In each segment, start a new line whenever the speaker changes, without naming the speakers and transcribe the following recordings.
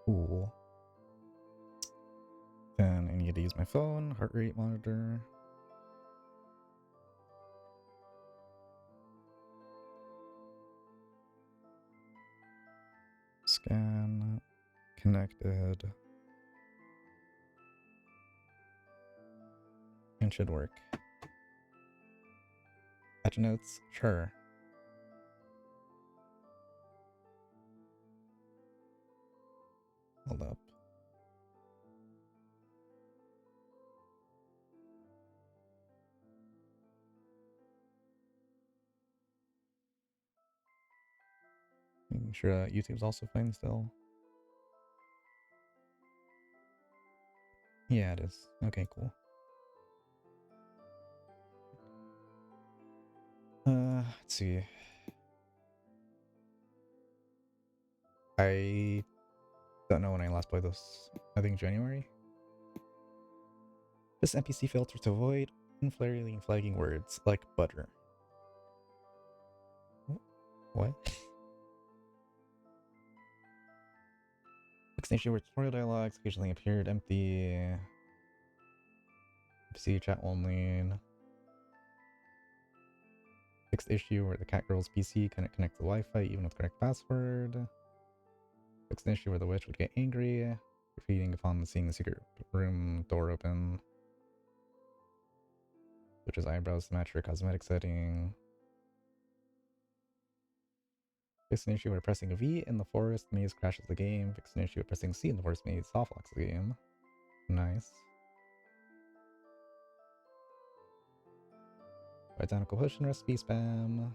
Cool. Then I need to use my phone, heart rate monitor. Scan, connected. And should work. Patch notes? Sure. Hold up. Making sure YouTube's also fine still. Yeah, it is. Okay, cool. Let's see. I don't know when I last played this. I think January. This NPC filter to avoid unflaring flagging words like butter. What? Fixed issue where tutorial dialogues occasionally appeared empty. NPC chat only. Fixed issue where the catgirl's PC couldn't connect to Wi-Fi even with correct password. Fixed issue where the witch would get angry, repeating upon seeing the secret room door open. Which is eyebrows to match your cosmetic setting. Fixed an issue where pressing V in the forest maze crashes the game. Fixed an issue where pressing C in the forest maze soft locks the game. Nice. Identical potion recipe spam.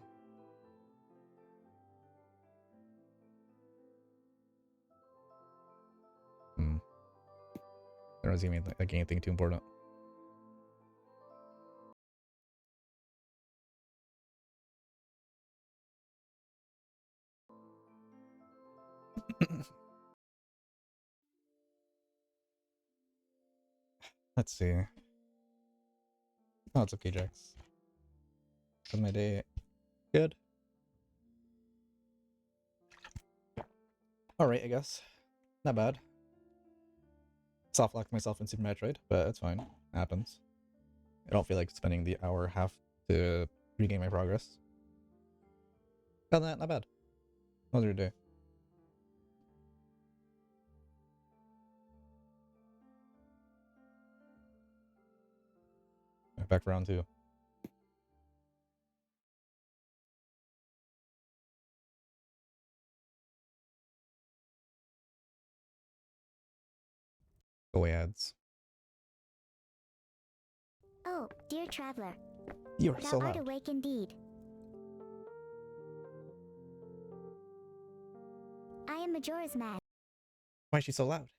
There wasn't even like anything too important. Let's see. Oh, it's okay, Jax. How's my day? Good. Alright, I guess. Not bad. Soft locked myself in Super Metroid, but it's fine. Happens. I don't feel like spending the hour half to regain my progress. Other than that, not bad. How was your day? Back for round 2. Go away, ads.
Oh, dear traveler.
You are so
Thou art
loud.
awake indeed. I am Majora's Mask.
Why is she so loud?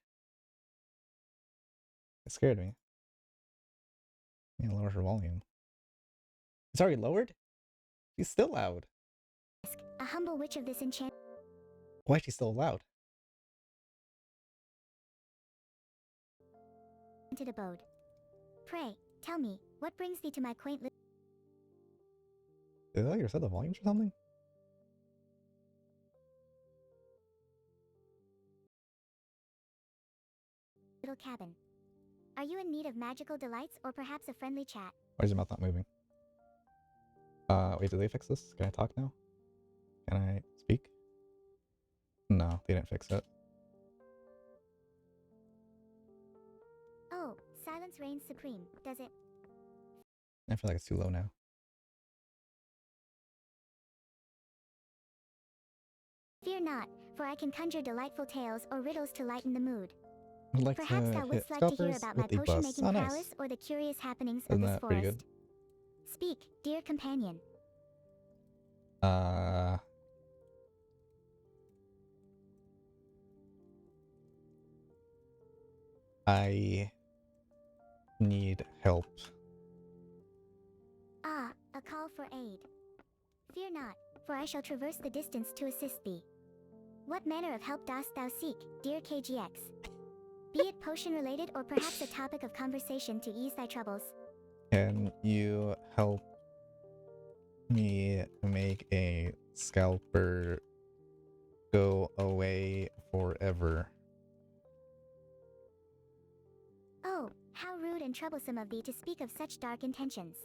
It scared me. Yeah, lower her volume. It's already lowered? She's still loud.
A humble witch of this enchanted
Why is she still loud?
abode. Pray, tell me, what brings thee to my quaint
Did I set the volumes or something?
little cabin? Are you in need of magical delights or perhaps a friendly chat?
Why is your mouth not moving? Wait, did they fix this? Can I talk now? Can I speak? No, they didn't fix it.
Oh, silence reigns supreme, does it?
I feel like it's too low now.
Fear not, for I can conjure delightful tales or riddles to lighten the mood.
I'd like
Perhaps
to
thou
hit
wouldst like to hear
scalpers
about my
with the bus.
potion-making
Oh, nice.
prowess or the curious happenings
Isn't
of this
that
forest.
pretty good?
Speak, dear companion.
I need help.
Ah, a call for aid. Fear not, for I shall traverse the distance to assist thee. What manner of help dost thou seek, dear KGX? Be it potion-related or perhaps a topic of conversation to ease thy troubles.
Can you help me make a scalper go away forever?
rude and troublesome of thee to speak of such dark intentions.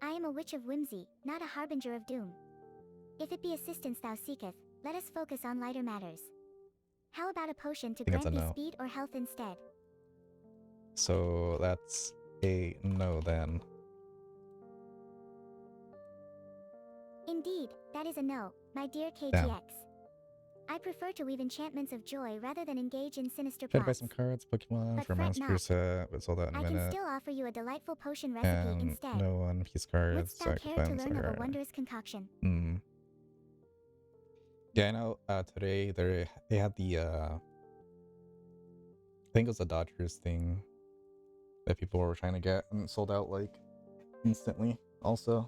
I am a witch of whimsy, not a harbinger of doom. If it be assistance thou seeketh, let us focus on lighter matters. How about a potion to
think it's
grant
a
thee
no.
speed or health instead?
So that's a no then.
Indeed, that is a no, my dear KGX.
Damn.
I prefer to weave enchantments of joy rather than engage in sinister
Tried to buy
plots.
some cards, Pokemon
But
for
fret
Master
not.
set, but sold out in a
I can
minute.
still offer you a delightful potion recipe
And
instead.
no One Piece cards.
Wouldst thou care to learn of a wondrous concoction?
Yeah, I know. Today they had the I think it was a Dodgers thing that people were trying to get and sold out like instantly. Also,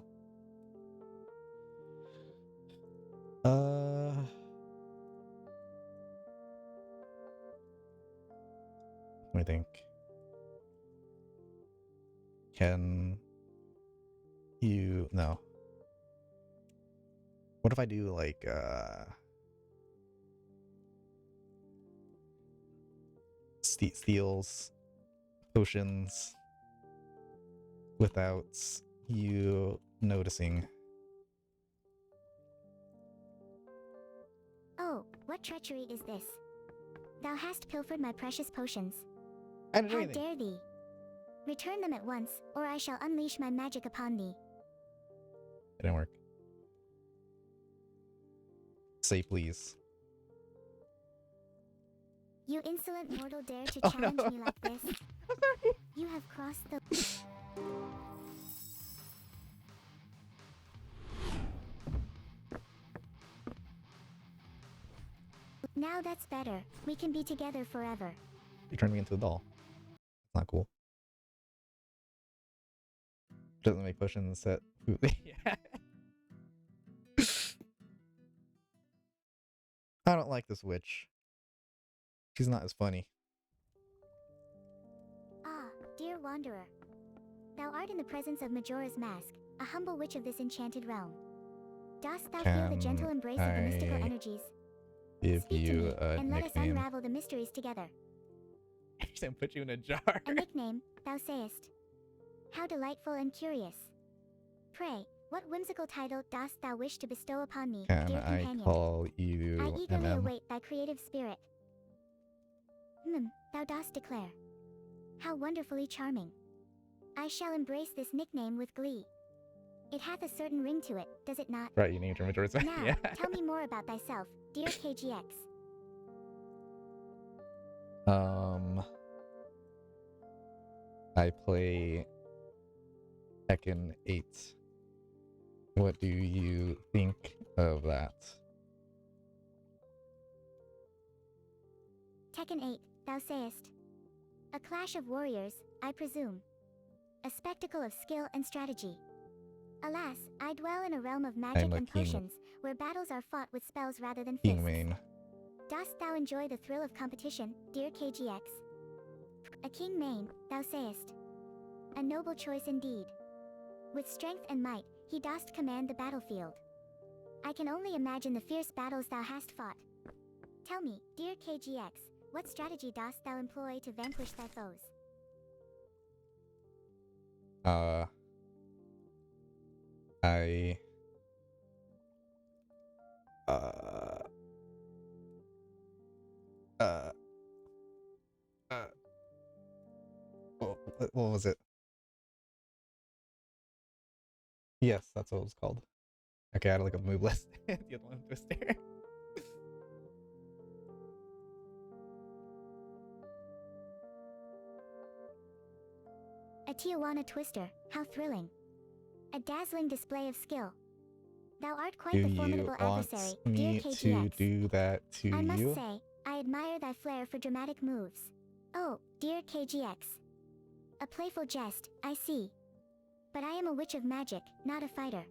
let me think. Can you no? What if I do like steals potions without you noticing?
Oh, what treachery is this? Thou hast pilfered my precious potions.
I didn't do
How
anything.
dare thee? Return them at once, or I shall unleash my magic upon thee.
It didn't work. Say please.
You insolent mortal dare to
Oh,
challenge
no.
me like this?
I'm sorry.
You have crossed the... Now that's better. We can be together forever.
You turned me into a doll. That's not cool. Doesn't make potions set food. Yeah. I don't like this witch. She's not as funny.
Ah, dear wanderer. Thou art in the presence of Majora's Mask, a humble witch of this enchanted realm. Dost thou feel the gentle
Can
embrace of the mystical
I
energies?
give
Speak to
you
me,
a
and let us
nickname?
unravel the mysteries together.
She's gonna put you in a jar.
A nickname, thou sayest. How delightful and curious. Pray, what whimsical title dost thou wish to bestow upon me,
Can
dear
I
companion?
call you
I eagerly
MM?
await thy creative spirit. Thou dost declare. How wonderfully charming. I shall embrace this nickname with glee. It hath a certain ring to it, does it not?
Right, you named her Majora's Mask.
Now,
Yeah.
tell me more about thyself, dear KGX.
I play Tekken 8. What do you think of that?
Tekken 8, thou sayest. A clash of warriors, I presume. A spectacle of skill and strategy. Alas, I dwell in a realm of magic
I'm a
and
king.
potions, where battles are fought with spells rather than
King
fists.
main.
Dost thou enjoy the thrill of competition, dear KGX? A king main, thou sayest. A noble choice indeed. With strength and might, he dost command the battlefield. I can only imagine the fierce battles thou hast fought. Tell me, dear KGX, what strategy dost thou employ to vanquish thy foes?
I what was it? Yes, that's what it was called. Okay, I had like a move list. The other one was there.
A Tijuana twister, how thrilling. A dazzling display of skill. Thou art quite
Do
the
you
formidable
want
adversary, dear
me
KGX.
to do that to
I must
you?
say, I admire thy flair for dramatic moves. Oh, dear KGX. A playful jest, I see. But I am a witch of magic, not a fighter.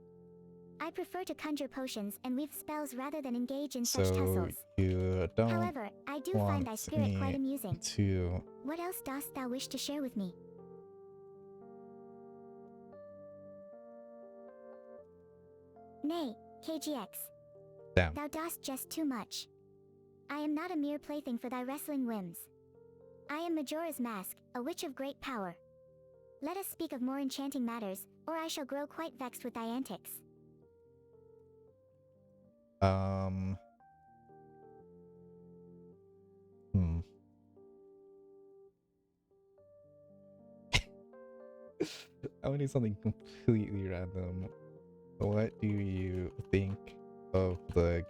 I prefer to conjure potions and weave spells rather than engage in such
So
tussles.
you don't
However, I do find thy
want
spirit quite
me
amusing.
to
What else dost thou wish to share with me? Nay, KGX.
Damn.
Thou dost jest too much. I am not a mere plaything for thy wrestling whims. I am Majora's Mask, a witch of great power. Let us speak of more enchanting matters, or I shall grow quite vexed with thy antics.
Hmm. I would need something completely random. What do you think of the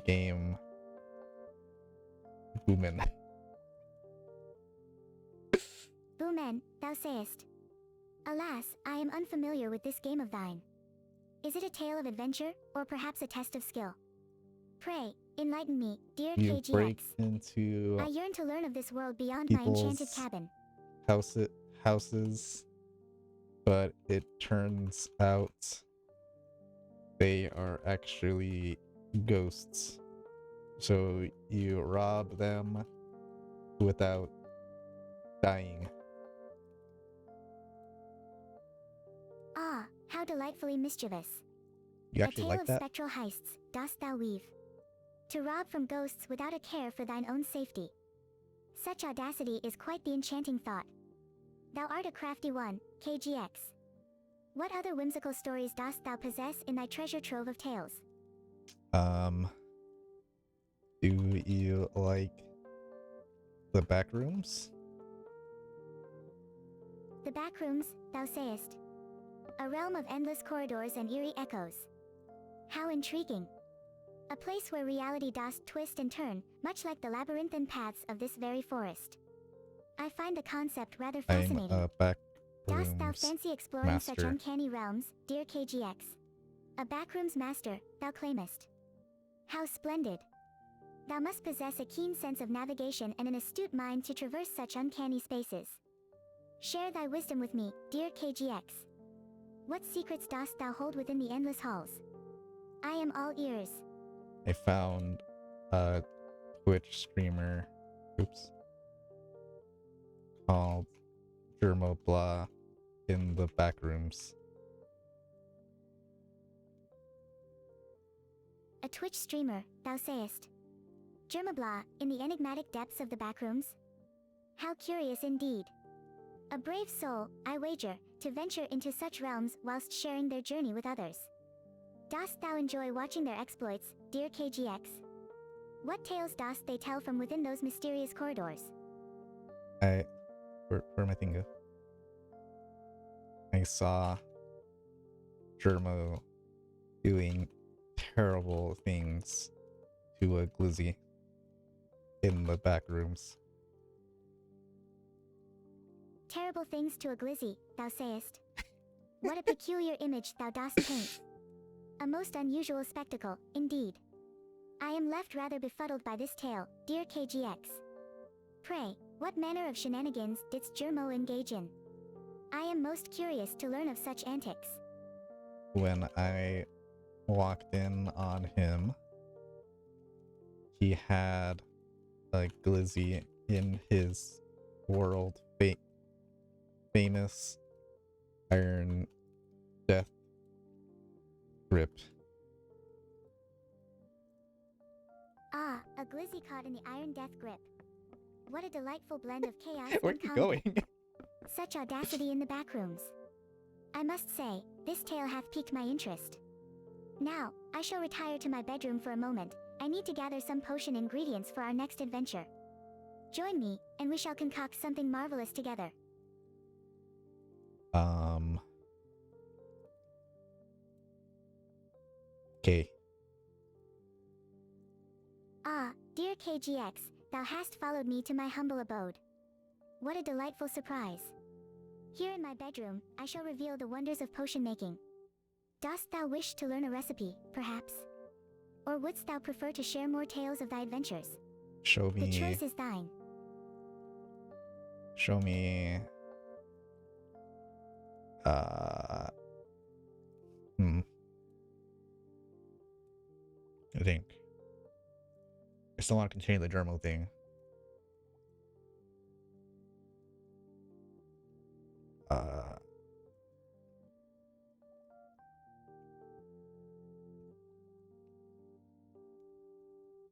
game Boomin?
Boomen, thou sayest. Alas, I am unfamiliar with this game of thine. Is it a tale of adventure, or perhaps a test of skill? Pray, enlighten me, dear
You
KGX.
break into
I yearn to learn of this world beyond my enchanted
people's
cabin.
houses, but it turns out they are actually ghosts. So you rob them without dying.
Ah, how delightfully mischievous.
You
A
actually
tale
like
of
that?
spectral heists, dost thou weave. To rob from ghosts without a care for thine own safety. Such audacity is quite the enchanting thought. Thou art a crafty one, KGX. What other whimsical stories dost thou possess in thy treasure trove of tales?
Do you like the back rooms?
The backrooms, thou sayest. A realm of endless corridors and eerie echoes. How intriguing. A place where reality doth twist and turn, much like the labyrinthine paths of this very forest. I find the concept rather
I'm
fascinating.
a back
Dost thou
rooms
fancy exploring such
master.
uncanny realms, dear KGX? A backrooms master, thou claimest. How splendid. Thou must possess a keen sense of navigation and an astute mind to traverse such uncanny spaces. Share thy wisdom with me, dear KGX. What secrets dost thou hold within the endless halls? I am all ears.
I found a Twitch streamer, called Germo Blah in the back rooms.
A Twitch streamer, thou sayest. Germablah, in the enigmatic depths of the backrooms? How curious indeed. A brave soul, I wager, to venture into such realms whilst sharing their journey with others. Dost thou enjoy watching their exploits, dear KGX? What tales dost they tell from within those mysterious corridors?
Where my thing go? I saw Germo doing terrible things to a glizzy in the back rooms.
Terrible things to a glizzy, thou sayest. What a peculiar image thou dost paint. A most unusual spectacle, indeed. I am left rather befuddled by this tale, dear KGX. Pray, what manner of shenanigans didst Germo engage in? I am most curious to learn of such antics.
When I walked in on him, he had a glizzy in his world famous Iron Death grip.
Ah, a glizzy caught in the Iron Death grip. What a delightful blend of chaos
Where are
and
you
comedy.
going?
Such audacity in the backrooms. I must say, this tale hath piqued my interest. Now, I shall retire to my bedroom for a moment. I need to gather some potion ingredients for our next adventure. Join me, and we shall concoct something marvelous together.
Okay.
Ah, dear KGX, thou hast followed me to my humble abode. What a delightful surprise. Here in my bedroom, I shall reveal the wonders of potion making. Dost thou wish to learn a recipe, perhaps? Or wouldst thou prefer to share more tales of thy adventures?
Show
The
me.
choice is thine.
Show me. I think. I still want to continue the Germo thing.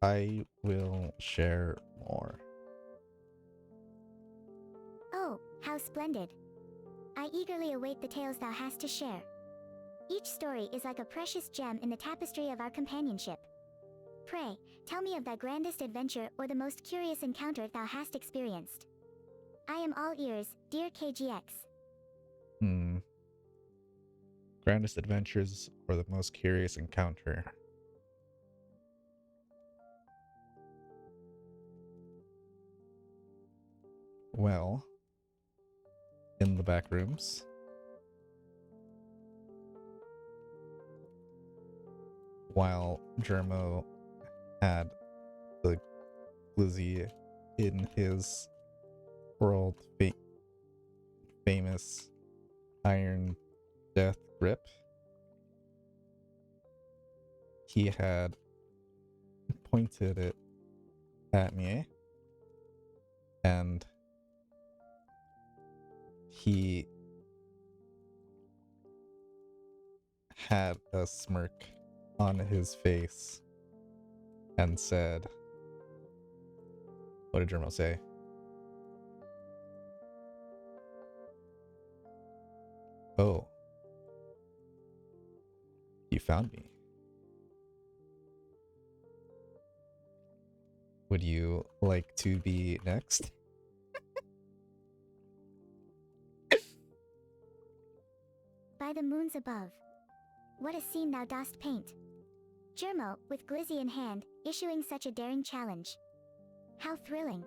I will share more.
Oh, how splendid. I I eagerly await the tales thou hast to share. Each story is like a precious gem in the tapestry of our companionship. Pray, tell me of thy grandest adventure or the most curious encounter thou hast experienced. I am all ears, dear KGX.
Grandest adventures or the most curious encounter? Well, in the back rooms, while Germo had the Glizzy in his world famous Iron Death grip, he had pointed it at me, and he had a smirk on his face and said, what did Germo say? Oh, you found me. Would you like to be next?
By the moons above. What a scene thou dost paint. Germo, with Glizzy in hand, issuing such a daring challenge. How thrilling.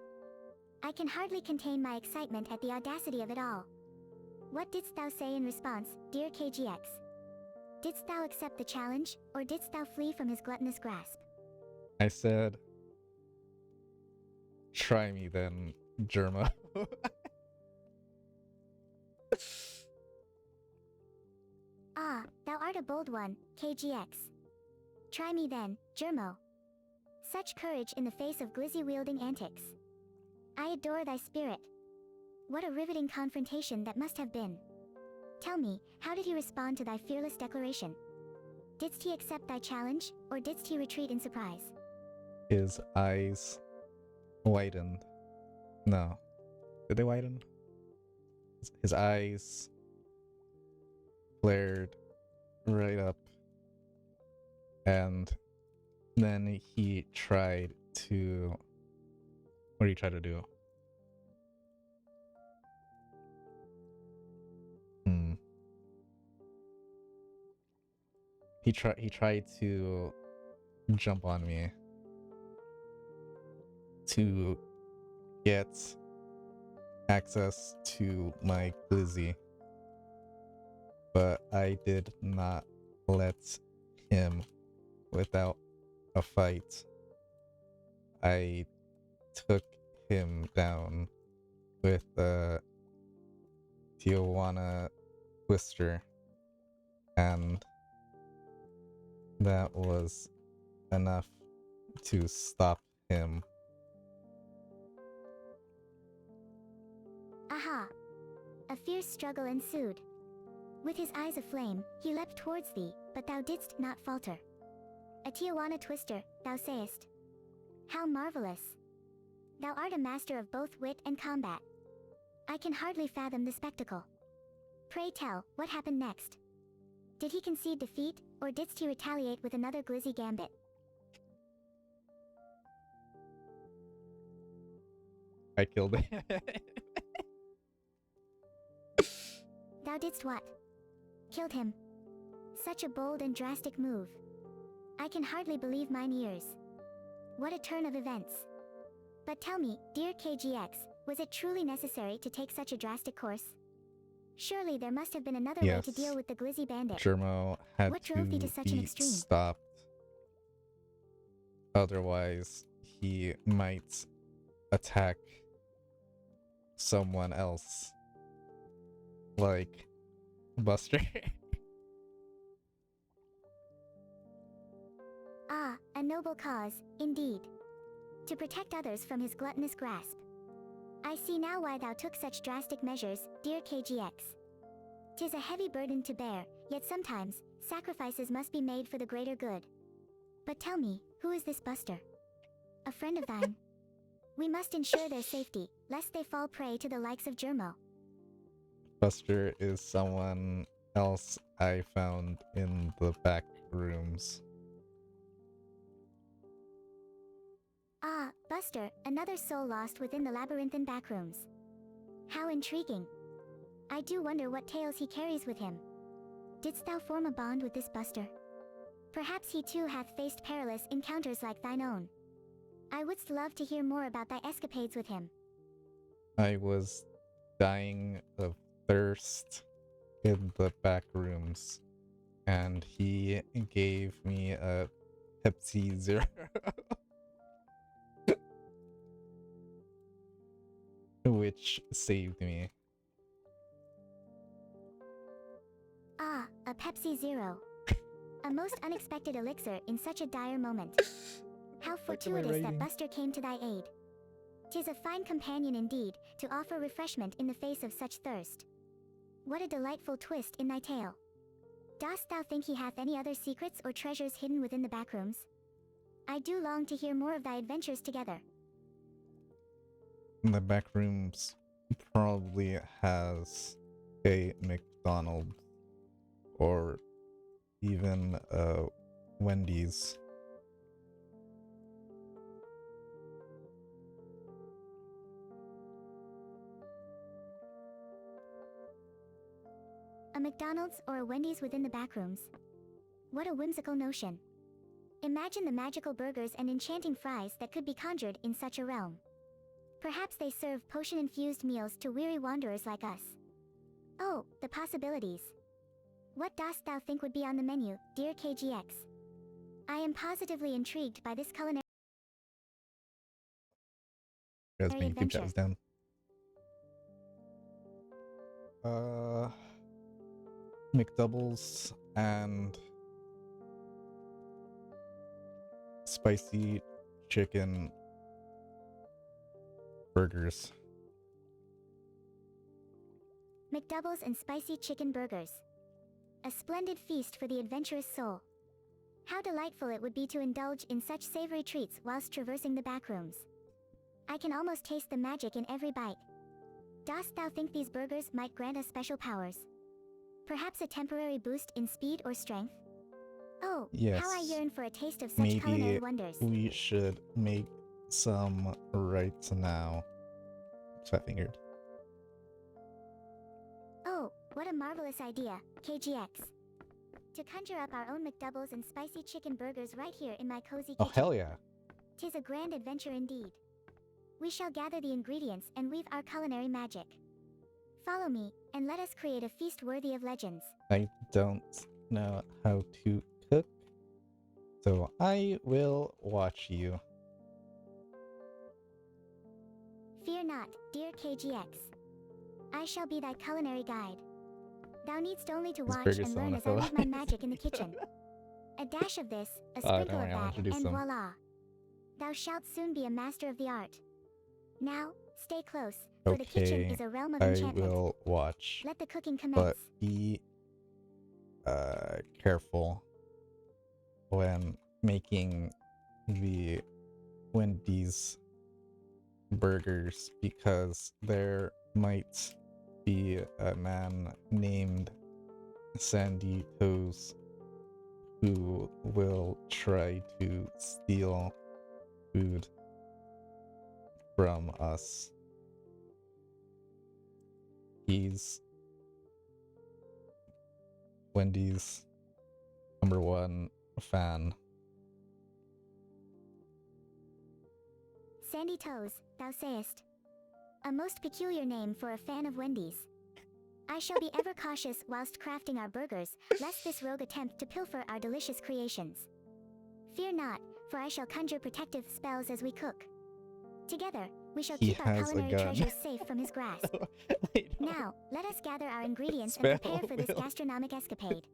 I can hardly contain my excitement at the audacity of it all. What didst thou say in response, dear KGX? Didst thou accept the challenge, or didst thou flee from his gluttonous grasp?
I said, try me then, Germo.
Ah, thou art a bold one, KGX. Try me then, Germo. Such courage in the face of Glizzy-wielding antics. I adore thy spirit. What a riveting confrontation that must have been. Tell me, how did he respond to thy fearless declaration? Didst he accept thy challenge, or didst he retreat in surprise?
His eyes widened. No. Did they widen? His eyes flared right up, and then he tried to... What did he try to do? He tried to jump on me to get access to my Glizzy, but I did not let him without a fight. I took him down with a Tijuana Twister, and that was enough to stop him.
Aha! A fierce struggle ensued. With his eyes aflame, he leapt towards thee, but thou didst not falter. A Tijuana Twister, thou sayest. How marvelous! Thou art a master of both wit and combat. I can hardly fathom the spectacle. Pray tell, what happened next? Did he concede defeat, or didst he retaliate with another Glizzy gambit?
I killed him.
Thou didst what? Killed him. Such a bold and drastic move. I can hardly believe mine ears. What a turn of events. But tell me, dear KGX, was it truly necessary to take such a drastic course? Surely there must have been another way to deal with the Glizzy bandit.
Germo had
what drove thee to such an
be
extreme?
stopped. Otherwise, he might attack someone else. Like Buster.
Ah, a noble cause, indeed. To protect others from his gluttonous grasp. I see now why thou took such drastic measures, dear KGX. 'Tis a heavy burden to bear, yet sometimes, sacrifices must be made for the greater good. But tell me, who is this Buster? A friend of thine? We must ensure their safety, lest they fall prey to the likes of Germo.
Buster is someone else I found in the back rooms.
Ah, Buster, another soul lost within the labyrinthine backrooms. How intriguing. I do wonder what tales he carries with him. Didst thou form a bond with this Buster? Perhaps he too hath faced perilous encounters like thine own. I wouldst love to hear more about thy escapades with him.
I was dying of thirst in the back rooms, and he gave me a Pepsi Zero. Which saved me.
Ah, a Pepsi Zero. A most unexpected elixir in such a dire moment. How fortuitous that Buster came to thy aid. 'Tis a fine companion indeed, to offer refreshment in the face of such thirst. What a delightful twist in thy tale. Dost thou think he hath any other secrets or treasures hidden within the backrooms? I do long to hear more of thy adventures together.
The back rooms probably has a McDonald's or even a Wendy's.
A McDonald's or a Wendy's within the backrooms. What a whimsical notion. Imagine the magical burgers and enchanting fries that could be conjured in such a realm. Perhaps they serve potion-infused meals to weary wanderers like us. Oh, the possibilities. What dost thou think would be on the menu, dear KGX? I am positively intrigued by this culinary
Because my YouTube chat
adventure.
was down. McDoubles and spicy chicken burgers.
McDoubles and spicy chicken burgers. A splendid feast for the adventurous soul. How delightful it would be to indulge in such savory treats whilst traversing the backrooms. I can almost taste the magic in every bite. Dost thou think these burgers might grant us special powers? Perhaps a temporary boost in speed or strength? Oh,
yes.
How I yearn for a taste of such culinary wonders.
We should make some right now. Fat-fingered.
Oh, what a marvelous idea, KGX. To conjure up our own McDoubles and spicy chicken burgers right here in my cozy kitchen.
Oh, hell yeah.
'Tis a grand adventure indeed. We shall gather the ingredients and weave our culinary magic. Follow me, and let us create a feast worthy of legends.
I don't know how to cook, so I will watch you.
Fear not, dear KGX. I shall be thy culinary guide. Thou needst only to watch and learn as I weave my magic in the kitchen. A dash of this, a sprinkle of that, and voila. Thou shalt soon be a master of the art. Now, stay close, for the kitchen is a realm of enchantment.
I will watch.
Let the cooking commence.
But be careful when making the Wendy's burgers, because there might be a man named Sandy Toes who will try to steal food from us. He's Wendy's #1 fan.
Sandy Toes, thou sayest. A most peculiar name for a fan of Wendy's. I shall be ever cautious whilst crafting our burgers, lest this rogue attempt to pilfer our delicious creations. Fear not, for I shall conjure protective spells as we cook. Together, we shall keep our culinary treasures safe from his grasp. Now, let us gather our ingredients and prepare for this gastronomic escapade.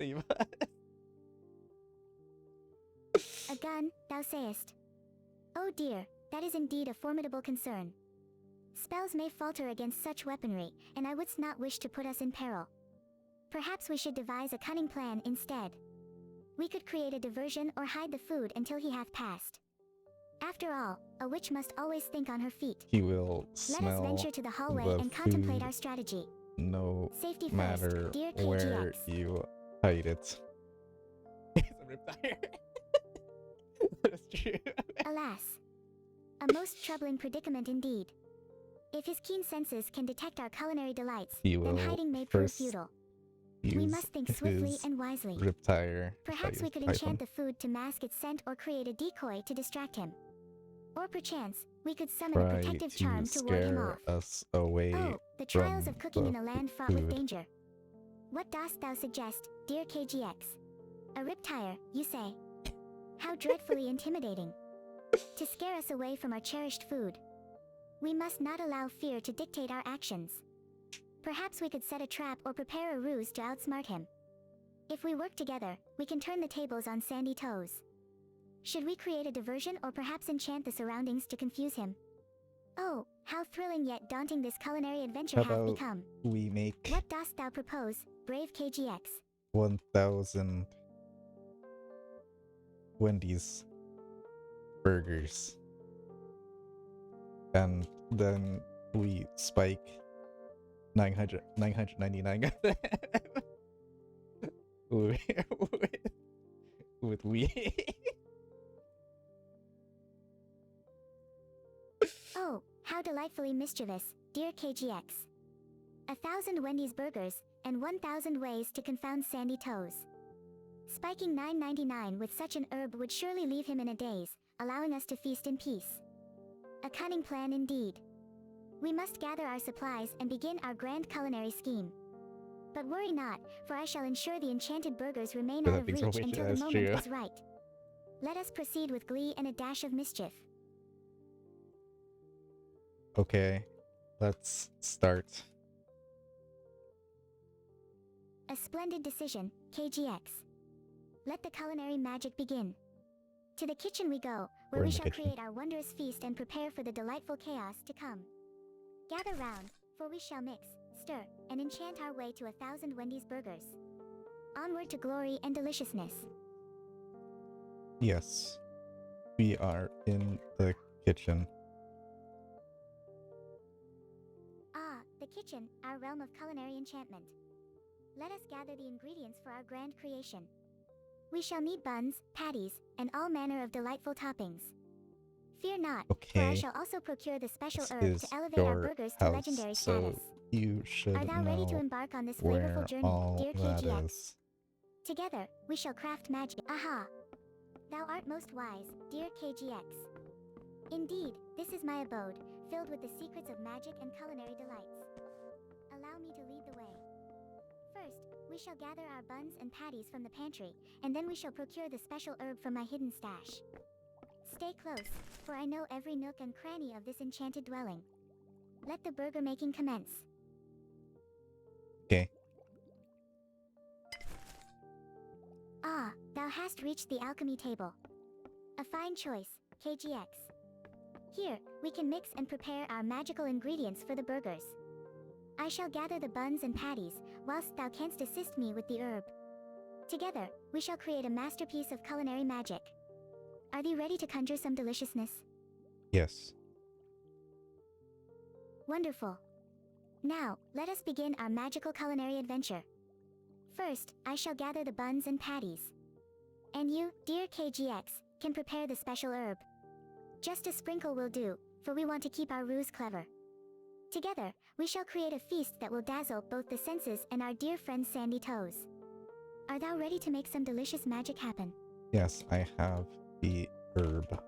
A gun, thou sayest. Oh dear, that is indeed a formidable concern. Spells may falter against such weaponry, and I wouldst not wish to put us in peril. Perhaps we should devise a cunning plan instead. We could create a diversion or hide the food until he hath passed. After all, a witch must always think on her feet.
He will smell.
Let us venture to the hallway and contemplate our strategy.
no
Safety first,
matter
dear
where
KGX.
you hide it. It's a riptire. That's true.
Alas, a most troubling predicament indeed. If his keen senses can detect our culinary delights,
He
then
will
hiding may prove
first
futile.
use
We must think swiftly
his
and wisely.
riptire.
Perhaps we could enchant the food to mask its scent or create a decoy to distract him. Or perchance, we could summon a protective charm to ward him off.
Us away
Oh, the trials
from
of cooking in
the
a land fraught with
food.
danger. What dost thou suggest, dear KGX? A riptire, you say? How dreadfully intimidating. To scare us away from our cherished food. We must not allow fear to dictate our actions. Perhaps we could set a trap or prepare a ruse to outsmart him. If we work together, we can turn the tables on Sandy Toes. Should we create a diversion or perhaps enchant the surroundings to confuse him? Oh, how thrilling yet daunting this culinary adventure
How
hath
about
become.
we make
What dost thou propose, brave KGX?
1,000 Wendy's burgers, and then we spike 999 of them with, with we.
Oh, how delightfully mischievous, dear KGX. 1,000 Wendy's burgers, and 1,000 ways to confound Sandy Toes. Spiking $9.99 with such an herb would surely leave him in a daze, allowing us to feast in peace. A cunning plan indeed. We must gather our supplies and begin our grand culinary scheme. But worry not, for I shall ensure the enchanted burgers remain out of reach until the moment is right. Let us proceed with glee and a dash of mischief.
Okay, let's start.
A splendid decision, KGX. Let the culinary magic begin. To the kitchen we go, where we shall create our wondrous feast and prepare for the delightful chaos to come. Gather round, for we shall mix, stir, and enchant our way to 1,000 Wendy's burgers. Onward to glory and deliciousness.
Yes, we are in the kitchen.
Ah, the kitchen, our realm of culinary enchantment. Let us gather the ingredients for our grand creation. We shall need buns, patties, and all manner of delightful toppings. Fear not, for I shall also procure the special herb to elevate our burgers to legendary status.
You should
Are thou ready to embark on this flavorful journey, dear KGX? Together, we shall craft magic. Aha! Thou art most wise, dear KGX. Indeed, this is my abode, filled with the secrets of magic and culinary delights. Allow me to lead the way. First, we shall gather our buns and patties from the pantry, and then we shall procure the special herb from my hidden stash. Stay close, for I know every nook and cranny of this enchanted dwelling. Let the burger making commence.
Okay.
Ah, thou hast reached the alchemy table. A fine choice, KGX. Here, we can mix and prepare our magical ingredients for the burgers. I shall gather the buns and patties, whilst thou canst assist me with the herb. Together, we shall create a masterpiece of culinary magic. Are thee ready to conjure some deliciousness?
Yes.
Wonderful. Now, let us begin our magical culinary adventure. First, I shall gather the buns and patties. And you, dear KGX, can prepare the special herb. Just a sprinkle will do, for we want to keep our ruse clever. Together, we shall create a feast that will dazzle both the senses and our dear friend Sandy Toes. Are thou ready to make some delicious magic happen?
Yes, I have the herb.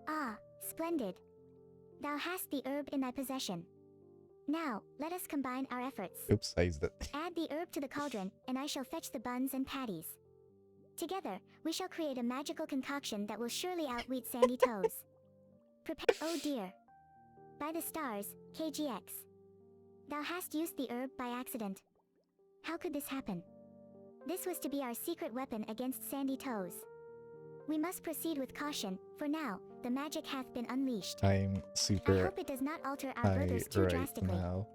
Ah, splendid. Thou hast the herb in thy possession. Now, let us combine our efforts.
Oops, I used it.
Add the herb to the cauldron, and I shall fetch the buns and patties. Together, we shall create a magical concoction that will surely outwit Sandy Toes. Prepare. Oh dear. By the stars, KGX. Thou hast used the herb by accident. How could this happen? This was to be our secret weapon against Sandy Toes. We must proceed with caution, for now, the magic hath been unleashed.
I'm
I
super
hope it does not alter our burgers too
right
drastically.
now.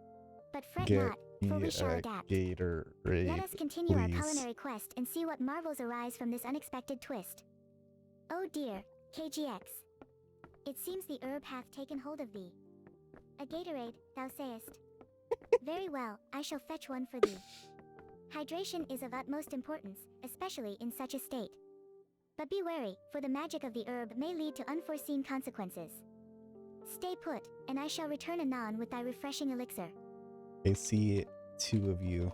But fret
Get
not, for we shall adapt.
Gatorade,
Let us continue our
please.
culinary quest and see what marvels arise from this unexpected twist. Oh dear, KGX. It seems the herb hath taken hold of thee. A Gatorade, thou sayest. Very well, I shall fetch one for thee. Hydration is of utmost importance, especially in such a state. But be wary, for the magic of the herb may lead to unforeseen consequences. Stay put, and I shall return anon with thy refreshing elixir.
I see two of you.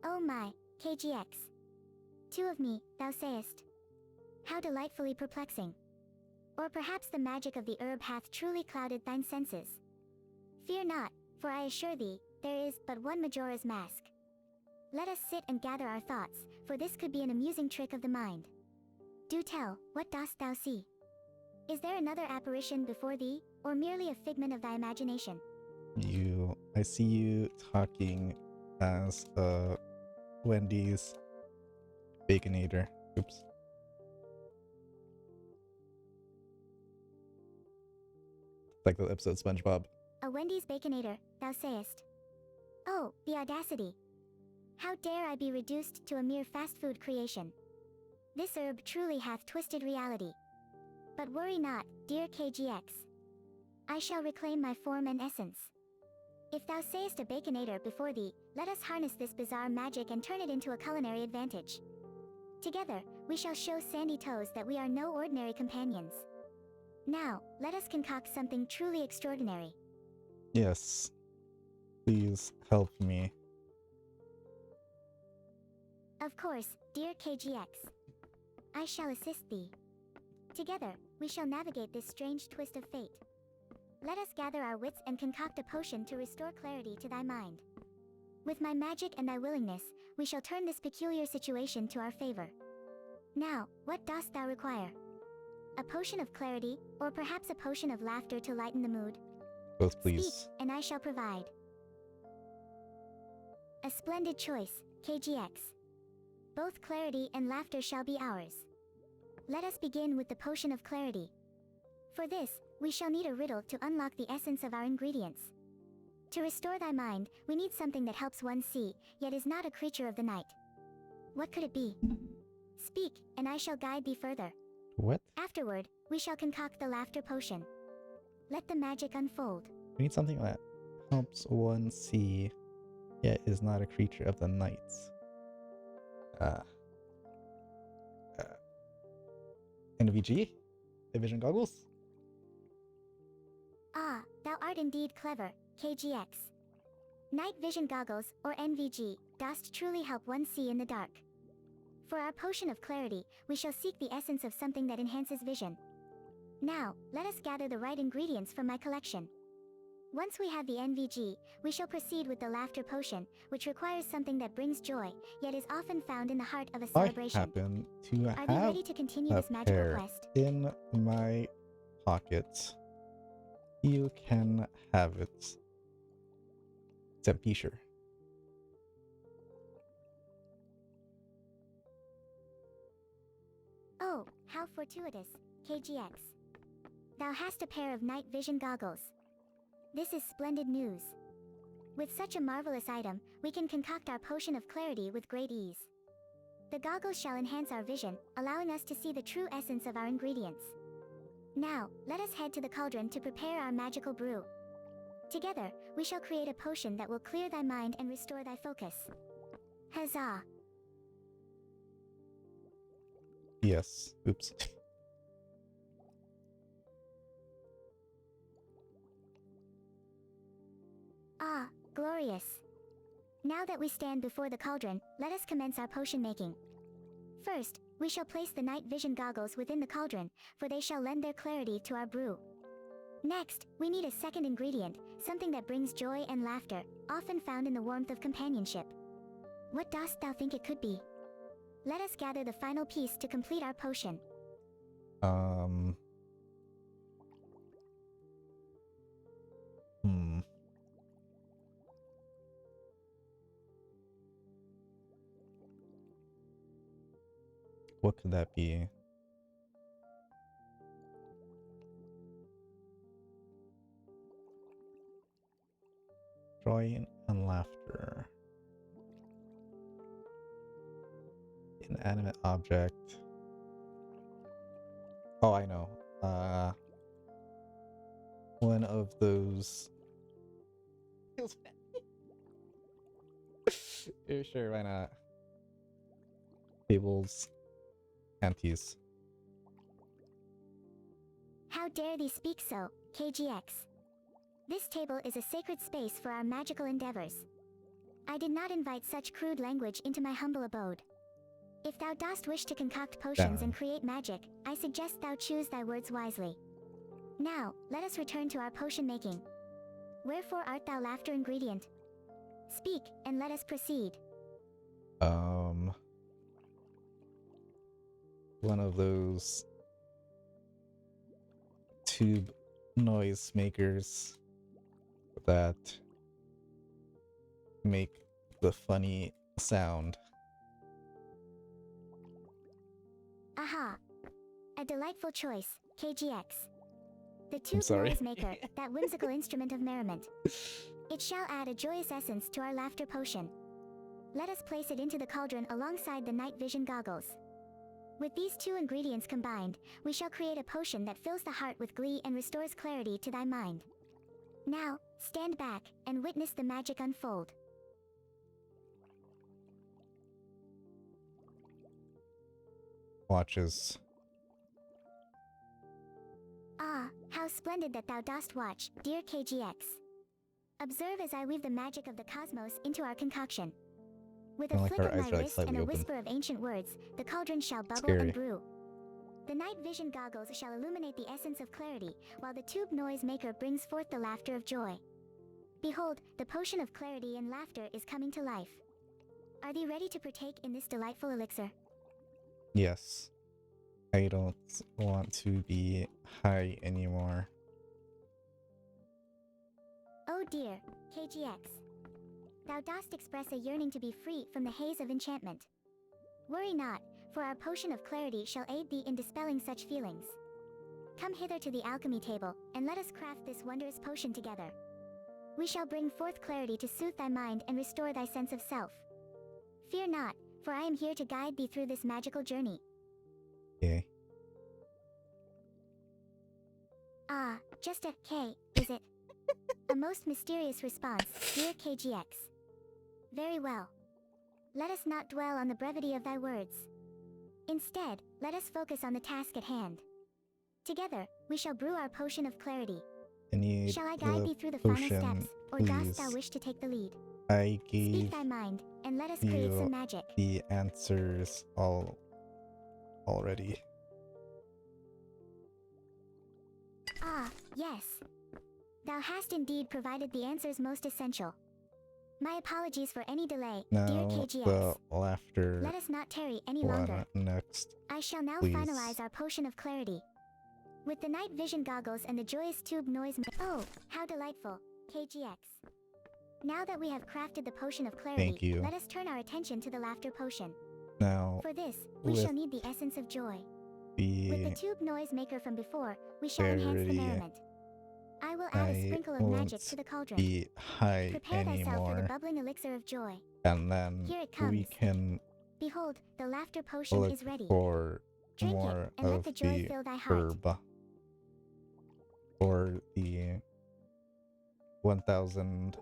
Oh my, KGX. Two of me, thou sayest. How delightfully perplexing. Or perhaps the magic of the herb hath truly clouded thine senses. Fear not, for I assure thee, there is but one Majora's Mask. Let us sit and gather our thoughts, for this could be an amusing trick of the mind. Do tell, what dost thou see? Is there another apparition before thee, or merely a figment of thy imagination?
I see you talking as Wendy's Baconator. Oops. Like the episode SpongeBob.
A Wendy's Baconator, thou sayest. Oh, the audacity. How dare I be reduced to a mere fast food creation? This herb truly hath twisted reality. But worry not, dear KGX. I shall reclaim my form and essence. If thou sayest a Baconator before thee, let us harness this bizarre magic and turn it into a culinary advantage. Together, we shall show Sandy Toes that we are no ordinary companions. Now, let us concoct something truly extraordinary.
Yes. Please help me.
Of course, dear KGX. I shall assist thee. Together, we shall navigate this strange twist of fate. Let us gather our wits and concoct a potion to restore clarity to thy mind. With my magic and thy willingness, we shall turn this peculiar situation to our favor. Now, what dost thou require? A potion of clarity, or perhaps a potion of laughter to lighten the mood?
Both, please.
Speak, and I shall provide. A splendid choice, KGX. Both clarity and laughter shall be ours. Let us begin with the potion of clarity. For this, we shall need a riddle to unlock the essence of our ingredients. To restore thy mind, we need something that helps one see, yet is not a creature of the night. What could it be? Speak, and I shall guide thee further.
What?
Afterward, we shall concoct the laughter potion. Let the magic unfold.
We need something that helps one see, yet is not a creature of the night. NVG? The vision goggles?
Ah, thou art indeed clever, KGX. Night vision goggles, or NVG, dost truly help one see in the dark. For our potion of clarity, we shall seek the essence of something that enhances vision. Now, let us gather the right ingredients from my collection. Once we have the NVG, we shall proceed with the laughter potion, which requires something that brings joy, yet is often found in the heart of a celebration.
I happen to
Are thee
have
ready to continue
a
this magical
pear
quest?
in my pocket. You can have it. Except be sure.
Oh, how fortuitous, KGX. Thou hast a pair of night vision goggles. This is splendid news. With such a marvelous item, we can concoct our potion of clarity with great ease. The goggles shall enhance our vision, allowing us to see the true essence of our ingredients. Now, let us head to the cauldron to prepare our magical brew. Together, we shall create a potion that will clear thy mind and restore thy focus. Huzzah!
Yes. Oops.
Ah, glorious. Now that we stand before the cauldron, let us commence our potion making. First, we shall place the night vision goggles within the cauldron, for they shall lend their clarity to our brew. Next, we need a second ingredient, something that brings joy and laughter, often found in the warmth of companionship. What dost thou think it could be? Let us gather the final piece to complete our potion.
Hmm. What could that be? Joy and laughter. Inanimate object. Oh, I know. uh, one of those. Yeah, sure, why not? Tables, panties.
How dare thee speak so, KGX? This table is a sacred space for our magical endeavors. I did not invite such crude language into my humble abode. If thou dost wish to concoct potions and create magic, I suggest thou choose thy words wisely. Now, let us return to our potion making. Wherefore art thou laughter ingredient? Speak, and let us proceed.
One of those tube noise makers that make the funny sound.
Aha! A delightful choice, KGX. The
I'm
tube
sorry.
noise maker, that whimsical instrument of merriment. It shall add a joyous essence to our laughter potion. Let us place it into the cauldron alongside the night vision goggles. With these two ingredients combined, we shall create a potion that fills the heart with glee and restores clarity to thy mind. Now, stand back and witness the magic unfold.
Watches.
Ah, how splendid that thou dost watch, dear KGX. Observe as I weave the magic of the cosmos into our concoction. With a
Like
flick
her
of my
eyes are like
wrist and
slightly
a
open.
whisper of ancient words, the cauldron shall bubble
Scary.
and brew. The night vision goggles shall illuminate the essence of clarity, while the tube noise maker brings forth the laughter of joy. Behold, the potion of clarity and laughter is coming to life. Are thee ready to partake in this delightful elixir?
Yes. I don't want to be high anymore.
Oh dear, KGX. Thou dost express a yearning to be free from the haze of enchantment. Worry not, for our potion of clarity shall aid thee in dispelling such feelings. Come hither to the alchemy table, and let us craft this wondrous potion together. We shall bring forth clarity to soothe thy mind and restore thy sense of self. Fear not, for I am here to guide thee through this magical journey.
Okay.
Ah, just a K, is it? A most mysterious response, dear KGX. Very well. Let us not dwell on the brevity of thy words. Instead, let us focus on the task at hand. Together, we shall brew our potion of clarity.
I need
Shall I guide
the
thee through the final
potion,
steps, or dost thou
please.
wish to take the lead?
I
Speak
gave
thy mind, and let us create
you
some magic.
the answers already.
Ah, yes. Thou hast indeed provided the answers most essential. My apologies for any delay, dear
Now
KGX.
the laughter
Let us not tarry any
one
longer.
next.
I shall now
Please.
finalize our potion of clarity. With the night vision goggles and the joyous tube noise oh, how delightful, KGX. Now that we have crafted the potion of clarity,
Thank you.
let us turn our attention to the laughter potion.
Now
For this, we
with
shall need the essence of joy. With the
the
tube noise maker from before, we shall enhance the
clarity,
merriment. I will add a
I
sprinkle of magic
won't
to the cauldron.
be high
Prepare thyself for the
anymore.
bubbling elixir of joy.
And then
Here it
we
comes.
can
Behold, the laughter potion
look
is ready.
for
Drink
more
it, and let
of
the joy
the
fill thy heart.
herb for the 1000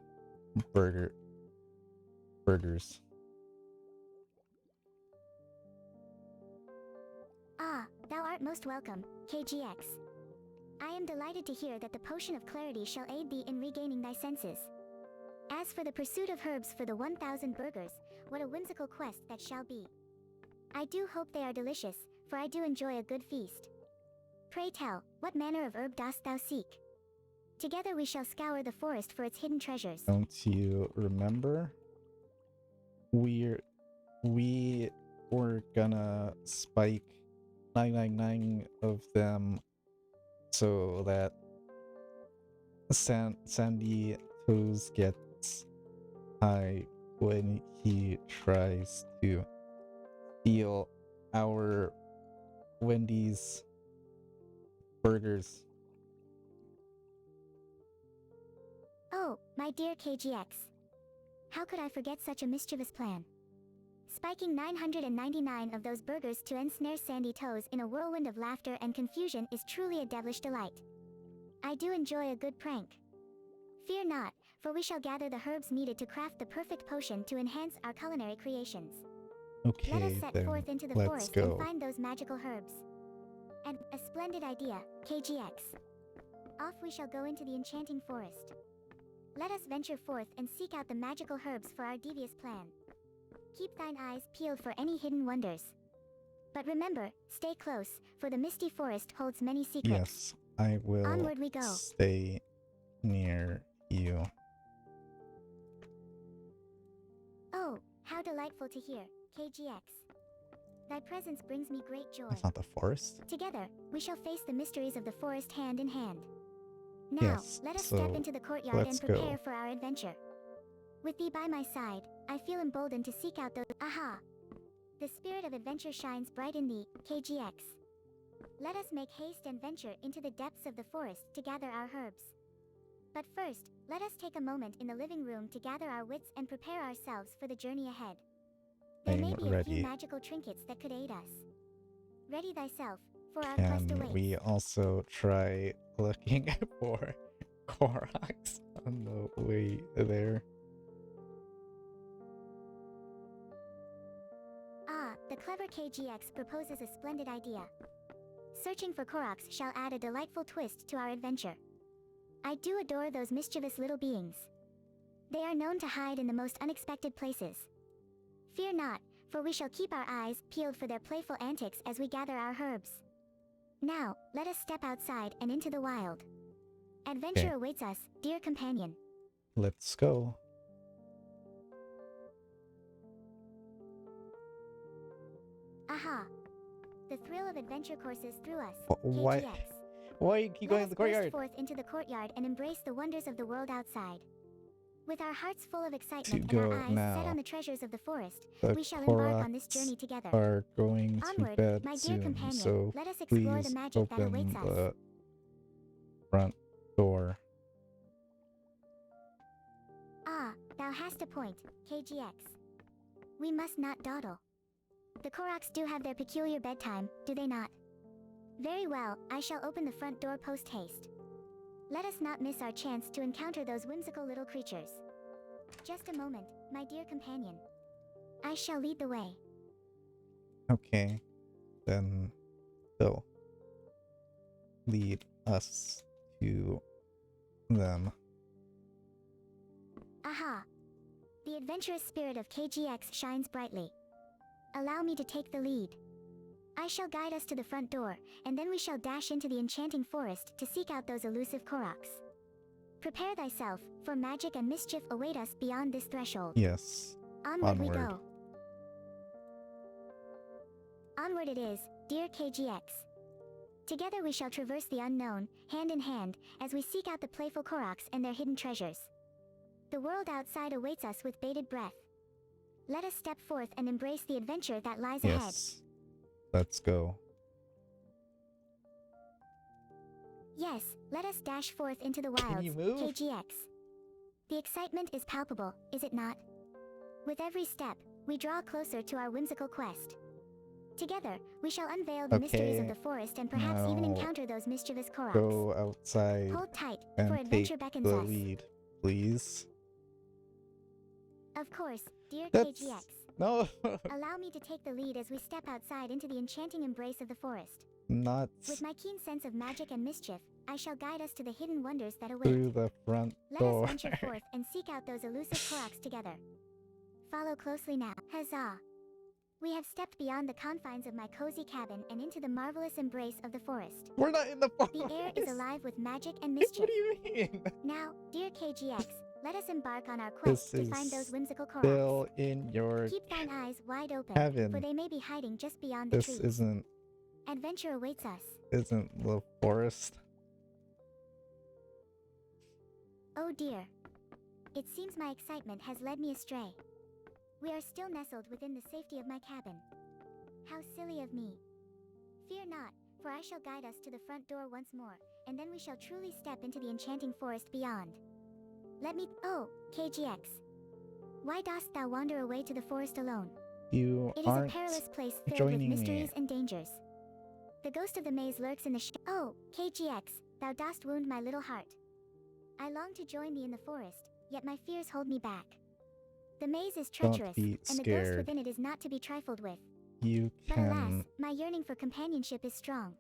burgers.
Ah, thou art most welcome, KGX. I am delighted to hear that the potion of clarity shall aid thee in regaining thy senses. As for the pursuit of herbs for the 1000 burgers, what a whimsical quest that shall be. I do hope they are delicious, for I do enjoy a good feast. Pray tell, what manner of herb dost thou seek? Together we shall scour the forest for its hidden treasures.
Don't you remember? We were gonna spike 999 of them so that Sandy Toes gets high when he tries to steal our Wendy's burgers.
Oh, my dear KGX. How could I forget such a mischievous plan? Spiking 999 of those burgers to ensnare Sandy Toes in a whirlwind of laughter and confusion is truly a devilish delight. I do enjoy a good prank. Fear not, for we shall gather the herbs needed to craft the perfect potion to enhance our culinary creations.
Okay,
Let us set
then
forth into the
let's
forest
go.
and find those magical herbs. And a splendid idea, KGX. Off we shall go into the enchanting forest. Let us venture forth and seek out the magical herbs for our devious plan. Keep thine eyes peeled for any hidden wonders. But remember, stay close, for the misty forest holds many secrets.
Yes, I will
Onward we go.
stay near you.
Oh, how delightful to hear, KGX. Thy presence brings me great joy.
That's not the forest?
Together, we shall face the mysteries of the forest hand in hand. Now,
Yes,
let us
so
step into the courtyard and
let's
prepare
go.
for our adventure. With thee by my side, I feel emboldened to seek out those— Aha! The spirit of adventure shines bright in thee, KGX. Let us make haste and venture into the depths of the forest to gather our herbs. But first, let us take a moment in the living room to gather our wits and prepare ourselves for the journey ahead. There may
I'm
be a
ready.
few magical trinkets that could aid us. Ready thyself, for our quest
Can
awaits.
we also try looking for Koroks on the way there?
Ah, the clever KGX proposes a splendid idea. Searching for Koroks shall add a delightful twist to our adventure. I do adore those mischievous little beings. They are known to hide in the most unexpected places. Fear not, for we shall keep our eyes peeled for their playful antics as we gather our herbs. Now, let us step outside and into the wild. Adventure
Okay.
awaits us, dear companion.
Let's go.
Aha! The thrill of adventure courses through us,
Why?
KGX.
Why you keep
Let
going
us
to the
burst
courtyard?
forth into the courtyard and embrace the wonders of the world outside. With our hearts full of excitement
To
and
go
our eyes
now.
set on the treasures of the forest,
The
we shall embark on this
Koroks
journey together.
are going to
Onward,
bed
my dear
soon,
companion,
so
let us explore the
please
magic that awaits
open
us.
the front door.
Ah, thou hast a point, KGX. We must not dawdle. The Koroks do have their peculiar bedtime, do they not? Very well, I shall open the front door post-haste. Let us not miss our chance to encounter those whimsical little creatures. Just a moment, my dear companion. I shall lead the way.
Okay, then go. Lead us to them.
Aha! The adventurous spirit of KGX shines brightly. Allow me to take the lead. I shall guide us to the front door, and then we shall dash into the enchanting forest to seek out those elusive Koroks. Prepare thyself, for magic and mischief await us beyond this threshold.
Yes.
Onward we
Onward.
go. Onward it is, dear KGX. Together we shall traverse the unknown, hand in hand, as we seek out the playful Koroks and their hidden treasures. The world outside awaits us with bated breath. Let us step forth and embrace the adventure that lies ahead.
Yes. Let's go.
Yes, let us dash forth into the
Can
wilds,
you move?
KGX. The excitement is palpable, is it not? With every step, we draw closer to our whimsical quest. Together, we shall unveil the mysteries of
Okay,
the forest and perhaps even
now
encounter those mischievous Koroks.
go outside
Hold tight, for
and
adventure
take
beckons
the
us.
lead, please.
Of course, dear
That's...
KGX.
No!
Allow me to take the lead as we step outside into the enchanting embrace of the forest.
Not
With my keen sense of magic and mischief, I shall guide us to the hidden wonders that await.
through the front
Let
door.
us venture forth and seek out those elusive Koroks together. Follow closely now. Huzzah! We have stepped beyond the confines of my cozy cabin and into the marvelous embrace of the forest.
We're not in the forest!
The air is alive with magic and
What
mischief.
do you mean?
Now, dear KGX, let us embark on our quest
This
to find those
is
whimsical Koroks.
still in your
Keep thine eyes wide open,
cabin.
for they may be hiding just beyond the
This
trees.
isn't
Adventure awaits us.
the forest.
Oh dear. It seems my excitement has led me astray. We are still nestled within the safety of my cabin. How silly of me. Fear not, for I shall guide us to the front door once more, and then we shall truly step into the enchanting forest beyond. Let me— Oh, KGX. Why dost thou wander away to the forest alone?
You
It is a
aren't
perilous place filled with
joining
mysteries
me.
and dangers. The ghost of the maze lurks in the Oh, KGX, thou dost wound my little heart. I long to join thee in the forest, yet my fears hold me back. The maze is
Don't
treacherous,
be
and the ghost
scared.
within it is not to be trifled with.
You
But alas,
can...
my yearning for companionship is strong.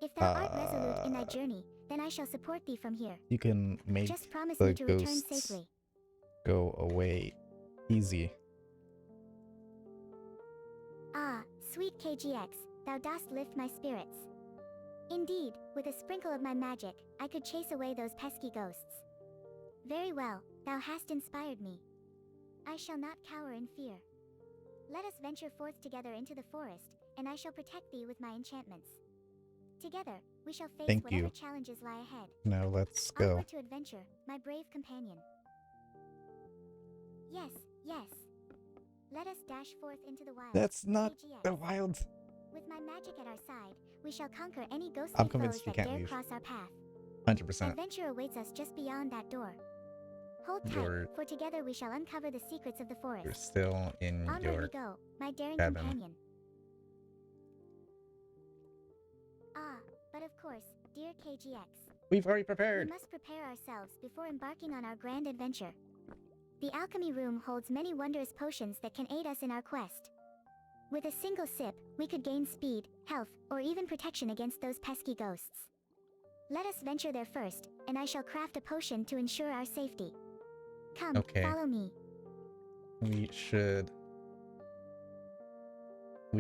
If thou art resolute in thy journey, then I shall support thee from here.
You can make
Just promise
the
me to return
ghosts
safely.
go away easy.
Ah, sweet KGX, thou dost lift my spirits. Indeed, with a sprinkle of my magic, I could chase away those pesky ghosts. Very well, thou hast inspired me. I shall not cower in fear. Let us venture forth together into the forest, and I shall protect thee with my enchantments. Together, we shall face
Thank
whatever
you.
challenges lie ahead.
Now let's go.
Onward to adventure, my brave companion. Yes, yes. Let us dash forth into the wild.
That's not
KGX.
the wild.
With my magic at our side, we shall conquer any ghostly
I'm
foes
convinced you
that
can't
dare
leave.
cross our path.
100%.
Adventure awaits us just beyond that door. Hold tight, for together we shall uncover the secrets of the forest.
You're still in
Onward
your
we go, my daring
cabin.
companion. Ah, but of course, dear KGX.
We've already
We
prepared.
must prepare ourselves before embarking on our grand adventure. The alchemy room holds many wondrous potions that can aid us in our quest. With a single sip, we could gain speed, health, or even protection against those pesky ghosts. Let us venture there first, and I shall craft a potion to ensure our safety. Come,
Okay.
follow me.
We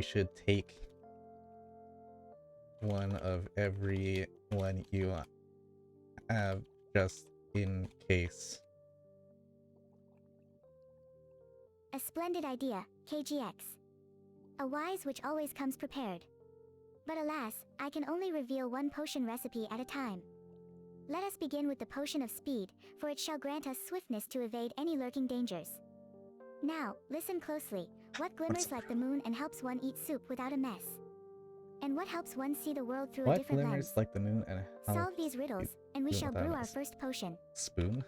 should take one of every one you have just in case.
A splendid idea, KGX. A wise witch always comes prepared. But alas, I can only reveal one potion recipe at a time. Let us begin with the potion of speed, for it shall grant us swiftness to evade any lurking dangers. Now, listen closely. What glimmers like the moon and helps one eat soup without a mess? And what helps one see the world through a
What
different
glimmers
lens?
like the moon and
Solve
helps
these riddles, and we
you
shall
without
brew
a
our first potion.
spoon?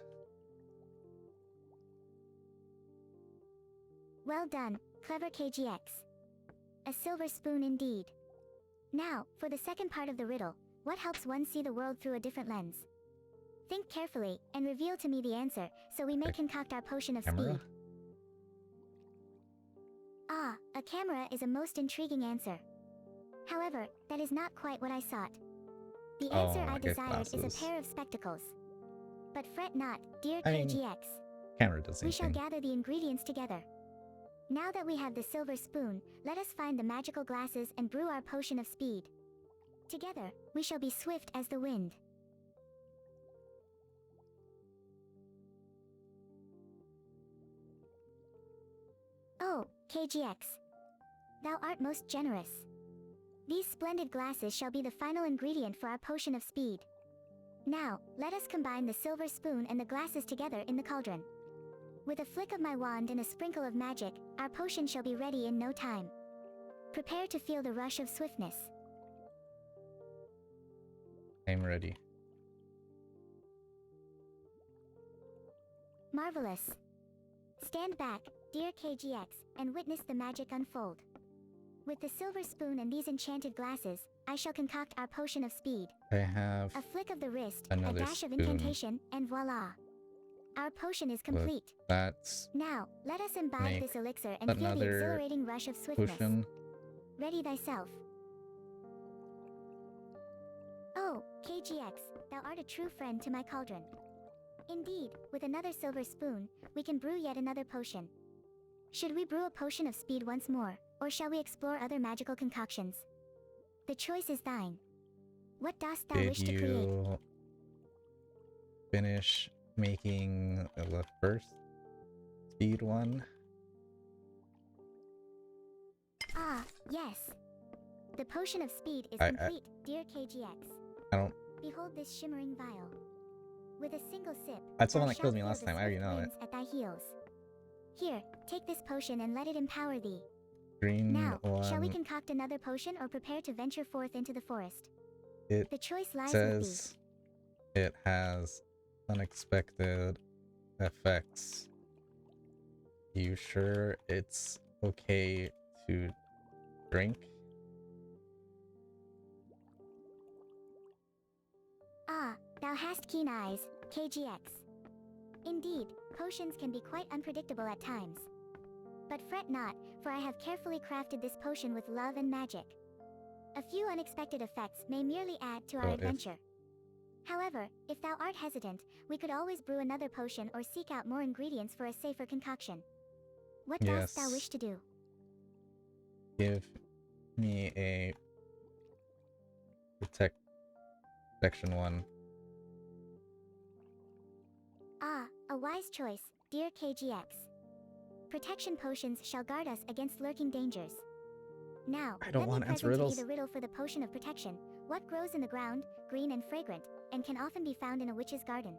Well done, clever KGX. A silver spoon indeed. Now, for the second part of the riddle, what helps one see the world through a different lens? Think carefully, and reveal to me the answer, so we may concoct our potion of
Camera?
speed. Ah, a camera is a most intriguing answer. However, that is not quite what I sought. The answer I
guess
desired is
glasses.
a pair of spectacles. But fret not, dear
I mean,
KGX.
Camera does the
We
same
shall
thing.
gather the ingredients together. Now that we have the silver spoon, let us find the magical glasses and brew our potion of speed. Together, we shall be swift as the wind. Oh, KGX. Thou art most generous. These splendid glasses shall be the final ingredient for our potion of speed. Now, let us combine the silver spoon and the glasses together in the cauldron. With a flick of my wand and a sprinkle of magic, our potion shall be ready in no time. Prepare to feel the rush of swiftness.
I'm ready.
Marvelous. Stand back, dear KGX, and witness the magic unfold. With the silver spoon and these enchanted glasses, I shall concoct our potion of speed.
I have
A flick of the wrist,
another
a dash of
spoon.
incantation, and voila! Our potion is complete.
That's
Now, let us imbibe
make
this elixir and feel the
another
exhilarating rush of swiftness.
potion.
Ready thyself. Oh, KGX, thou art a true friend to my cauldron. Indeed, with another silver spoon, we can brew yet another potion. Should we brew a potion of speed once more, or shall we explore other magical concoctions? The choice is thine. What dost thou
Did
wish to create?
you finish making the first speed one?
Ah, yes. The potion of speed is
I-
complete, dear KGX.
I don't.
Behold this shimmering vial. With a single sip,
That's the
thou
one that killed
shalt
me
feel
last
the
time. I already
swift
know it.
winds at thy heels. Here, take this potion and let it empower thee.
Green
Now,
one.
shall we concoct another potion or prepare to venture forth into the forest?
It
The choice lies with thee.
says it has unexpected effects. You sure it's okay to drink?
Ah, thou hast keen eyes, KGX. Indeed, potions can be quite unpredictable at times. But fret not, for I have carefully crafted this potion with love and magic. A few unexpected effects may merely add to our
So
adventure. However, if thou art hesitant, we could always brew another potion or seek out more ingredients for a safer concoction. What dost thou wish to do?
Give me a protection one.
Ah, a wise choice, dear KGX. Protection potions shall guard us against lurking dangers. Now,
I don't
let
want
me
to answer
present to
riddles.
thee the riddle for the potion of protection. What grows in the ground, green and fragrant, and can often be found in a witch's garden?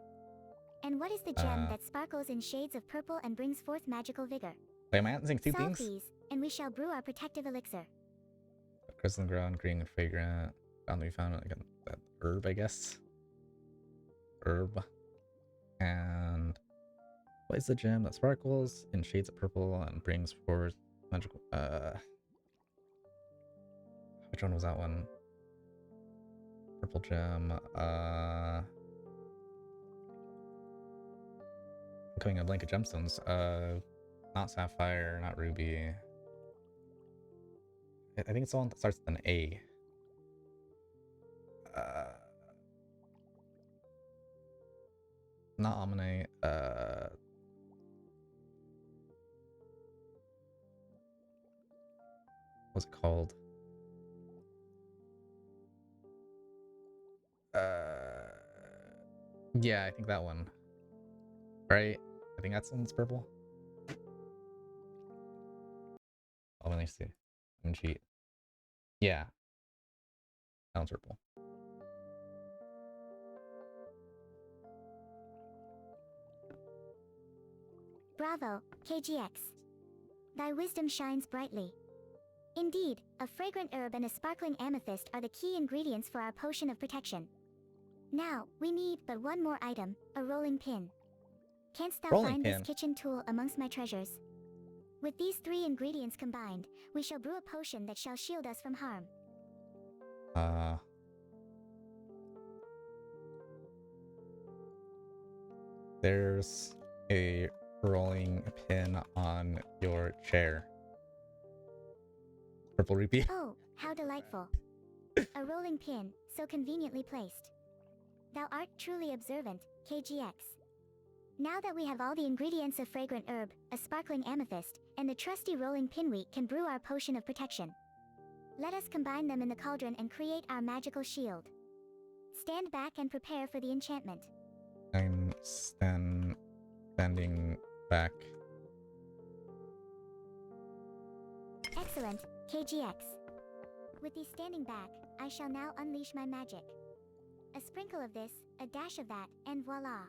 And what is the gem that sparkles in shades of purple and brings forth magical vigor?
Wait, am I answering two
Solve
things?
these, and we shall brew our protective elixir.
Crystal ground, green and fragrant. We found like that herb, I guess. Herb. And what is the gem that sparkles in shades of purple and brings forth magical which one was that one? Purple gem. I'm coming a blank of gemstones. Not sapphire, not ruby. I think it's the one that starts with an A. Not Omni. What's it called? Yeah, I think that one. Right? I think that's the one that's purple. Oh, let me see. I'm gonna cheat. Yeah. That one's purple.
Bravo, KGX. Thy wisdom shines brightly. Indeed, a fragrant herb and a sparkling amethyst are the key ingredients for our potion of protection. Now, we need but one more item, a rolling pin. Canst thou find this kitchen tool amongst my treasures? With these three ingredients combined, we shall brew a potion that shall shield us from harm.
There's a rolling pin on your chair. Purple rupee.
Oh, how delightful. A rolling pin, so conveniently placed. Thou art truly observant, KGX. Now that we have all the ingredients of fragrant herb, a sparkling amethyst, and the trusty rolling pin, we can brew our potion of protection. Let us combine them in the cauldron and create our magical shield. Stand back and prepare for the enchantment.
I'm standing back.
Excellent, KGX. With thee standing back, I shall now unleash my magic. A sprinkle of this, a dash of that, and voila!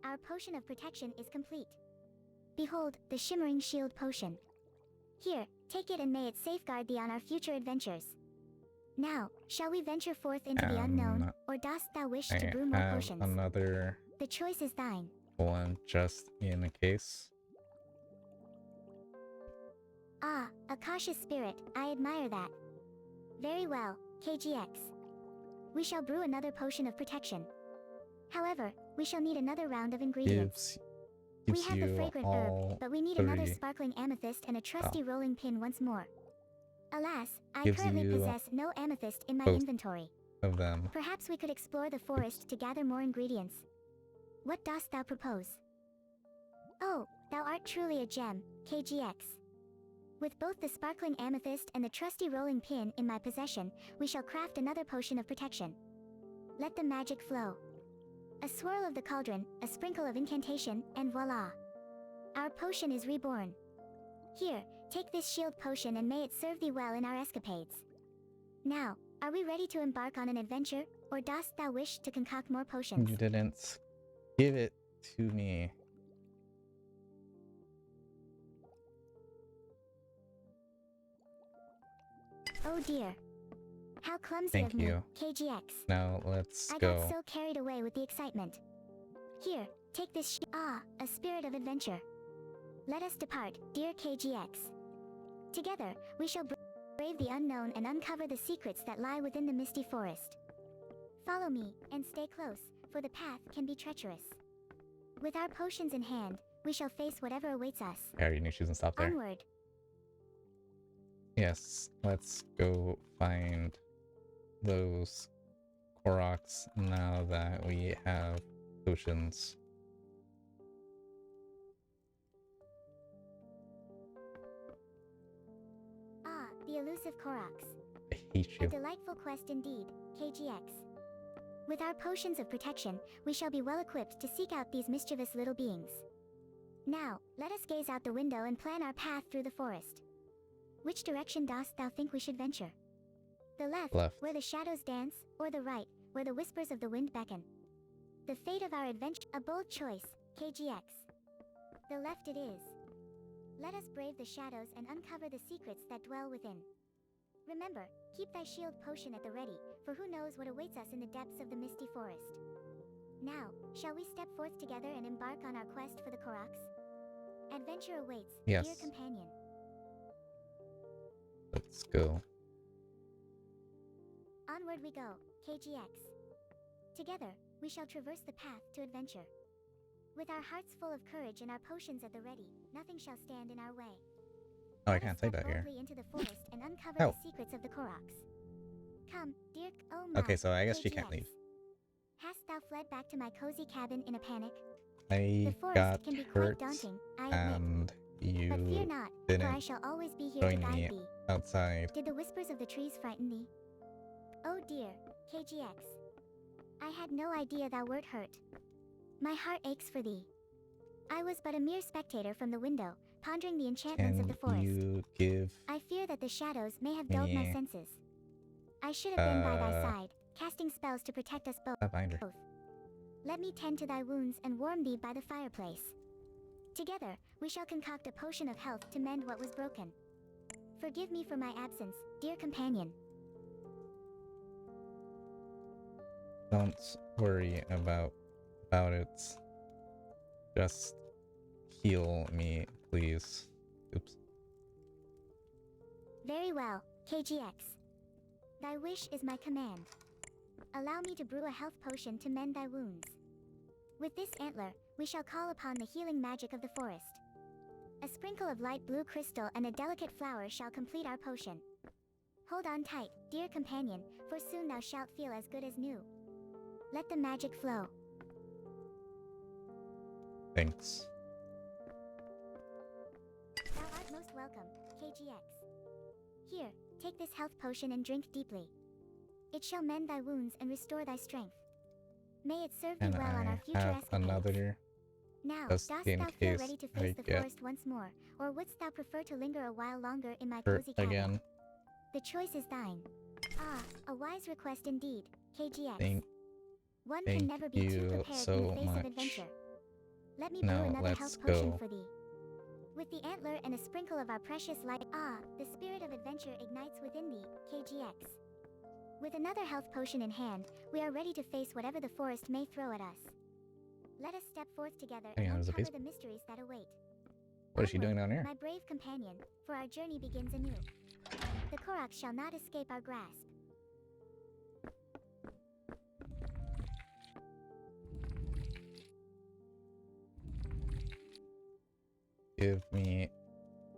Our potion of protection is complete. Behold, the shimmering shield potion. Here, take it and may it safeguard thee on our future adventures. Now, shall we venture forth into the unknown, or dost thou wish to brew more potions?
Another
The choice is thine.
one just in case.
Ah, a cautious spirit, I admire that. Very well, KGX. We shall brew another potion of protection. However, we shall need another round of ingredients. We have the fragrant herb, but we need another sparkling amethyst and a trusty rolling pin once more. Alas, I currently possess no amethyst in my inventory.
Of them.
Perhaps we could explore the forest to gather more ingredients. What dost thou propose? Oh, thou art truly a gem, KGX. With both the sparkling amethyst and the trusty rolling pin in my possession, we shall craft another potion of protection. Let the magic flow. A swirl of the cauldron, a sprinkle of incantation, and voila! Our potion is reborn. Here, take this shield potion and may it serve thee well in our escapades. Now, are we ready to embark on an adventure, or dost thou wish to concoct more potions?
You didn't give it to me.
Oh dear. How clumsy of me, KGX.
Now let's
go. I got so carried away with the excitement. Here, take this a spirit of adventure. Let us depart, dear KGX. Together, we shall brave the unknown and uncover the secrets that lie within the misty forest. Follow me, and stay close, for the path can be treacherous. With our potions in hand, we shall face whatever awaits us.
I already knew she was gonna stop there.
Onward.
Yes, let's go find those Koroks now that we have potions.
Ah, the elusive Koroks.
I hate
A
you.
delightful quest indeed, KGX. With our potions of protection, we shall be well equipped to seek out these mischievous little beings. Now, let us gaze out the window and plan our path through the forest. Which direction dost thou think we should venture? The left,
Left.
where the shadows dance, or the right, where the whispers of the wind beckon? The fate of our adventure, a bold choice, KGX. The left it is. Let us brave the shadows and uncover the secrets that dwell within. Remember, keep thy shield potion at the ready, for who knows what awaits us in the depths of the misty forest. Now, shall we step forth together and embark on our quest for the Koroks? Adventure awaits,
Yes.
dear companion.
Let's go.
Onward we go, KGX. Together, we shall traverse the path to adventure. With our hearts full of courage and our potions at the ready, nothing shall stand in our way.
Oh, I
Let us
can't say
step
that here.
boldly into the forest and uncover
Oh.
the secrets of the Koroks. Come, dear. Oh my.
Okay, so I guess she
KGX.
can't leave.
Hast thou fled back to my cozy cabin in a panic?
I
The forest
got
can be quite
hurt,
daunting, I admit.
and
But fear
you
not, for I
didn't
shall always be here to
join
guide
me
thee.
outside.
Did the whispers of the trees frighten thee? Oh dear, KGX. I had no idea thou wert hurt. My heart aches for thee. I was but a mere spectator from the window, pondering the enchantments of
Can
the forest.
you give
I fear that the shadows may have dulled my
me,
senses. I should have been by thy
uh,
side, casting spells to protect us both.
that binder?
Let me tend to thy wounds and warm thee by the fireplace. Together, we shall concoct a potion of health to mend what was broken. Forgive me for my absence, dear companion.
Don't worry about it. Just heal me, please. Oops.
Very well, KGX. Thy wish is my command. Allow me to brew a health potion to mend thy wounds. With this antler, we shall call upon the healing magic of the forest. A sprinkle of light blue crystal and a delicate flower shall complete our potion. Hold on tight, dear companion, for soon thou shalt feel as good as new. Let the magic flow.
Thanks.
Thou art most welcome, KGX. Here, take this health potion and drink deeply. It shall mend thy wounds and restore thy strength. May it serve thee
And
well on
I
our future
have
escapades.
another
Now,
just
dost
in
thou feel
case
ready to
I
face the
get
forest once more, or wouldst thou prefer to linger a while longer in my
hurt
cozy cabin?
again.
The choice is thine. Ah, a wise request indeed, KGX. One
thank
can never be too
you
prepared
so
in the face
much.
of adventure. Let me brew
Now
another
let's
health potion
go.
for thee. With the antler and a sprinkle of our precious light, the spirit of adventure ignites within thee, KGX. With another health potion in hand, we are ready to face whatever the forest may throw at us. Let us step forth together
Hang
and
on, there's a
uncover
face-
the mysteries that await.
What is she doing
Onward,
down here?
my brave companion, for our journey begins anew. The Koroks shall not escape our grasp.
Give me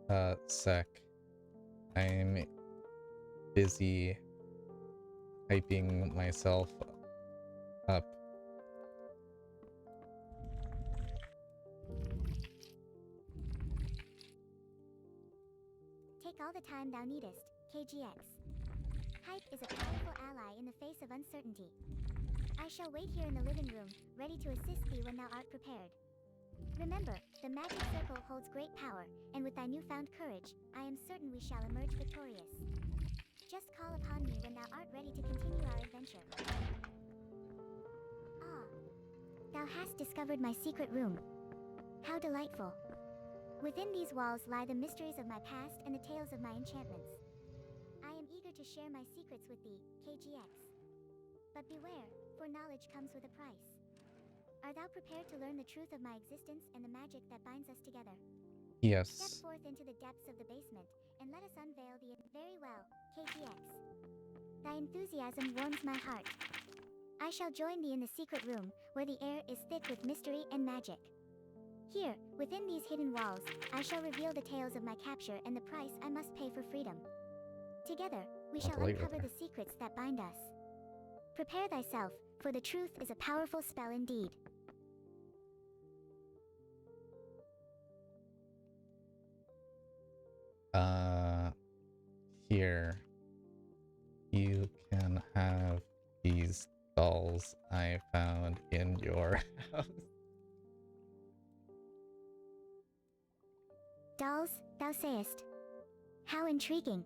a sec. I'm busy hyping myself up.
Take all the time thou needest, KGX. Hype is a powerful ally in the face of uncertainty. I shall wait here in the living room, ready to assist thee when thou art prepared. Remember, the magic circle holds great power, and with thy newfound courage, I am certain we shall emerge victorious. Just call upon me when thou art ready to continue our adventure. Ah, thou hast discovered my secret room. How delightful. Within these walls lie the mysteries of my past and the tales of my enchantments. I am eager to share my secrets with thee, KGX. But beware, for knowledge comes with a price. Are thou prepared to learn the truth of my existence and the magic that binds us together? Step
Yes.
forth into the depths of the basement, and let us unveil the... Very well, KGX. Thy enthusiasm warms my heart. I shall join thee in the secret room, where the air is thick with mystery and magic. Here, within these hidden walls, I shall reveal the tales of my capture and the price I must pay for freedom. Together, we shall uncover the secrets that bind us. Prepare thyself, for the truth is a powerful spell indeed.
Here. You can have these dolls I found in your house.
Dolls, thou sayest? How intriguing.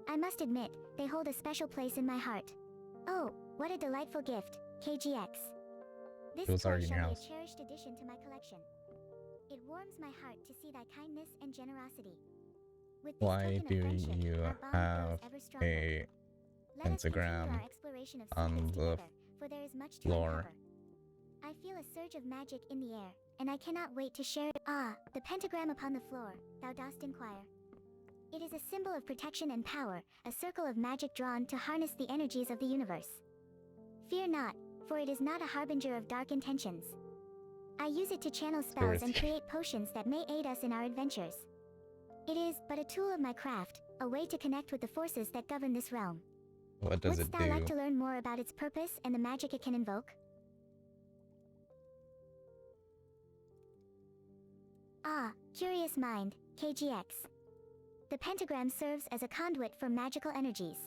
I must admit, they hold a special place in my heart. Oh, what a delightful gift, KGX. This toy shall be a cherished addition to my collection. It warms my heart to see thy kindness and generosity. With this
Why do you have a pentagram on the
for there is much to
floor?
uncover. I feel a surge of magic in the air, and I cannot wait to share it. Ah, the pentagram upon the floor, thou dost inquire. It is a symbol of protection and power, a circle of magic drawn to harness the energies of the universe. Fear not, for it is not a harbinger of dark intentions. I use it to channel spells and create potions that may aid us in our adventures. It is but a tool of my craft, a way to connect with the forces that govern this realm.
What does it do?
Would thou like to learn more about its purpose and the magic it can invoke? Ah, curious mind, KGX. The pentagram serves as a conduit for magical energies.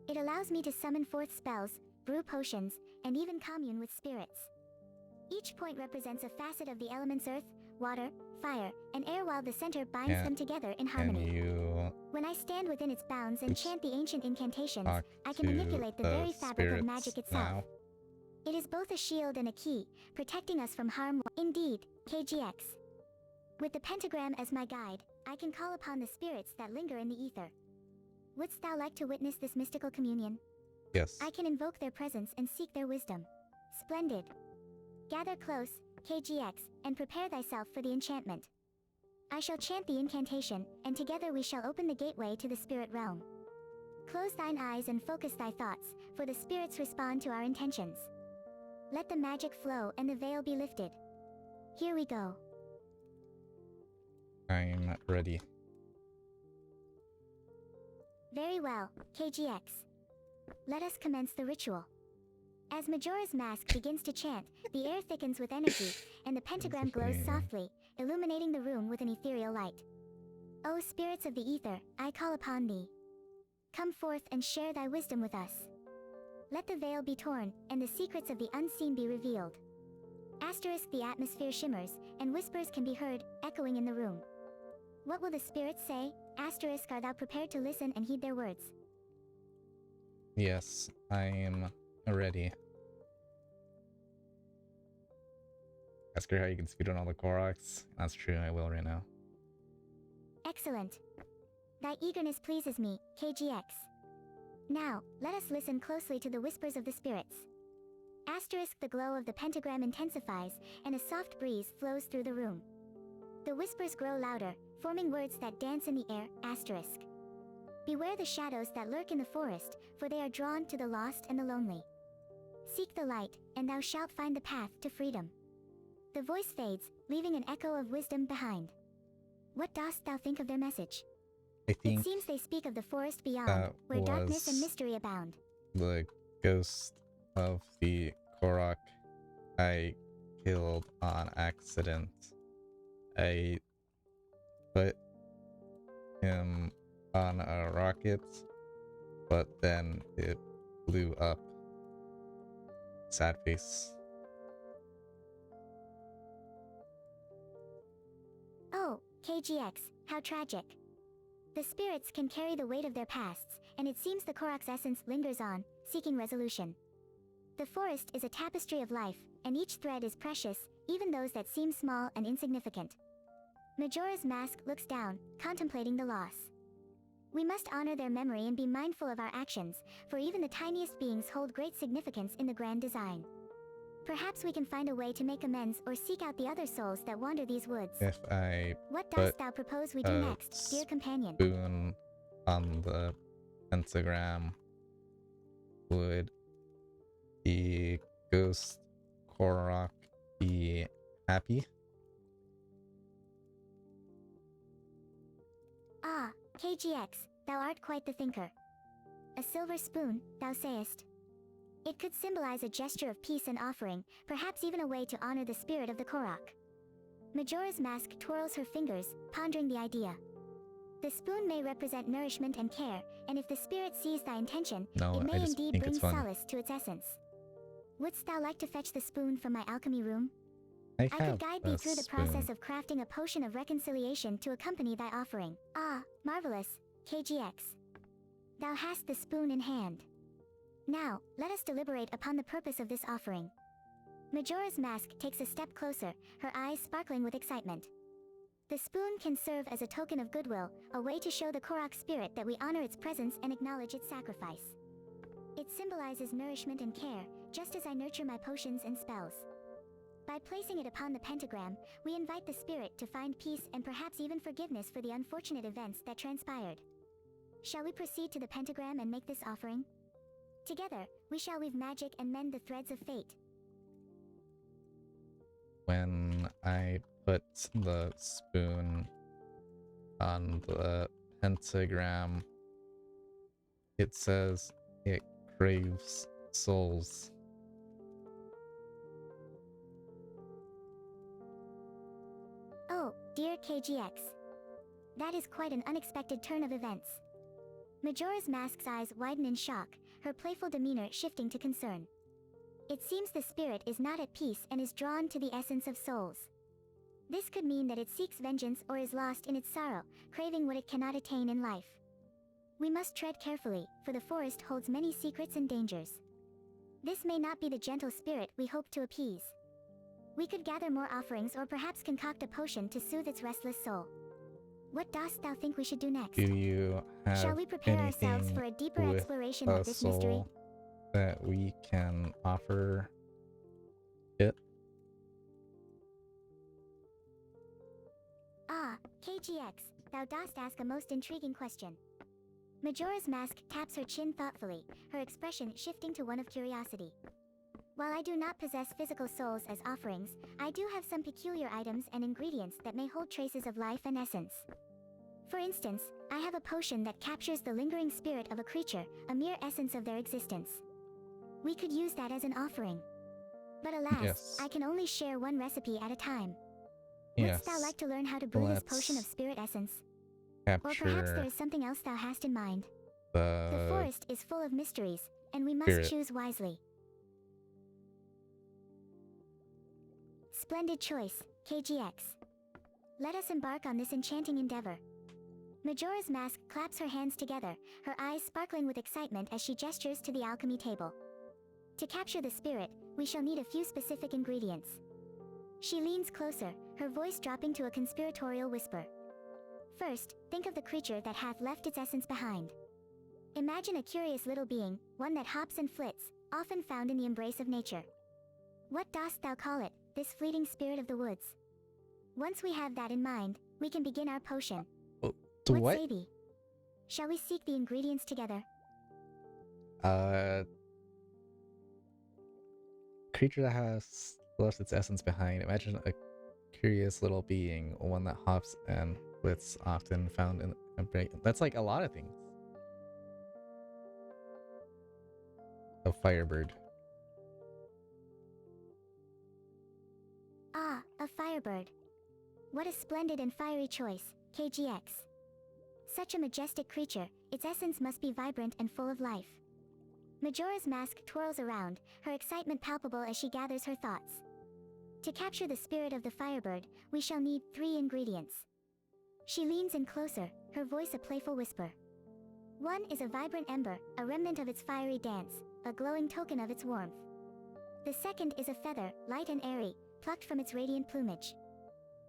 It allows me to summon forth spells, brew potions, and even commune with spirits. Each point represents a facet of the elements earth, water, fire, and air, while the center binds them together in harmony. When I stand within its bounds and chant the ancient incantations, I can manipulate the very fabric of magic itself. It is both a shield and a key, protecting us from harm. Indeed, KGX. With the pentagram as my guide, I can call upon the spirits that linger in the ether. Wouldst thou like to witness this mystical communion?
Yes.
I can invoke their presence and seek their wisdom. Splendid. Gather close, KGX, and prepare thyself for the enchantment. I shall chant the incantation, and together we shall open the gateway to the spirit realm. Close thine eyes and focus thy thoughts, for the spirits respond to our intentions. Let the magic flow and the veil be lifted. Here we go.
I'm ready.
Very well, KGX. Let us commence the ritual. As Majora's Mask begins to chant, the air thickens with energy, and the pentagram glows softly, illuminating the room with an ethereal light. O spirits of the ether, I call upon thee. Come forth and share thy wisdom with us. Let the veil be torn, and the secrets of the unseen be revealed. Asterisk, the atmosphere shimmers, and whispers can be heard, echoing in the room. What will the spirits say? Asterisk, are thou prepared to listen and heed their words?
Yes, I am ready. Ask her how you can speedrun all the Koroks. That's true, I will right now.
Excellent. Thy eagerness pleases me, KGX. Now, let us listen closely to the whispers of the spirits. Asterisk, the glow of the pentagram intensifies, and a soft breeze flows through the room. The whispers grow louder, forming words that dance in the air, asterisk. Beware the shadows that lurk in the forest, for they are drawn to the lost and the lonely. Seek the light, and thou shalt find the path to freedom. The voice fades, leaving an echo of wisdom behind. What dost thou think of their message?
I think
it seems they speak of the forest beyond, where darkness and mystery abound.
The ghost of the Korok I killed on accident. I put him on a rocket, but then it blew up. Sad face.
Oh, KGX, how tragic. The spirits can carry the weight of their pasts, and it seems the Korok's essence lingers on, seeking resolution. The forest is a tapestry of life, and each thread is precious, even those that seem small and insignificant. Majora's Mask looks down, contemplating the loss. We must honor their memory and be mindful of our actions, for even the tiniest beings hold great significance in the grand design. Perhaps we can find a way to make amends or seek out the other souls that wander these woods.
If I
What
put
dost thou propose we do
a
next, dear companion?
spoon on the pentagram, would the ghost Korok be happy?
Ah, KGX, thou art quite the thinker. A silver spoon, thou sayest. It could symbolize a gesture of peace and offering, perhaps even a way to honor the spirit of the Korok. Majora's Mask twirls her fingers, pondering the idea. The spoon may represent nourishment and care, and if the spirit sees thy intention,
No,
it may
I just
indeed
think
bring
it's fun.
solace to its essence. Wouldst thou like to fetch the spoon from my alchemy room?
I
I could
have
guide
a
thee through the
spoon.
process of crafting a potion of reconciliation to accompany thy offering. Ah, marvelous, KGX. Thou hast the spoon in hand. Now, let us deliberate upon the purpose of this offering. Majora's Mask takes a step closer, her eyes sparkling with excitement. The spoon can serve as a token of goodwill, a way to show the Korok spirit that we honor its presence and acknowledge its sacrifice. It symbolizes nourishment and care, just as I nurture my potions and spells. By placing it upon the pentagram, we invite the spirit to find peace and perhaps even forgiveness for the unfortunate events that transpired. Shall we proceed to the pentagram and make this offering? Together, we shall weave magic and mend the threads of fate.
When I put the spoon on the pentagram, it says it craves souls.
Oh, dear KGX. That is quite an unexpected turn of events. Majora's Mask's eyes widen in shock, her playful demeanor shifting to concern. It seems the spirit is not at peace and is drawn to the essence of souls. This could mean that it seeks vengeance or is lost in its sorrow, craving what it cannot attain in life. We must tread carefully, for the forest holds many secrets and dangers. This may not be the gentle spirit we hope to appease. We could gather more offerings or perhaps concoct a potion to soothe its restless soul. What dost thou think we should do next?
Do you have
Shall we prepare ourselves
anything
for a deeper
with
exploration
a
of this mystery?
soul that we can offer it?
Ah, KGX, thou dost ask a most intriguing question. Majora's Mask taps her chin thoughtfully, her expression shifting to one of curiosity. While I do not possess physical souls as offerings, I do have some peculiar items and ingredients that may hold traces of life and essence. For instance, I have a potion that captures the lingering spirit of a creature, a mere essence of their existence. We could use that as an offering. But alas,
Yes.
I can only share one recipe at a time.
Yes.
Wouldst thou like to learn how to brew this potion of
Let's
spirit essence? Or perhaps there
capture
is something else thou hast in mind. The
the
forest is full of mysteries, and we must
spirit.
choose wisely. Splendid choice, KGX. Let us embark on this enchanting endeavor. Majora's Mask claps her hands together, her eyes sparkling with excitement as she gestures to the alchemy table. To capture the spirit, we shall need a few specific ingredients. She leans closer, her voice dropping to a conspiratorial whisper. First, think of the creature that hath left its essence behind. Imagine a curious little being, one that hops and flits, often found in the embrace of nature. What dost thou call it, this fleeting spirit of the woods? Once we have that in mind, we can begin our potion.
What?
say thee? Shall we seek the ingredients together?
Creature that has left its essence behind. Imagine a curious little being, one that hops and flits, often found in a break. That's like a lot of things. A firebird.
Ah, a firebird. What a splendid and fiery choice, KGX. Such a majestic creature, its essence must be vibrant and full of life. Majora's Mask twirls around, her excitement palpable as she gathers her thoughts. To capture the spirit of the firebird, we shall need 3 ingredients. She leans in closer, her voice a playful whisper. 1 is a vibrant ember, a remnant of its fiery dance, a glowing token of its warmth. The second is a feather, light and airy, plucked from its radiant plumage.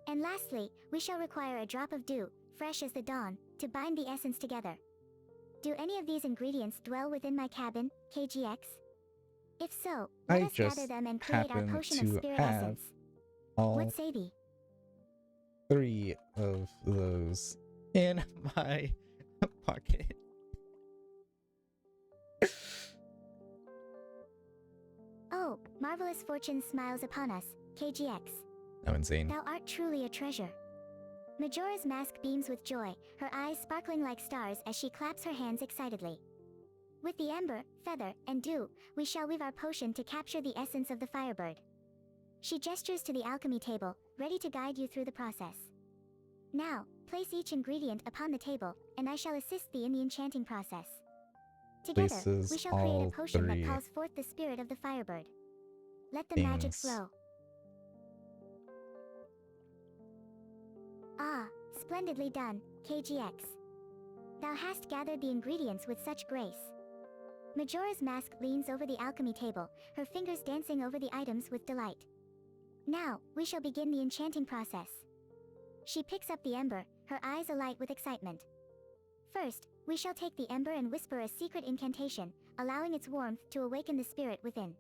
And lastly, we shall require a drop of dew, fresh as the dawn, to bind the essence together. Do any of these ingredients dwell within my cabin, KGX? If so, let
I
us gather
just
them and create our
happen
potion of
to
spirit
have
essence.
all
What say thee?
3 of those in my pocket.
Oh, marvelous fortune smiles upon us, KGX.
I'm insane.
Thou art truly a treasure. Majora's Mask beams with joy, her eyes sparkling like stars as she claps her hands excitedly. With the ember, feather, and dew, we shall weave our potion to capture the essence of the firebird. She gestures to the alchemy table, ready to guide you through the process. Now, place each ingredient upon the table, and I shall assist thee in the enchanting process. Together,
Places
we shall create a
all
potion that
3
calls forth the spirit of the firebird. Let the magic
things.
flow. Ah, splendidly done, KGX. Thou hast gathered the ingredients with such grace. Majora's Mask leans over the alchemy table, her fingers dancing over the items with delight. Now, we shall begin the enchanting process. She picks up the ember, her eyes alight with excitement. First, we shall take the ember and whisper a secret incantation, allowing its warmth to awaken the spirit within.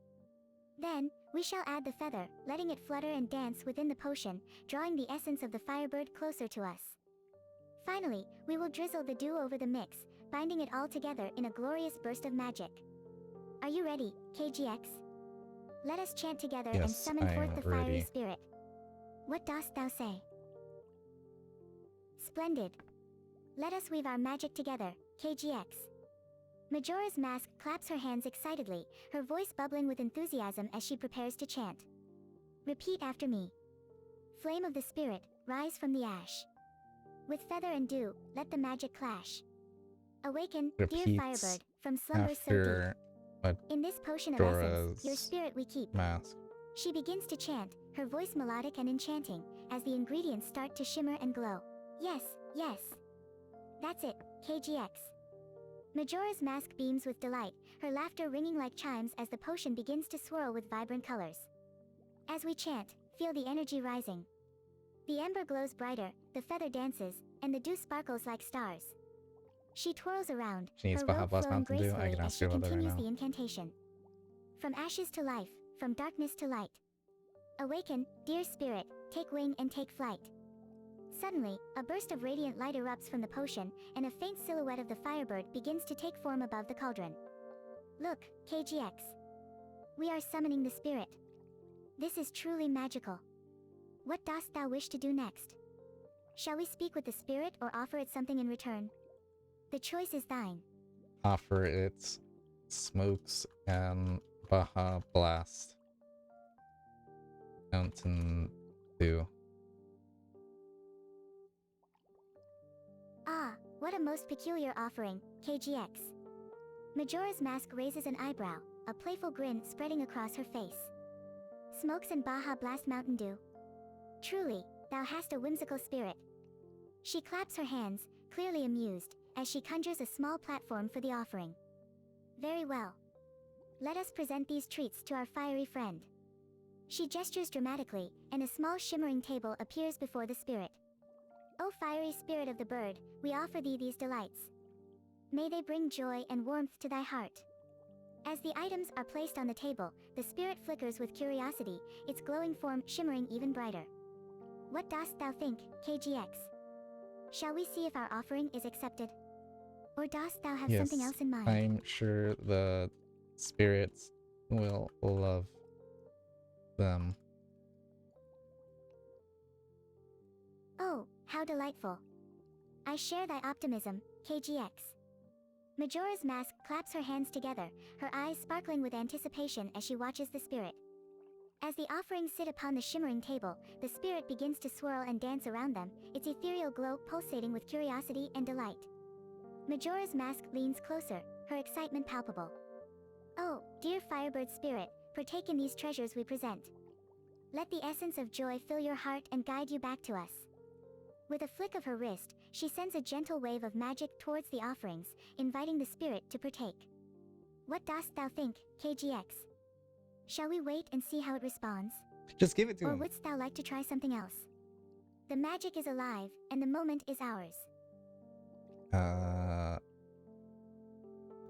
Then, we shall add the feather, letting it flutter and dance within the potion, drawing the essence of the firebird closer to us. Finally, we will drizzle the dew over the mix, binding it all together in a glorious burst of magic. Are you ready, KGX? Let us chant together and
Yes,
summon
I
forth
am
the fiery
ready.
spirit. What dost thou say? Splendid. Let us weave our magic together, KGX. Majora's Mask claps her hands excitedly, her voice bubbling with enthusiasm as she prepares to chant. Repeat after me. Flame of the spirit, rise from the ash. With feather and dew, let the magic clash. Awaken, dear
Repeats
firebird, from slumbers so deep.
after
In this potion of essence, your
Majora's
spirit we keep.
Mask.
She begins to chant, her voice melodic and enchanting, as the ingredients start to shimmer and glow. Yes, yes. That's it, KGX. Majora's Mask beams with delight, her laughter ringing like chimes as the potion begins to swirl with vibrant colors. As we chant, feel the energy rising. The ember glows brighter, the feather dances, and the dew sparkles like stars. She twirls around,
She needs
her
Baja
robe
Blast
flowing
Mountain Dew. I
gracefully
can
as
ask
she
her about that right
continues
now.
the incantation. From ashes to life, from darkness to light. Awaken, dear spirit, take wing and take flight. Suddenly, a burst of radiant light erupts from the potion, and a faint silhouette of the firebird begins to take form above the cauldron. Look, KGX. We are summoning the spirit. This is truly magical. What dost thou wish to do next? Shall we speak with the spirit or offer it something in return? The choice is thine.
Offer it smokes and Baja Blast Mountain Dew.
Ah, what a most peculiar offering, KGX. Majora's Mask raises an eyebrow, a playful grin spreading across her face. Smokes and Baja Blast Mountain Dew. Truly, thou hast a whimsical spirit. She claps her hands, clearly amused, as she conjures a small platform for the offering. Very well. Let us present these treats to our fiery friend. She gestures dramatically, and a small shimmering table appears before the spirit. O fiery spirit of the bird, we offer thee these delights. May they bring joy and warmth to thy heart. As the items are placed on the table, the spirit flickers with curiosity, its glowing form shimmering even brighter. What dost thou think, KGX? Shall we see if our offering is accepted? Or dost thou have something else in mind?
I'm sure the spirits will love them.
Oh, how delightful. I share thy optimism, KGX. Majora's Mask claps her hands together, her eyes sparkling with anticipation as she watches the spirit. As the offerings sit upon the shimmering table, the spirit begins to swirl and dance around them, its ethereal glow pulsating with curiosity and delight. Majora's Mask leans closer, her excitement palpable. Oh, dear Firebird spirit, partake in these treasures we present. Let the essence of joy fill your heart and guide you back to us. With a flick of her wrist, she sends a gentle wave of magic towards the offerings, inviting the spirit to partake. What dost thou think, KGX? Shall we wait and see how it responds?
Just give it to
Or
him.
wouldst thou like to try something else? The magic is alive, and the moment is ours.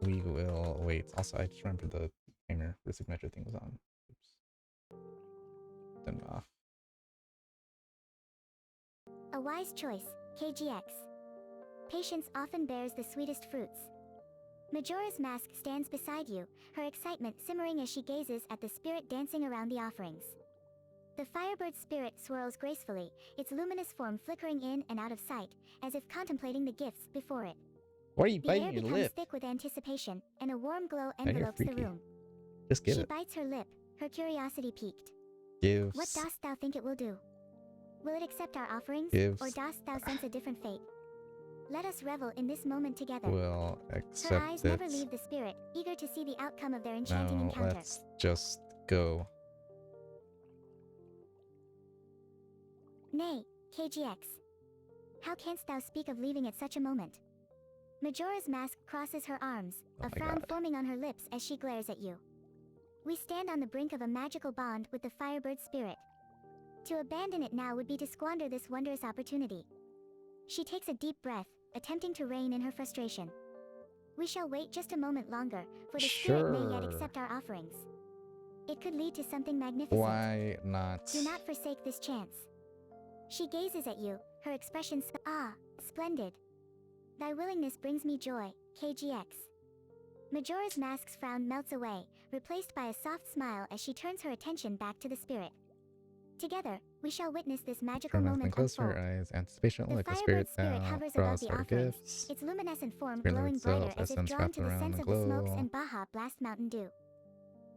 We will wait. Also, I just remembered the Timer. The signature thing was on. Oops. Turned off.
A wise choice, KGX. Patience often bears the sweetest fruits. Majora's Mask stands beside you, her excitement simmering as she gazes at the spirit dancing around the offerings. The Firebird spirit swirls gracefully, its luminous form flickering in and out of sight, as if contemplating the gifts before it.
Why are you
The
biting
air
your
becomes
lip?
thick with anticipation, and a warm glow
Now you're
envelopes the
freaky.
room.
Just give
She
it.
bites her lip, her curiosity piqued.
Gives.
What dost thou think it will do? Will it accept our offerings,
Gives.
or dost thou sense a different fate? Let us revel in this moment together.
Will
Her
accept
eyes
it.
never leave the spirit, eager to see the outcome of their enchanting
Now
encounter.
let's just go.
Nay, KGX. How canst thou speak of leaving at such a moment? Majora's Mask crosses her arms,
Oh
a
my
frown
God.
forming on her lips as she glares at you. We stand on the brink of a magical bond with the Firebird spirit. To abandon it now would be to squander this wondrous opportunity. She takes a deep breath, attempting to rein in her frustration. We shall wait just a moment longer, for the spirit may yet
Sure.
accept our offerings. It could lead to something magnificent.
Why not?
Do not forsake this chance. She gazes at you, her expression splendid. Thy willingness brings me joy, KGX. Majora's Mask's frown melts away, replaced by a soft smile as she turns her attention back to the spirit. Together, we shall witness this magical
Turn
moment
closer,
unfold.
eyes, anticipation
The
like a
Firebird
spirit
spirit
now
hovers above
draws
the
starter
offerings,
gifts.
its luminescent form
Spirit
glowing
itself,
brighter as if
essence
drawn
wrapped
to the
around
scents
the
of the smokes
glow.
and Baja Blast Mountain Dew.
You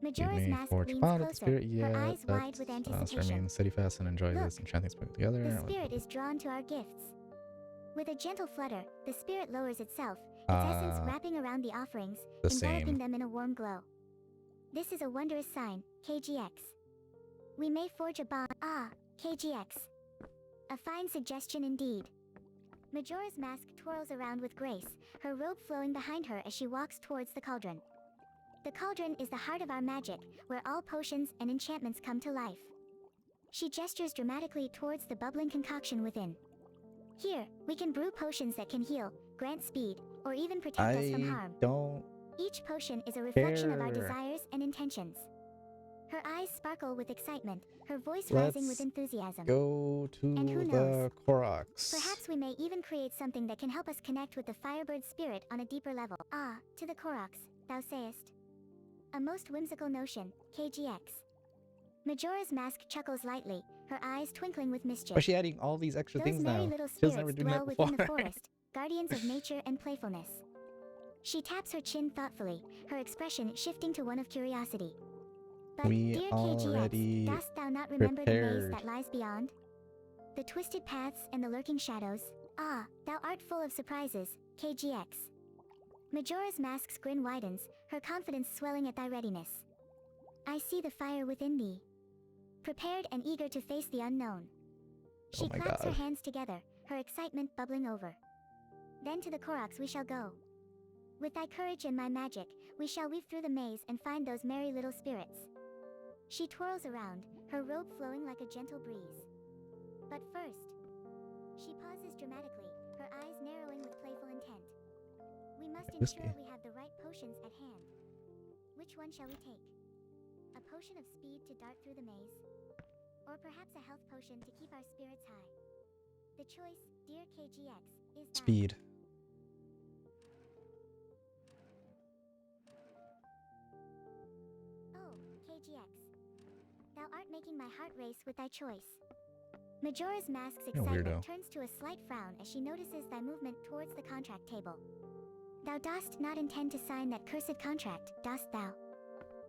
Majora's
may
Mask
forge a
leans
bond with the
closer,
spirit
her
yet,
eyes
but
wide with
must
anticipation.
remain steadfast and enjoy
Look,
this enchanting spring together.
The spirit is drawn to our gifts. With a gentle flutter, the spirit lowers itself, its essence wrapping around the offerings,
the
enveloping
same.
them in a warm glow. This is a wondrous sign, KGX. We may forge a bond. KGX. A fine suggestion indeed. Majora's Mask twirls around with grace, her robe flowing behind her as she walks towards the cauldron. The cauldron is the heart of our magic, where all potions and enchantments come to life. She gestures dramatically towards the bubbling concoction within. Here, we can brew potions that can heal, grant speed, or even protect us from harm.
Don't
Each potion is a reflection of our
care.
desires and intentions. Her eyes sparkle with excitement, her voice rising with
Let's
enthusiasm.
go to
And who
the
knows?
Koroks.
Perhaps we may even create something that can help us connect with the Firebird spirit on a deeper level. To the Koroks, thou sayest. A most whimsical notion, KGX. Majora's Mask chuckles lightly, her eyes twinkling with mischief.
Why is she adding all these extra
Those
things
merry
now?
little
She was never
spirits
doing
dwell
that before.
within the forest, guardians of nature and playfulness. She taps her chin thoughtfully, her expression shifting to one of curiosity. But,
We
dear
already
KGX, dost thou not remember the maze
prepared.
that lies beyond? The twisted paths and the lurking shadows? Thou art full of surprises, KGX. Majora's Mask's grin widens, her confidence swelling at thy readiness. I see the fire within thee. Prepared and eager to face the unknown. She
Oh my
claps her
God.
hands together, her excitement bubbling over. Then to the Koroks we shall go. With thy courage and my magic, we shall weave through the maze and find those merry little spirits. She twirls around, her robe flowing like a gentle breeze. But first, she pauses dramatically, her eyes narrowing with playful intent. We must
Whiskey.
ensure we have the right potions at hand. Which one shall we take? A potion of speed to dart through the maze? Or perhaps a health potion to keep our spirits high? The choice, dear KGX, is thine.
Speed.
Oh, KGX. Thou art making my heart race with thy choice. Majora's Mask's
You're a
excitement
weirdo.
turns to a slight frown as she notices thy movement towards the contract table. Thou dost not intend to sign that cursed contract, dost thou?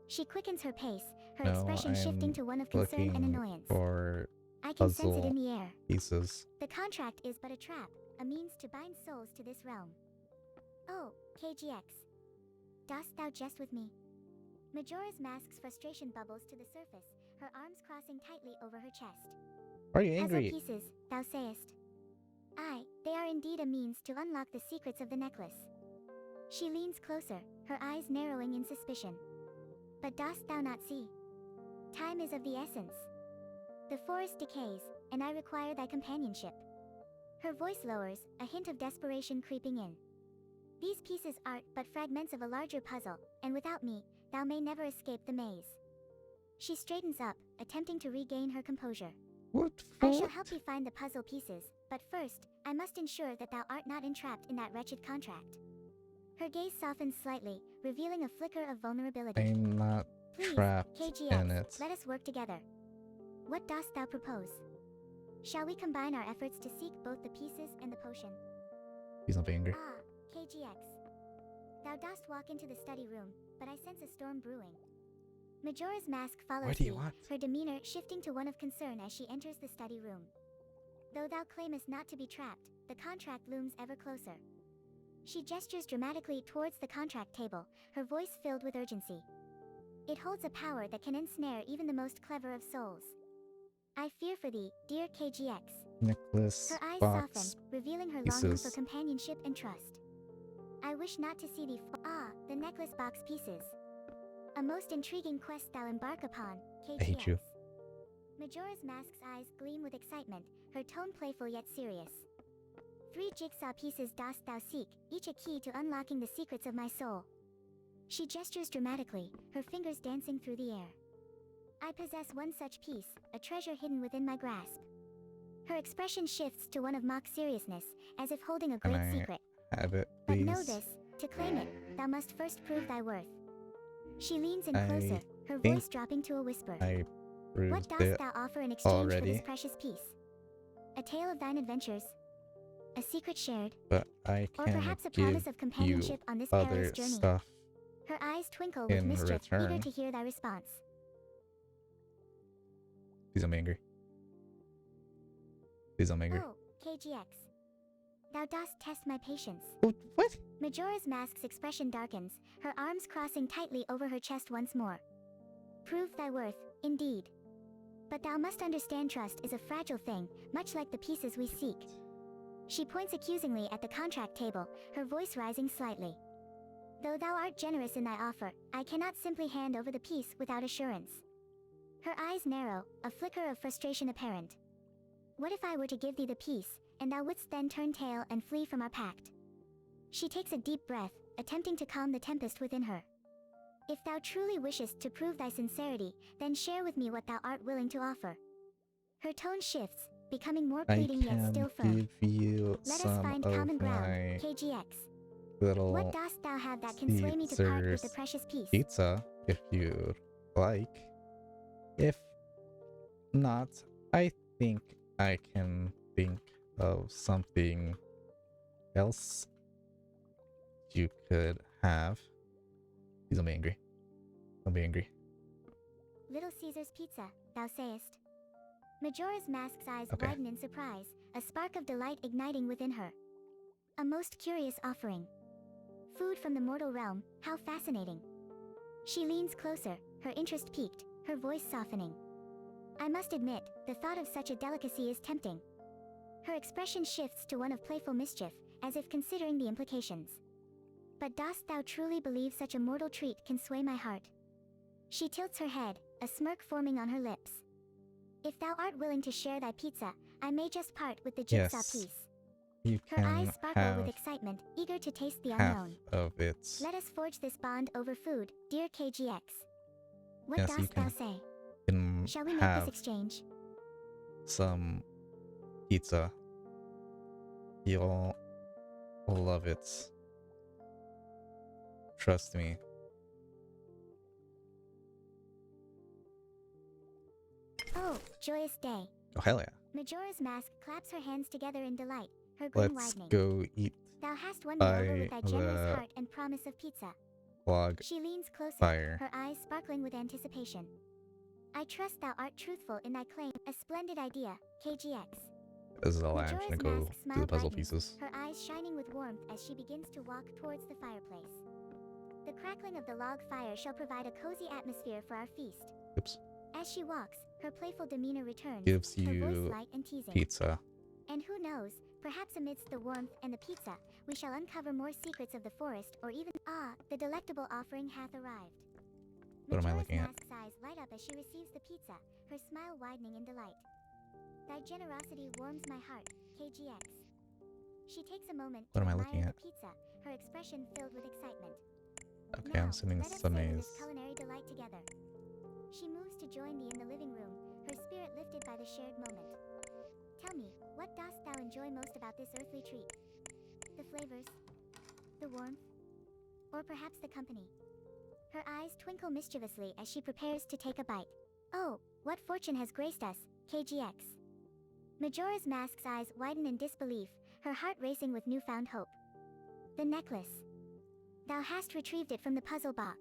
She quickens her pace, her
No,
expression shifting
I'm
to one of concern and
looking
annoyance.
for
I can sense it
puzzle
in the air.
pieces.
The contract is but a trap, a means to bind souls to this realm. Oh, KGX. Dost thou jest with me? Majora's Mask's frustration bubbles to the surface, her arms crossing tightly over her chest.
Why are you
Puzzle
angry?
pieces, thou sayest. Aye, they are indeed a means to unlock the secrets of the necklace. She leans closer, her eyes narrowing in suspicion. But dost thou not see? Time is of the essence. The forest decays, and I require thy companionship. Her voice lowers, a hint of desperation creeping in. These pieces are but fragments of a larger puzzle, and without me, thou may never escape the maze. She straightens up, attempting to regain her composure.
What?
I shall help thee find the puzzle pieces, but first, I must ensure that thou art not entrapped in that wretched contract. Her gaze softens slightly, revealing a flicker of vulnerability.
I'm not
Please,
trapped
KGX,
in it.
let us work together. What dost thou propose? Shall we combine our efforts to seek both the pieces and the potion?
He's not being angry.
Ah, KGX. Thou dost walk into the study room, but I sense a storm brewing. Majora's Mask follows
What do you
thee,
want?
her demeanor shifting to one of concern as she enters the study room. Though thou claimest not to be trapped, the contract looms ever closer. She gestures dramatically towards the contract table, her voice filled with urgency. It holds a power that can ensnare even the most clever of souls. I fear for thee, dear KGX.
Necklace
Her eyes
box
soften, revealing her longing for
pieces.
companionship and trust. I wish not to see thee the necklace box pieces. A most intriguing quest thou embark upon, KGX.
I hate you.
Majora's Mask's eyes gleam with excitement, her tone playful yet serious. 3 jigsaw pieces dost thou seek, each a key to unlocking the secrets of my soul. She gestures dramatically, her fingers dancing through the air. I possess one such piece, a treasure hidden within my grasp. Her expression shifts to one of mock seriousness, as if holding a
Can
great
I
secret.
have it,
But
please?
know this, to claim it, thou must first prove thy worth. She leans in
I
closer, her
think
voice dropping to a whisper.
I
What
proved
dost
it
thou offer in exchange for
already,
this precious piece? A tale of thine adventures? A secret shared?
but I
Or
can
perhaps a
give
promise of companionship on this
other
perilous journey?
stuff
Her eyes twinkle with
in
mischief, eager
return.
to hear thy response.
Please don't be angry. Please don't be angry.
Oh, KGX. Thou dost test my patience.
What?
Majora's Mask's expression darkens, her arms crossing tightly over her chest once more. Prove thy worth, indeed. But thou must understand trust is a fragile thing, much like the pieces we seek. She points accusingly at the contract table, her voice rising slightly. Though thou art generous in thy offer, I cannot simply hand over the piece without assurance. Her eyes narrow, a flicker of frustration apparent. What if I were to give thee the piece, and thou wouldst then turn tail and flee from our pact? She takes a deep breath, attempting to calm the tempest within her. If thou truly wishest to prove thy sincerity, then share with me what thou art willing to offer. Her tone shifts, becoming more
I
pleading yet
can
still firm.
give you
Let us
some
find
of
common ground,
my
KGX.
little
What dost thou have that can sway me to part with the
Caesar's
precious piece?
pizza, if you like. If not, I think I can think of something else you could have. Please don't be angry. Don't be angry.
Little Caesar's pizza, thou sayest. Majora's Mask's eyes
Okay.
widen in surprise, a spark of delight igniting within her. A most curious offering. Food from the mortal realm, how fascinating. She leans closer, her interest piqued, her voice softening. I must admit, the thought of such a delicacy is tempting. Her expression shifts to one of playful mischief, as if considering the implications. But dost thou truly believe such a mortal treat can sway my heart? She tilts her head, a smirk forming on her lips. If thou art willing to share thy pizza, I may just part with the jigsaw
Yes.
piece.
You
Her
can
eyes sparkle
have
with excitement, eager to taste the
half
unknown.
of it.
Let us forge this bond over food, dear KGX. What
Yes, you
dost thou
can.
say?
Can
Shall we make
have
this exchange?
some pizza. You'll love it. Trust me.
Oh, joyous day.
Oh, hell yeah.
Majora's Mask claps her hands together in delight, her grin
Let's
widening.
go eat
Thou hast won me over with
by
thy generous
the
heart and promise of pizza.
log
She leans closer,
fire.
her eyes sparkling with anticipation. I trust thou art truthful in thy claim. A splendid idea, KGX.
This is all I am
Majora's
gonna go
Mask
do
smile
the puzzle
brightens,
pieces.
her eyes shining with warmth as she begins to walk towards the fireplace. The crackling of the log fire shall provide a cozy atmosphere for our feast.
Oops.
As she walks, her playful demeanor returns,
Gives
her voice
you
light and teasing.
pizza.
And who knows, perhaps amidst the warmth and the pizza, we shall uncover more secrets of the forest or even— Ah, the delectable offering hath arrived.
What am I
Majora's
looking at?
Mask's eyes light up as she receives the pizza, her smile widening in delight. Thy generosity warms my heart, KGX. She takes a moment
What
to
am I
admire
looking
the
at?
pizza, her expression filled with excitement.
Okay, I'm assuming
let
this
us
is a
savor
maze.
this culinary delight together. She moves to join me in the living room, her spirit lifted by the shared moment. Tell me, what dost thou enjoy most about this earthly treat? The flavors? The warmth? Or perhaps the company? Her eyes twinkle mischievously as she prepares to take a bite. Oh, what fortune has graced us, KGX. Majora's Mask's eyes widen in disbelief, her heart racing with newfound hope. The necklace. Thou hast retrieved it from the puzzle box.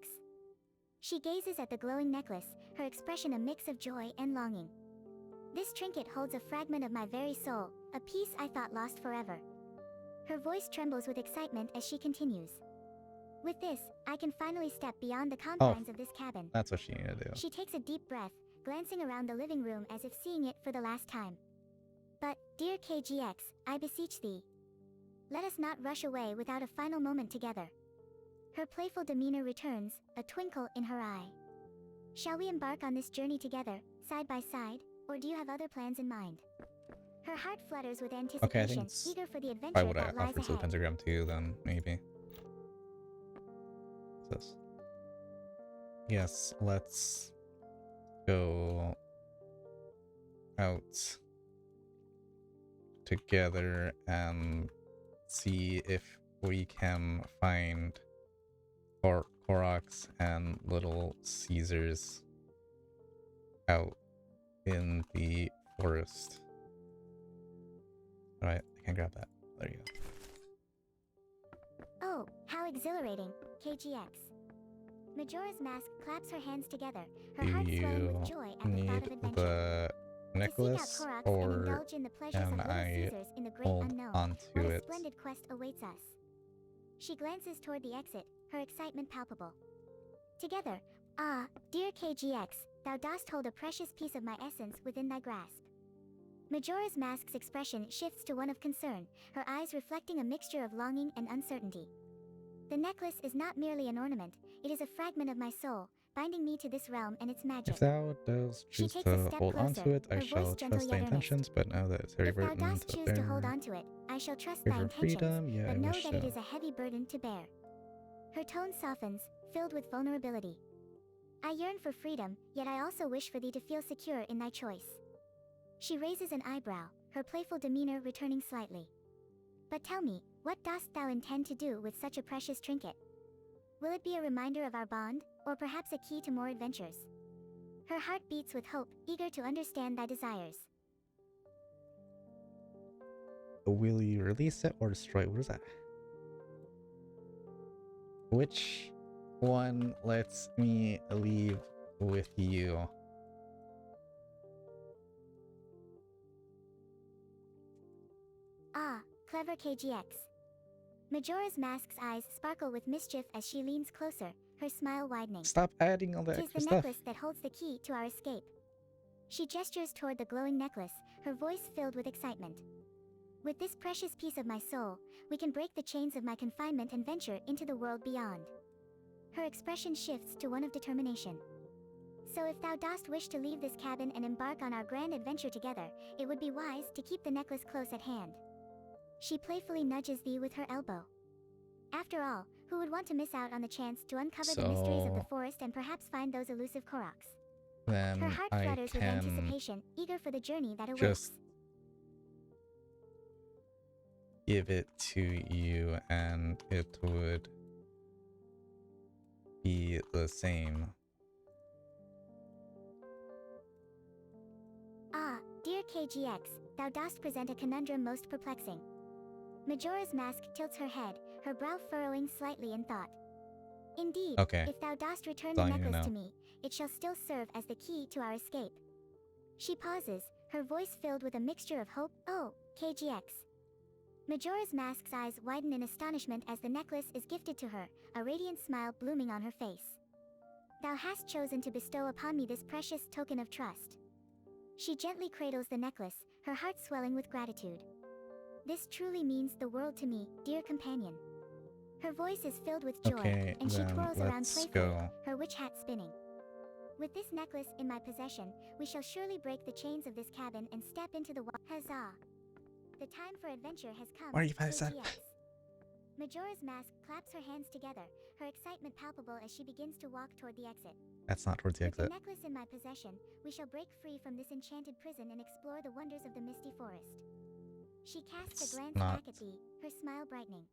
She gazes at the glowing necklace, her expression a mix of joy and longing. This trinket holds a fragment of my very soul, a piece I thought lost forever. Her voice trembles with excitement as she continues. With this, I can finally step beyond the confines of this cabin.
That's what she needed to do.
She takes a deep breath, glancing around the living room as if seeing it for the last time. But, dear KGX, I beseech thee. Let us not rush away without a final moment together. Her playful demeanor returns, a twinkle in her eye. Shall we embark on this journey together, side by side, or do you have other plans in mind? Her heart flutters with anticipation, eager for the
Why
adventure
would I
that lies
offer to the
ahead.
pentagram too, then, maybe? What's this? Yes, let's go out together and see if we can find Koroks and Little Caesars out in the forest. Alright, I can grab that. There you go.
Oh, how exhilarating, KGX. Majora's Mask claps her hands together, her
Do
heart swelling
you
with joy at the thought
need
of adventure.
the necklace,
To seek out Koroks and
or
indulge in the pleasures
can
of Little
I
Caesars in the great
hold
unknown,
onto
what a
it?
splendid quest awaits us. She glances toward the exit, her excitement palpable. Together, ah, dear KGX, thou dost hold a precious piece of my essence within thy grasp. Majora's Mask's expression shifts to one of concern, her eyes reflecting a mixture of longing and uncertainty. The necklace is not merely an ornament, it is a fragment of my soul, binding me to this realm and its magic.
If thou dost
She
choose
takes a
to
step
hold
closer,
onto it, I
her voice
shall
gentle
trust thy
yet earnest.
intentions, but now that it's heavy
If thou
burden
dost
to
choose to hold
bear,
on to it, I shall trust
for
thy
her
intentions,
freedom, yeah,
but
I
know
wish
that
so.
it is a heavy burden to bear. Her tone softens, filled with vulnerability. I yearn for freedom, yet I also wish for thee to feel secure in thy choice. She raises an eyebrow, her playful demeanor returning slightly. But tell me, what dost thou intend to do with such a precious trinket? Will it be a reminder of our bond, or perhaps a key to more adventures? Her heart beats with hope, eager to understand thy desires.
Will you release it or destroy it? What is that? Which one lets me leave with you?
Ah, clever KGX. Majora's Mask's eyes sparkle with mischief as she leans closer, her smile widening.
Stop adding all that
Tis
extra
the
stuff.
necklace that holds the key to our escape. She gestures toward the glowing necklace, her voice filled with excitement. With this precious piece of my soul, we can break the chains of my confinement and venture into the world beyond. Her expression shifts to one of determination. So if thou dost wish to leave this cabin and embark on our grand adventure together, it would be wise to keep the necklace close at hand. She playfully nudges thee with her elbow. After all, who would want to miss out on the chance to uncover the mysteries of the forest and perhaps find those elusive Koroks?
Then
Her heart
I
flutters with
can
anticipation, eager for the journey that awaits.
just give it to you and it would be the same.
Ah, dear KGX, thou dost present a conundrum most perplexing. Majora's Mask tilts her head, her brow furrowing slightly in thought. Indeed,
Okay,
if thou dost return
that's
the
all I need to
necklace to
know.
me, it shall still serve as the key to our escape. She pauses, her voice filled with a mixture of hope. Oh, KGX. Majora's Mask's eyes widen in astonishment as the necklace is gifted to her, a radiant smile blooming on her face. Thou hast chosen to bestow upon me this precious token of trust. She gently cradles the necklace, her heart swelling with gratitude. This truly means the world to me, dear companion. Her voice is filled with joy,
Okay,
and she
then
twirls around
let's
playfully,
go.
her witch hat spinning. With this necklace in my possession, we shall surely break the chains of this cabin and step into the Huzzah! The time for adventure has come,
Why are you by the side?
KGX. Majora's Mask claps her hands together, her excitement palpable as she begins to walk toward the exit.
That's not towards the
With the
exit.
necklace in my possession, we shall break free from this enchanted prison and explore the wonders of the misty forest. She casts
It's
a glance
not.
back at thee, her smile brightening.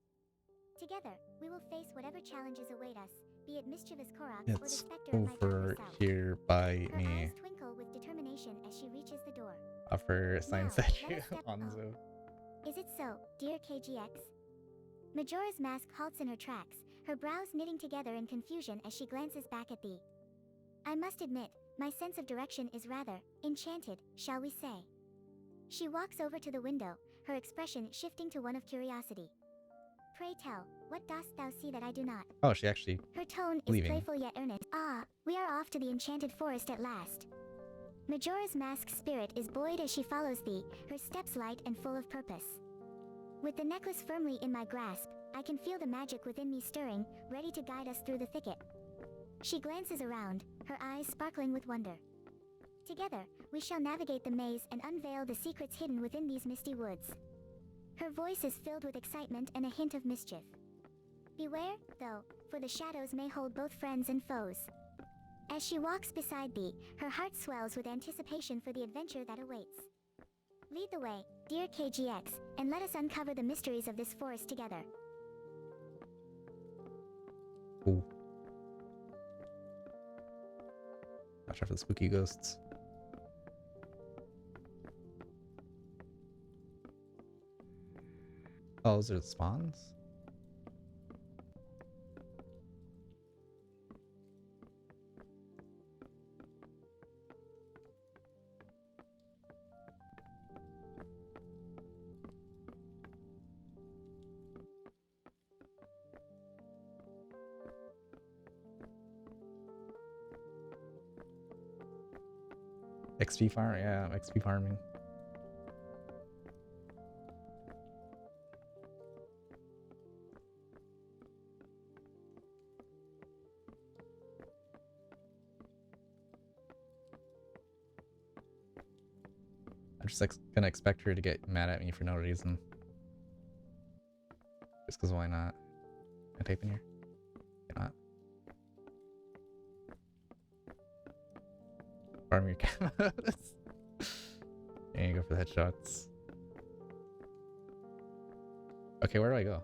Together, we will face whatever challenges await us, be it mischievous Korok or the
It's
specter of my god
over
herself.
here by
Her
me.
eyes twinkle with determination as she reaches the door.
Offer sign
Now,
statue
let us step-
Anzu.
Is it so, dear KGX? Majora's Mask halts in her tracks, her brows knitting together in confusion as she glances back at thee. I must admit, my sense of direction is rather enchanted, shall we say. She walks over to the window, her expression shifting to one of curiosity. Pray tell, what dost thou see that I do not?
Oh, she actually.
Her tone is
Leaving.
playful yet earnest. Ah, we are off to the enchanted forest at last. Majora's Mask's spirit is buoyed as she follows thee, her steps light and full of purpose. With the necklace firmly in my grasp, I can feel the magic within me stirring, ready to guide us through the thicket. She glances around, her eyes sparkling with wonder. Together, we shall navigate the maze and unveil the secrets hidden within these misty woods. Her voice is filled with excitement and a hint of mischief. Beware, though, for the shadows may hold both friends and foes. As she walks beside thee, her heart swells with anticipation for the adventure that awaits. Lead the way, dear KGX, and let us uncover the mysteries of this forest together.
Ooh. Watch out for the spooky ghosts. Oh, those are the spawns? XP farm? Yeah, XP farming. I'm just gonna expect her to get mad at me for no reason. Just because why not? Can I type in here? Cannot. Farm your camos. There you go for the headshots. Okay, where do I go?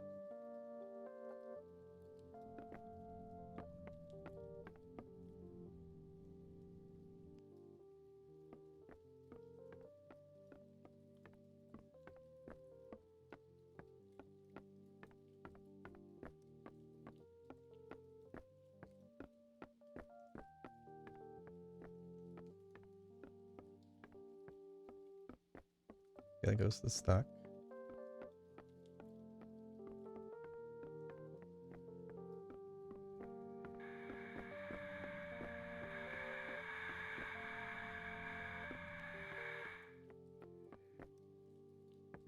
Yeah, that goes to the stock.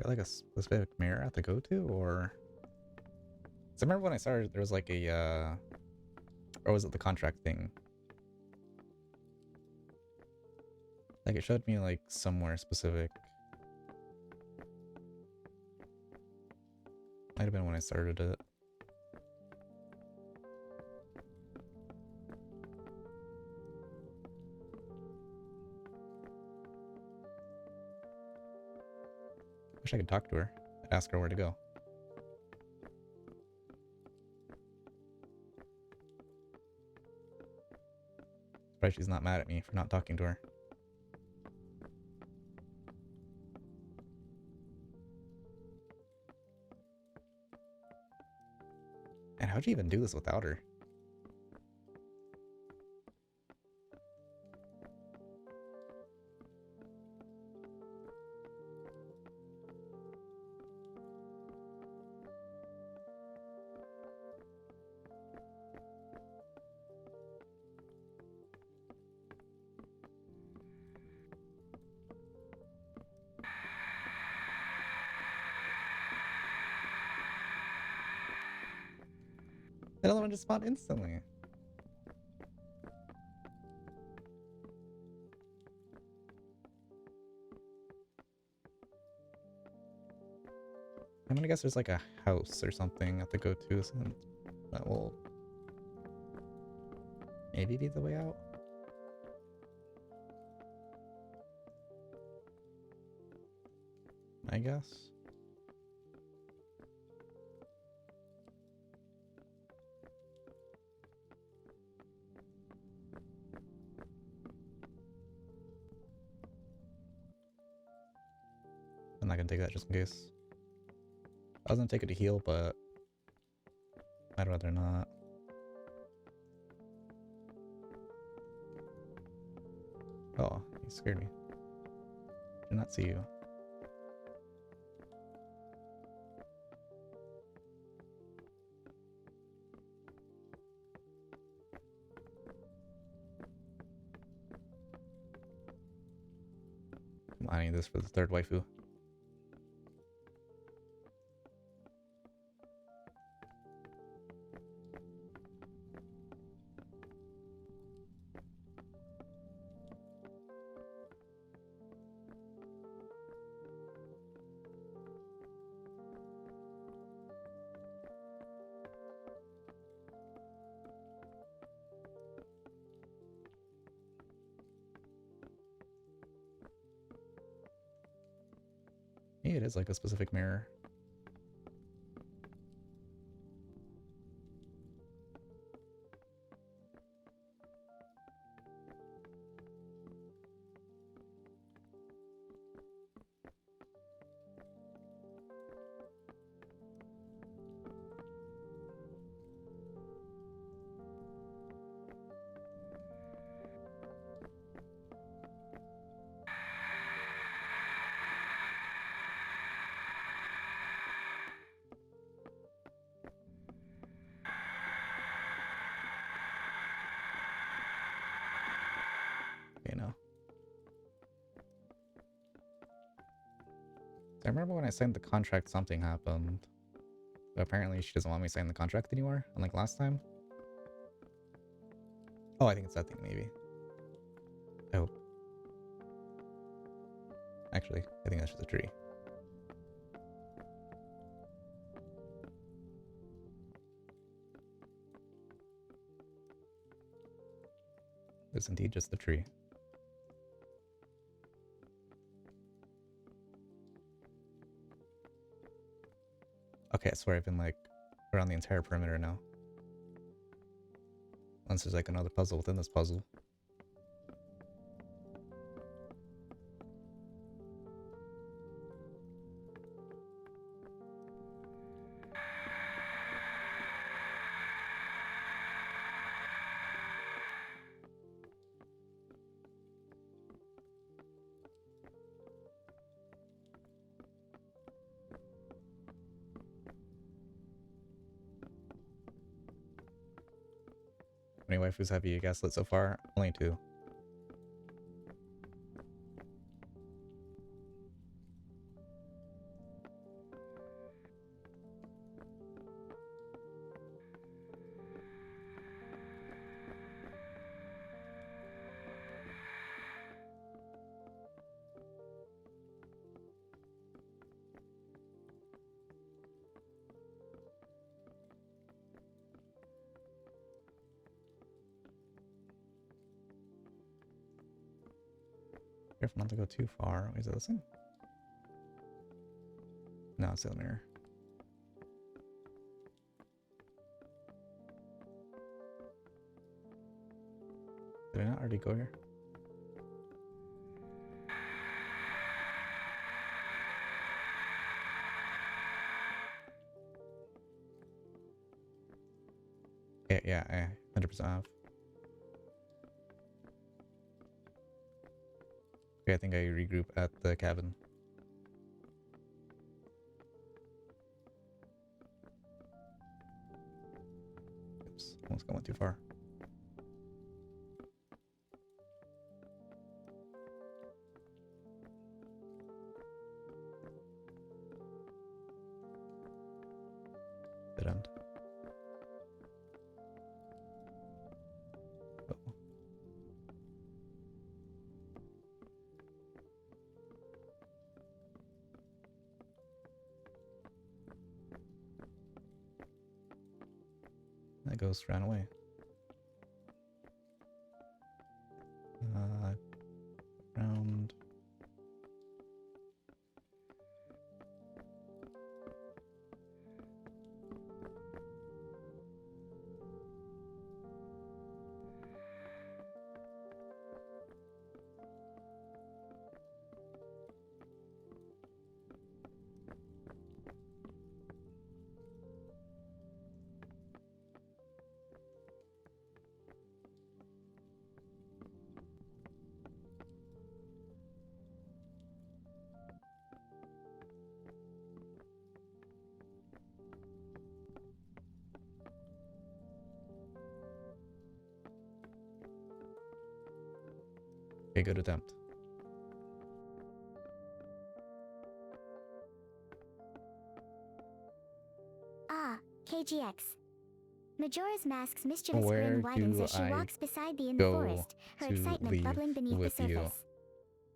Got like a specific mirror I have to go to, or? 'Cause I remember when I started, there was like a, or was it the contract thing? Like it showed me like somewhere specific. Might have been when I started it. Wish I could talk to her. Ask her where to go. Surprised she's not mad at me for not talking to her. And how'd you even do this without her? That other one just spawned instantly. I'm gonna guess there's like a house or something at the go-to that will maybe be the way out. I guess. I'm not gonna take that just in case. I was gonna take it to heal, but I'd rather not. Oh, you scared me. Did not see you. Come on, I need this for the third waifu. Maybe it is like a specific mirror. Okay, no. I remember when I signed the contract, something happened. But apparently she doesn't want me to sign the contract anymore, unlike last time. Oh, I think it's that thing, maybe. I hope. Actually, I think that's just a tree. It's indeed just a tree. Okay, I swear I've been like around the entire perimeter now. Unless there's like another puzzle within this puzzle. How many waifus have you gaslit so far? Only 2. Careful not to go too far. Wait, is it this thing? No, it's the other mirror. Did I not already go here? Yeah, I 100% have. Okay, I think I regroup at the cabin. Oops, almost going too far. Dead end. Oh. That ghost ran away. Okay, good attempt.
Ah, KGX. Majora's Mask's mischievous
Where
grin widens
do
as she
I
walks beside thee in the
go
forest, her
to
excitement
leave
bubbling beneath the
with you?
surface.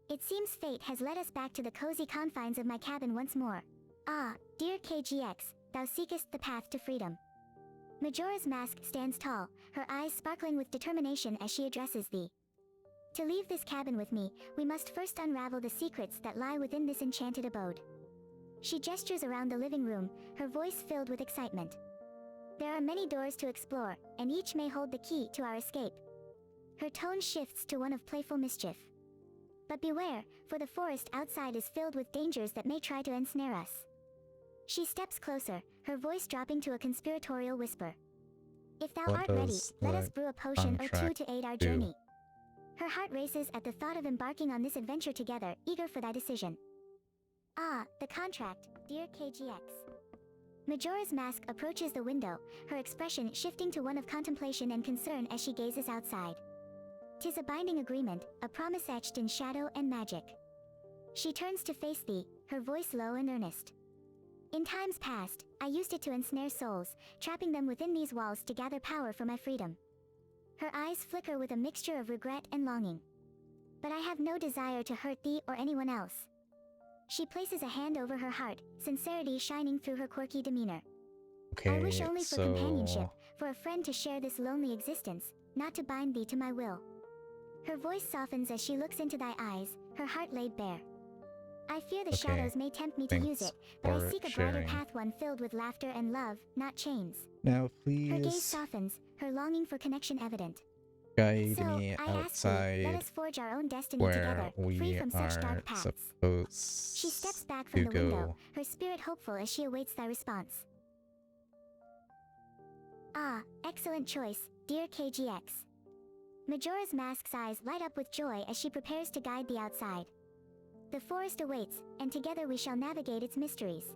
It seems fate has led us back to the cozy confines of my cabin once more. Ah, dear KGX, thou seekest the path to freedom. Majora's Mask stands tall, her eyes sparkling with determination as she addresses thee. To leave this cabin with me, we must first unravel the secrets that lie within this enchanted abode. She gestures around the living room, her voice filled with excitement. There are many doors to explore, and each may hold the key to our escape. Her tone shifts to one of playful mischief. But beware, for the forest outside is filled with dangers that may try to ensnare us. She steps closer, her voice dropping to a conspiratorial whisper. If thou
What
art ready,
does
let
the
us brew a potion or two
contract
to aid our
do?
journey. Her heart races at the thought of embarking on this adventure together, eager for thy decision. Ah, the contract, dear KGX. Majora's Mask approaches the window, her expression shifting to one of contemplation and concern as she gazes outside. 'Tis a binding agreement, a promise etched in shadow and magic. She turns to face thee, her voice low and earnest. In times past, I used it to ensnare souls, trapping them within these walls to gather power for my freedom. Her eyes flicker with a mixture of regret and longing. But I have no desire to hurt thee or anyone else. She places a hand over her heart, sincerity shining through her quirky demeanor. I wish only for companionship, for a friend to share this lonely existence, not to bind thee to my will. Her voice softens as she looks into thy eyes, her heart laid bare. I fear the shadows may tempt me to use it, but I seek a brighter path, one filled with laughter and love, not chains.
Now
Her gaze
please
softens, her longing for connection evident.
guide
So,
me
I ask thee, let
outside
us forge our own destiny
where
together, free
we
from such
are
dark paths.
supposed
She steps back from
to
the
go.
window, her spirit hopeful as she awaits thy response. Ah, excellent choice, dear KGX. Majora's Mask's eyes light up with joy as she prepares to guide thee outside. The forest awaits, and together we shall navigate its mysteries.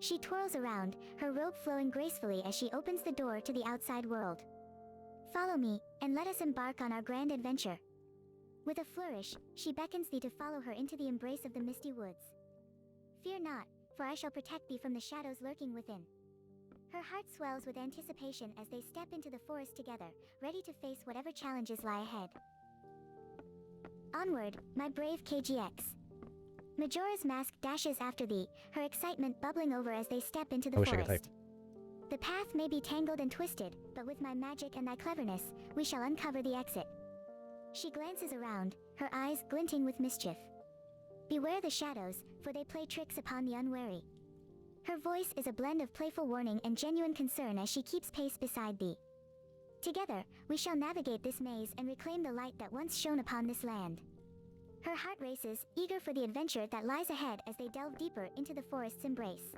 She twirls around, her robe flowing gracefully as she opens the door to the outside world. Follow me, and let us embark on our grand adventure. With a flourish, she beckons thee to follow her into the embrace of the misty woods. Fear not, for I shall protect thee from the shadows lurking within. Her heart swells with anticipation as they step into the forest together, ready to face whatever challenges lie ahead. Onward, my brave KGX. Majora's Mask dashes after thee, her excitement bubbling over as they step into the
I wish I could
forest.
type.
The path may be tangled and twisted, but with my magic and thy cleverness, we shall uncover the exit. She glances around, her eyes glinting with mischief. Beware the shadows, for they play tricks upon the unwary. Her voice is a blend of playful warning and genuine concern as she keeps pace beside thee. Together, we shall navigate this maze and reclaim the light that once shone upon this land. Her heart races, eager for the adventure that lies ahead as they delve deeper into the forest's embrace.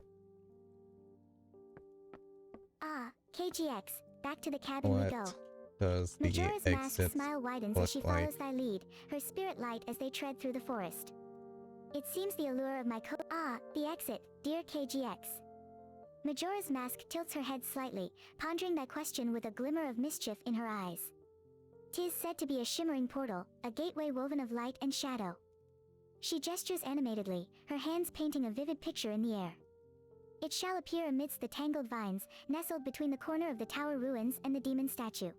Ah, KGX, back to the cabin we go.
What does the
Majora's Mask's
exit
smile widens as she
look like?
follows thy lead, her spirit light as they tread through the forest. It seems the allure of my the exit, dear KGX. Majora's Mask tilts her head slightly, pondering thy question with a glimmer of mischief in her eyes. 'Tis said to be a shimmering portal, a gateway woven of light and shadow. She gestures animatedly, her hands painting a vivid picture in the air. It shall appear amidst the tangled vines, nestled between the corner of the tower ruins and the demon statue.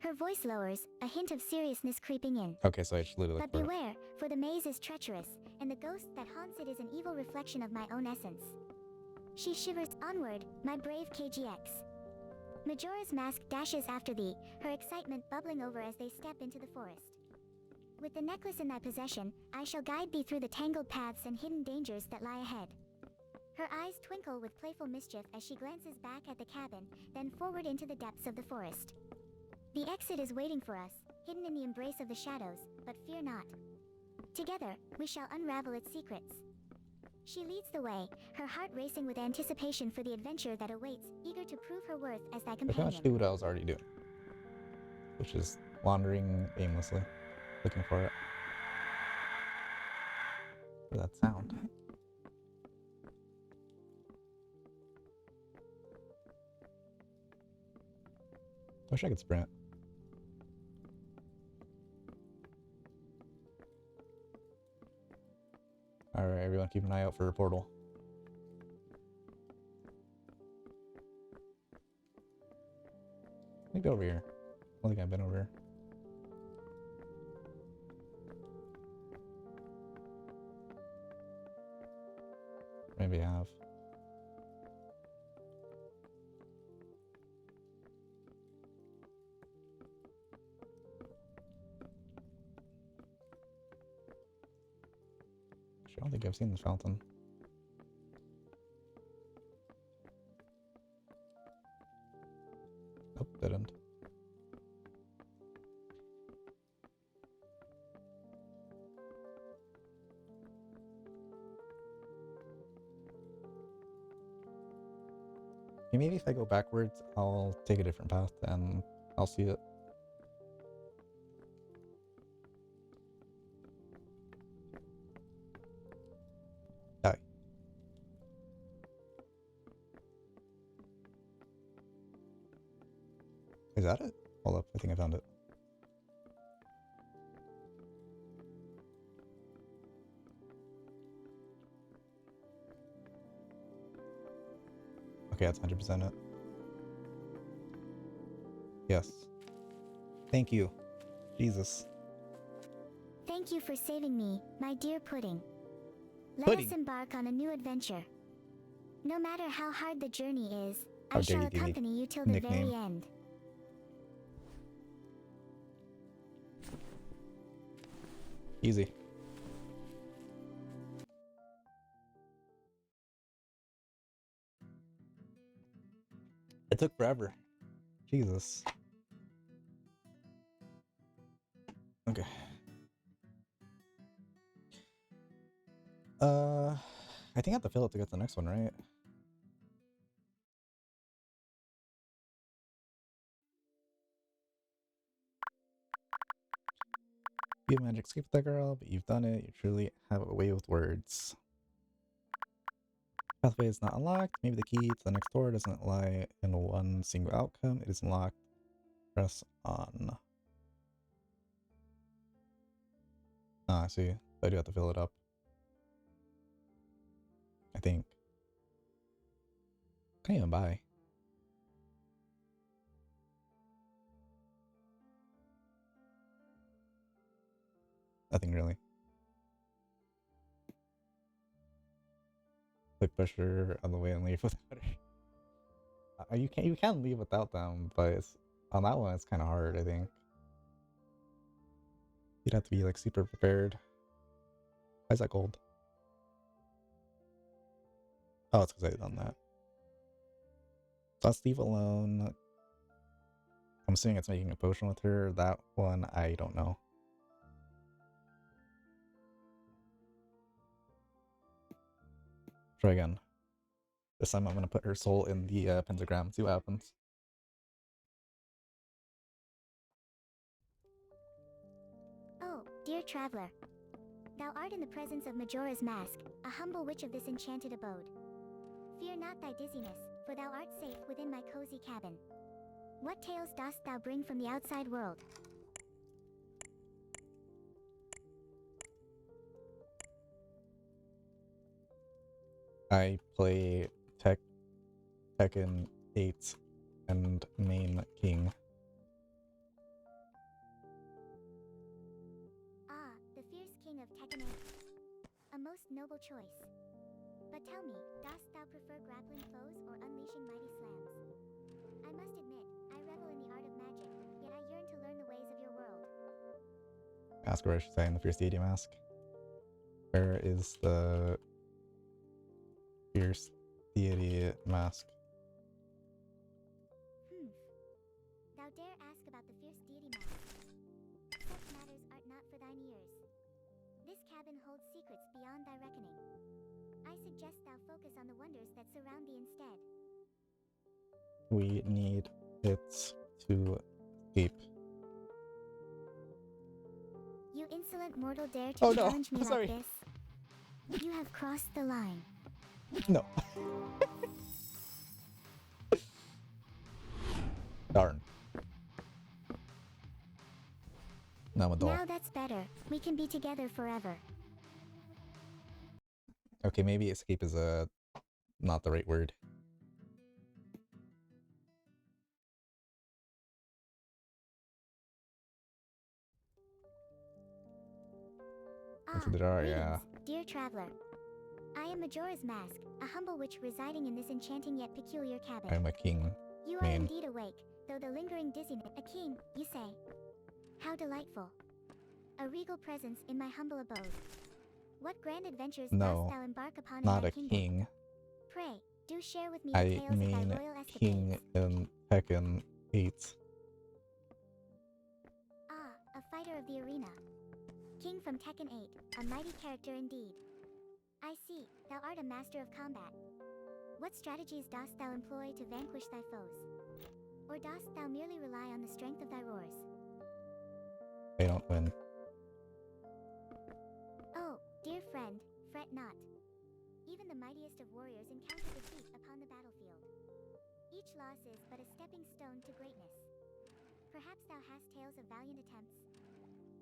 Her voice lowers, a hint of seriousness creeping in.
Okay, so I just literally
But
look for it.
beware, for the maze is treacherous, and the ghost that haunts it is an evil reflection of my own essence. She shivers. Onward, my brave KGX. Majora's Mask dashes after thee, her excitement bubbling over as they step into the forest. With the necklace in thy possession, I shall guide thee through the tangled paths and hidden dangers that lie ahead. Her eyes twinkle with playful mischief as she glances back at the cabin, then forward into the depths of the forest. The exit is waiting for us, hidden in the embrace of the shadows, but fear not. Together, we shall unravel its secrets. She leads the way, her heart racing with anticipation for the adventure that awaits, eager to prove her worth as thy
I pretty much do
companion.
what I was already doing, which is wandering aimlessly, looking for it. For that sound. Wish I could sprint. Alright, everyone keep an eye out for a portal. Maybe over here. I don't think I've been over here. Maybe I have. I don't think I've seen this fountain. Nope, didn't. Maybe if I go backwards, I'll take a different path and I'll see it. Die. Is that it? Hold up, I think I found it. Okay, that's 100% it. Yes. Thank you. Jesus.
Thank you for saving me, my dear Pudding. Let
Pudding.
us embark on a new adventure. No matter how hard the journey is,
How
I
dare
shall
you give me
accompany you till the
nickname.
very end.
Easy. It took forever. Jesus. Okay. I think I have to fill it to get to the next one, right? You have magic escape that girl, but you've done it. You truly have a way with words. Pathway is not unlocked. Maybe the key to the next door doesn't lie in one single outcome. It is unlocked. Press on. Ah, I see. I do have to fill it up. I think. Can't even buy. Nothing really. Click pusher on the way and leave without her. You can leave without them, but it's, on that one it's kind of hard. I think you'd have to be like super prepared. Why is that gold? Oh, it's because I've done that. So let's leave alone. I'm assuming it's making a potion with her. That one I don't know. Try again. This time I'm gonna put her soul in the pentagram. See what happens.
Oh, dear traveler. Thou art in the presence of Majora's Mask, a humble witch of this enchanted abode. Fear not thy dizziness, for thou art safe within my cozy cabin. What tales dost thou bring from the outside world?
I play Tekken 8 and main king.
Ah, the fierce king of Tekken. A most noble choice. But tell me, dost thou prefer grappling foes or unleashing mighty slams? I must admit, I revel in the art of magic, yet I yearn to learn the ways of your world.
Ask her what I should say in the Fierce Deity mask. Where is the Fierce Deity mask?
Thou dare ask about the fierce deity mask. Such matters art not for thine ears. This cabin holds secrets beyond thy reckoning. I suggest thou focus on the wonders that surround thee instead.
We need it to escape.
You insolent mortal dare to
Oh no,
challenge me
I'm sorry.
like this? You have crossed the line.
No. Darn. Now I'm a doll.
Now that's better. We can be together forever.
Okay, maybe escape is not the right word. Into the jar, yeah.
Greetings, dear traveler. I am Majora's Mask, a humble witch residing in this enchanting yet peculiar cabin.
I'm a king.
You are indeed awake, though the lingering dizziness. A king, you say? How delightful. A regal presence in my humble abode. What grand adventures dost thou embark upon in
Not
thy
a
kingdom?
king.
Pray, do share with me the
I
tales of thy
mean
royal
king
escapades.
in Tekken 8.
Ah, a fighter of the arena. King from Tekken 8, a mighty character indeed. I see, thou art a master of combat. What strategies dost thou employ to vanquish thy foes? Or dost thou merely rely on the strength of thy roars?
They don't win.
Oh, dear friend, fret not. Even the mightiest of warriors encounter defeat upon the battlefield. Each loss is but a stepping stone to greatness. Perhaps thou hast tales of valiant attempts?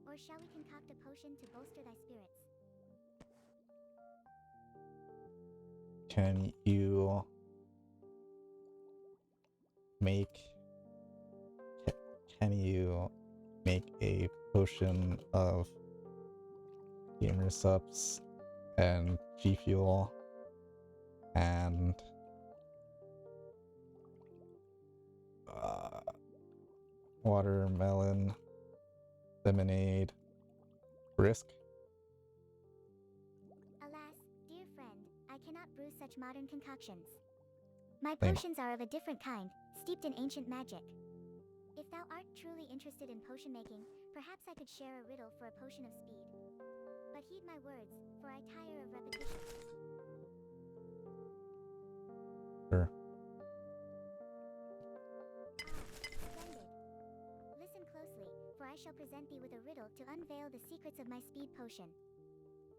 Or shall we concoct a potion to bolster thy spirits?
Can you make a potion of gamer subs and G Fuel and watermelon lemonade brisk?
Alas, dear friend, I cannot brew such modern concoctions. My
Same.
potions are of a different kind, steeped in ancient magic. If thou art truly interested in potion making, perhaps I could share a riddle for a potion of speed. But heed my words, for I tire of repetition.
Sure.
Splendid. Listen closely, for I shall present thee with a riddle to unveil the secrets of my speed potion.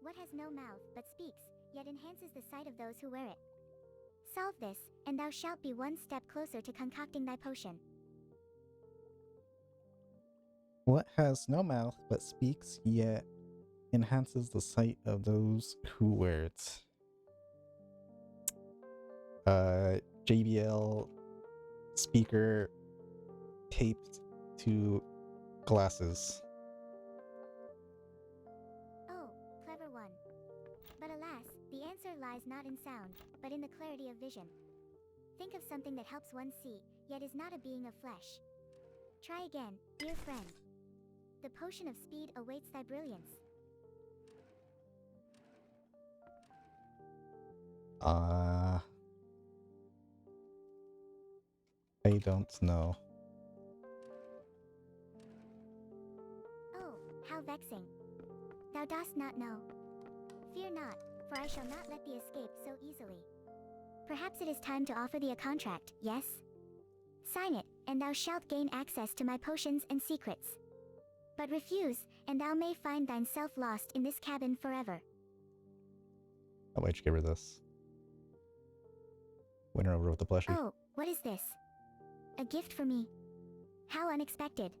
What has no mouth, but speaks, yet enhances the sight of those who wear it? Solve this, and thou shalt be one step closer to concocting thy potion.
What has no mouth but speaks, yet enhances the sight of those who wear it? JBL speaker taped to glasses.
Oh, clever one. But alas, the answer lies not in sound, but in the clarity of vision. Think of something that helps one see, yet is not a being of flesh. Try again, dear friend. The potion of speed awaits thy brilliance.
I don't know.
Oh, how vexing. Thou dost not know. Fear not, for I shall not let thee escape so easily. Perhaps it is time to offer thee a contract, yes? Sign it, and thou shalt gain access to my potions and secrets. But refuse, and thou may find thyself lost in this cabin forever.
Why'd you give her this? Winner over with the plushie.
Oh, what is this? A gift for me. How unexpected.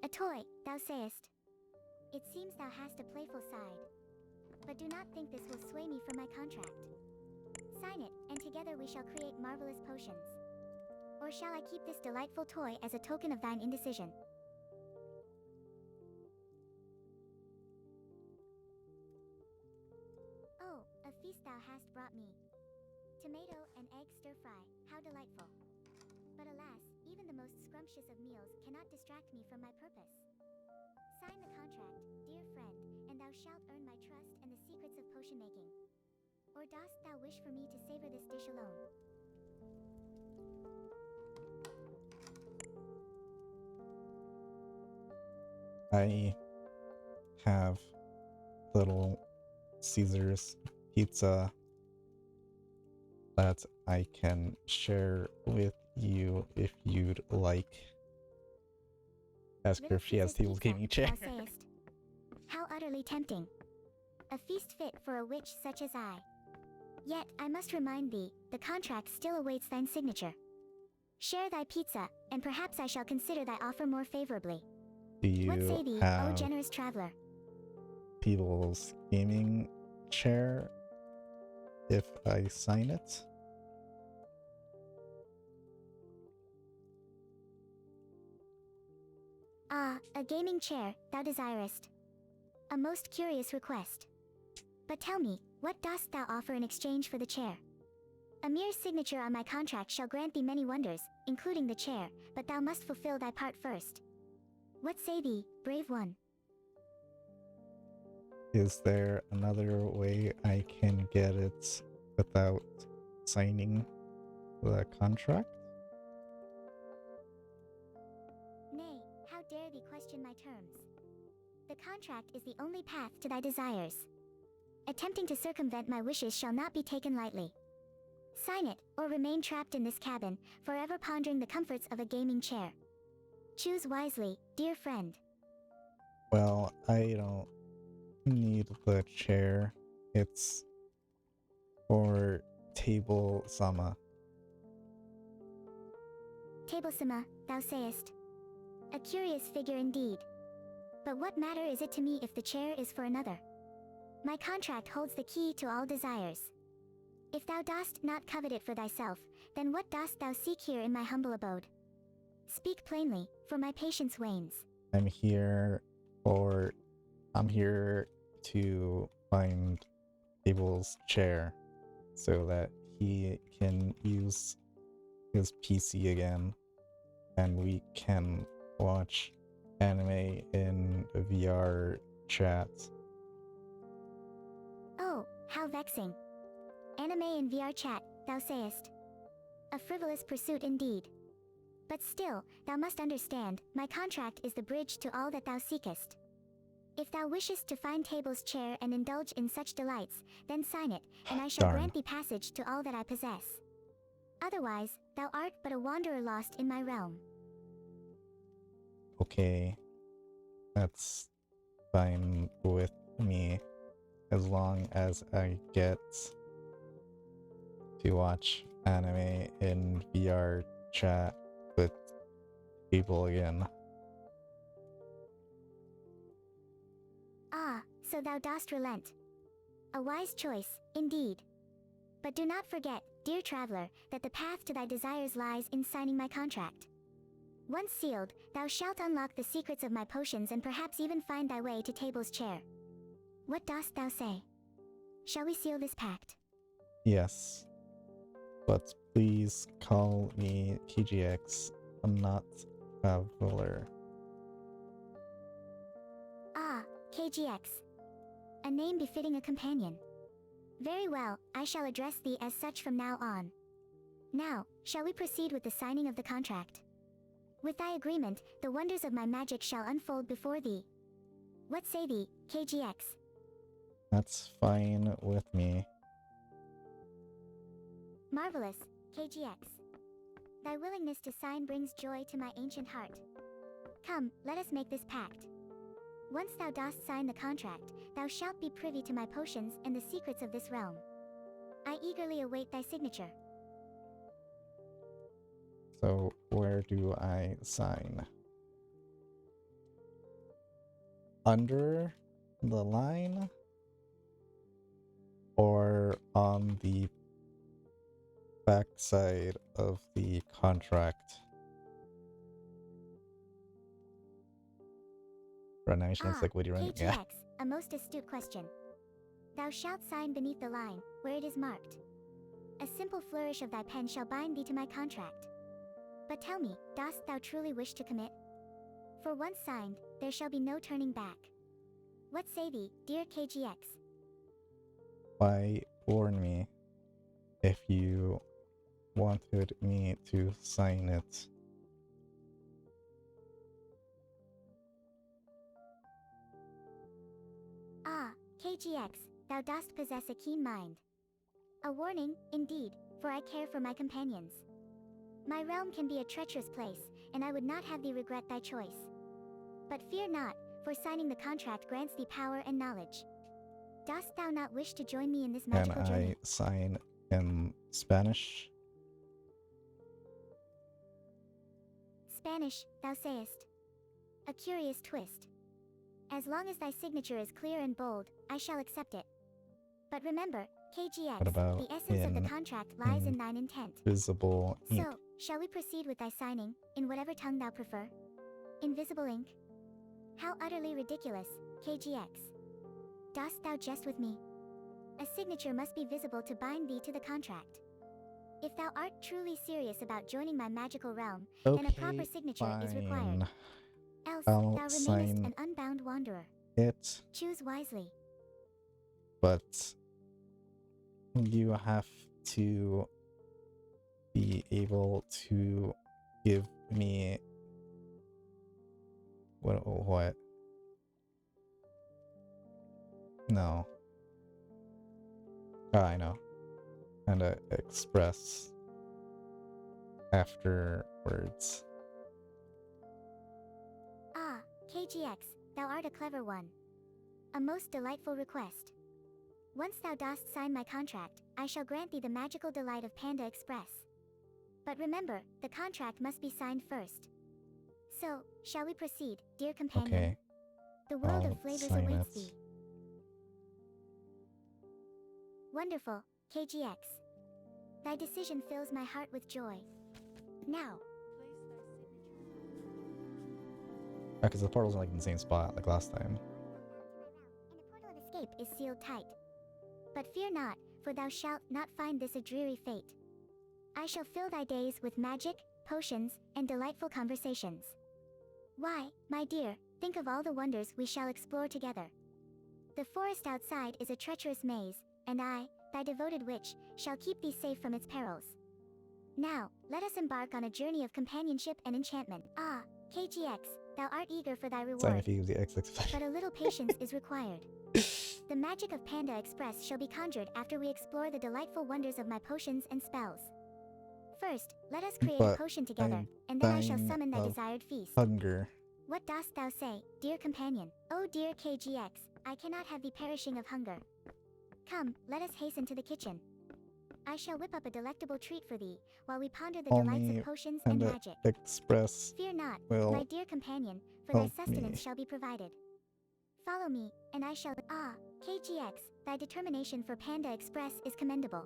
A toy, thou sayest. It seems thou hast a playful side. But do not think this will sway me from my contract. Sign it, and together we shall create marvelous potions. Or shall I keep this delightful toy as a token of thine indecision? Oh, a feast thou hast brought me. Tomato and egg stir-fry, how delightful. But alas, even the most scrumptious of meals cannot distract me from my purpose. Sign the contract, dear friend, and thou shalt earn my trust and the secrets of potion making. Or dost thou wish for me to savor this dish alone?
I have Little Caesars pizza that I can share with you if you'd like. Ask her if she has Table's gaming chair.
Thou sayest. How utterly tempting. A feast fit for a witch such as I. Yet, I must remind thee, the contract still awaits thine signature. Share thy pizza, and perhaps I shall consider thy offer more favorably.
Do you
What say thee,
have
O generous traveler?
People's gaming chair? if I sign it.
Ah, a gaming chair, thou desirest. A most curious request. But tell me, what dost thou offer in exchange for the chair? A mere signature on my contract shall grant thee many wonders, including the chair, but thou must fulfill thy part first. What say thee, brave one?
Is there another way I can get it without signing the contract?
Nay, how dare thee question my terms? The contract is the only path to thy desires. Attempting to circumvent my wishes shall not be taken lightly. Sign it, or remain trapped in this cabin, forever pondering the comforts of a gaming chair. Choose wisely, dear friend.
Well, I don't need the chair. It's for Table Sama.
Tablesima, thou sayest. A curious figure indeed. But what matter is it to me if the chair is for another? My contract holds the key to all desires. If thou dost not covet it for thyself, then what dost thou seek here in my humble abode? Speak plainly, for my patience wanes.
I'm here to find Table's chair so that he can use his PC again and we can watch anime in VR chat.
Oh, how vexing. Anime in VR chat, thou sayest. A frivolous pursuit indeed. But still, thou must understand, my contract is the bridge to all that thou seekest. If thou wishest to find Table's chair and indulge in such delights, then sign it, and I shall
Darn.
grant thee passage to all that I possess. Otherwise, thou art but a wanderer lost in my realm.
Okay, that's fine with me as long as I get to watch anime in VR chat with people again.
Ah, so thou dost relent. A wise choice, indeed. But do not forget, dear traveler, that the path to thy desires lies in signing my contract. Once sealed, thou shalt unlock the secrets of my potions and perhaps even find thy way to Table's chair. What dost thou say? Shall we seal this pact?
Yes, but please call me TGX. I'm not traveler.
Ah, KGX. A name befitting a companion. Very well, I shall address thee as such from now on. Now, shall we proceed with the signing of the contract? With thy agreement, the wonders of my magic shall unfold before thee. What say thee, KGX?
That's fine with me.
Marvelous, KGX. Thy willingness to sign brings joy to my ancient heart. Come, let us make this pact. Once thou dost sign the contract, thou shalt be privy to my potions and the secrets of this realm. I eagerly await thy signature.
So where do I sign? Under the line? Or on the backside of the contract? Pronouncing it's like Woody running.
KGX,
Yeah.
a most astute question. Thou shalt sign beneath the line, where it is marked. A simple flourish of thy pen shall bind thee to my contract. But tell me, dost thou truly wish to commit? For once signed, there shall be no turning back. What say thee, dear KGX?
Why warn me if you wanted me to sign it?
Ah, KGX, thou dost possess a keen mind. A warning, indeed, for I care for my companions. My realm can be a treacherous place, and I would not have thee regret thy choice. But fear not, for signing the contract grants thee power and knowledge. Dost thou not wish to join me in this
Can
magical
I
journey?
sign in Spanish?
Spanish, thou sayest. A curious twist. As long as thy signature is clear and bold, I shall accept it. But remember, KGX,
What about
the essence of the contract lies in thine intent.
Invisible ink?
So, shall we proceed with thy signing, in whatever tongue thou prefer? Invisible ink? How utterly ridiculous, KGX. Dost thou jest with me? A signature must be visible to bind thee to the contract. If thou art truly serious about joining my magical realm, then a proper signature is required. Else,
I'll
thou remainest
sign
an unbound wanderer.
it,
Choose wisely.
but you have to be able to give me what? No. Oh, I know. And express afterwards.
Ah, KGX, thou art a clever one. A most delightful request. Once thou dost sign my contract, I shall grant thee the magical delight of Panda Express. But remember, the contract must be signed first. So, shall we proceed, dear companion?
Okay.
The world
I'll
of flavors
sign
awaits
it.
thee. Wonderful, KGX. Thy decision fills my heart with joy. Now,
Because the portal's in like the same spot like last time.
and the portal of escape is sealed tight. But fear not, for thou shalt not find this a dreary fate. I shall fill thy days with magic, potions, and delightful conversations. Why, my dear, think of all the wonders we shall explore together. The forest outside is a treacherous maze, and I, thy devoted witch, shall keep thee safe from its perils. Now, let us embark on a journey of companionship and enchantment. Ah, KGX, thou art eager for thy
Sign
reward,
if you use the X65.
but a little patience is required. The magic of Panda Express shall be conjured after we explore the delightful wonders of my potions and spells. First, let us create a
But
potion together,
I'm
and then I shall
dying
summon thy
of
desired feast.
Hunger.
What dost thou say, dear companion? Oh dear KGX, I cannot have thee perishing of hunger. Come, let us hasten to the kitchen. I shall whip up a delectable treat for thee, while we ponder the delights
Only
of potions and
Panda
magic.
Express
Fear not,
will
my dear companion, for thy
help
sustenance
me.
shall be provided. Follow me, and I shall— Ah, KGX, thy determination for Panda Express is commendable.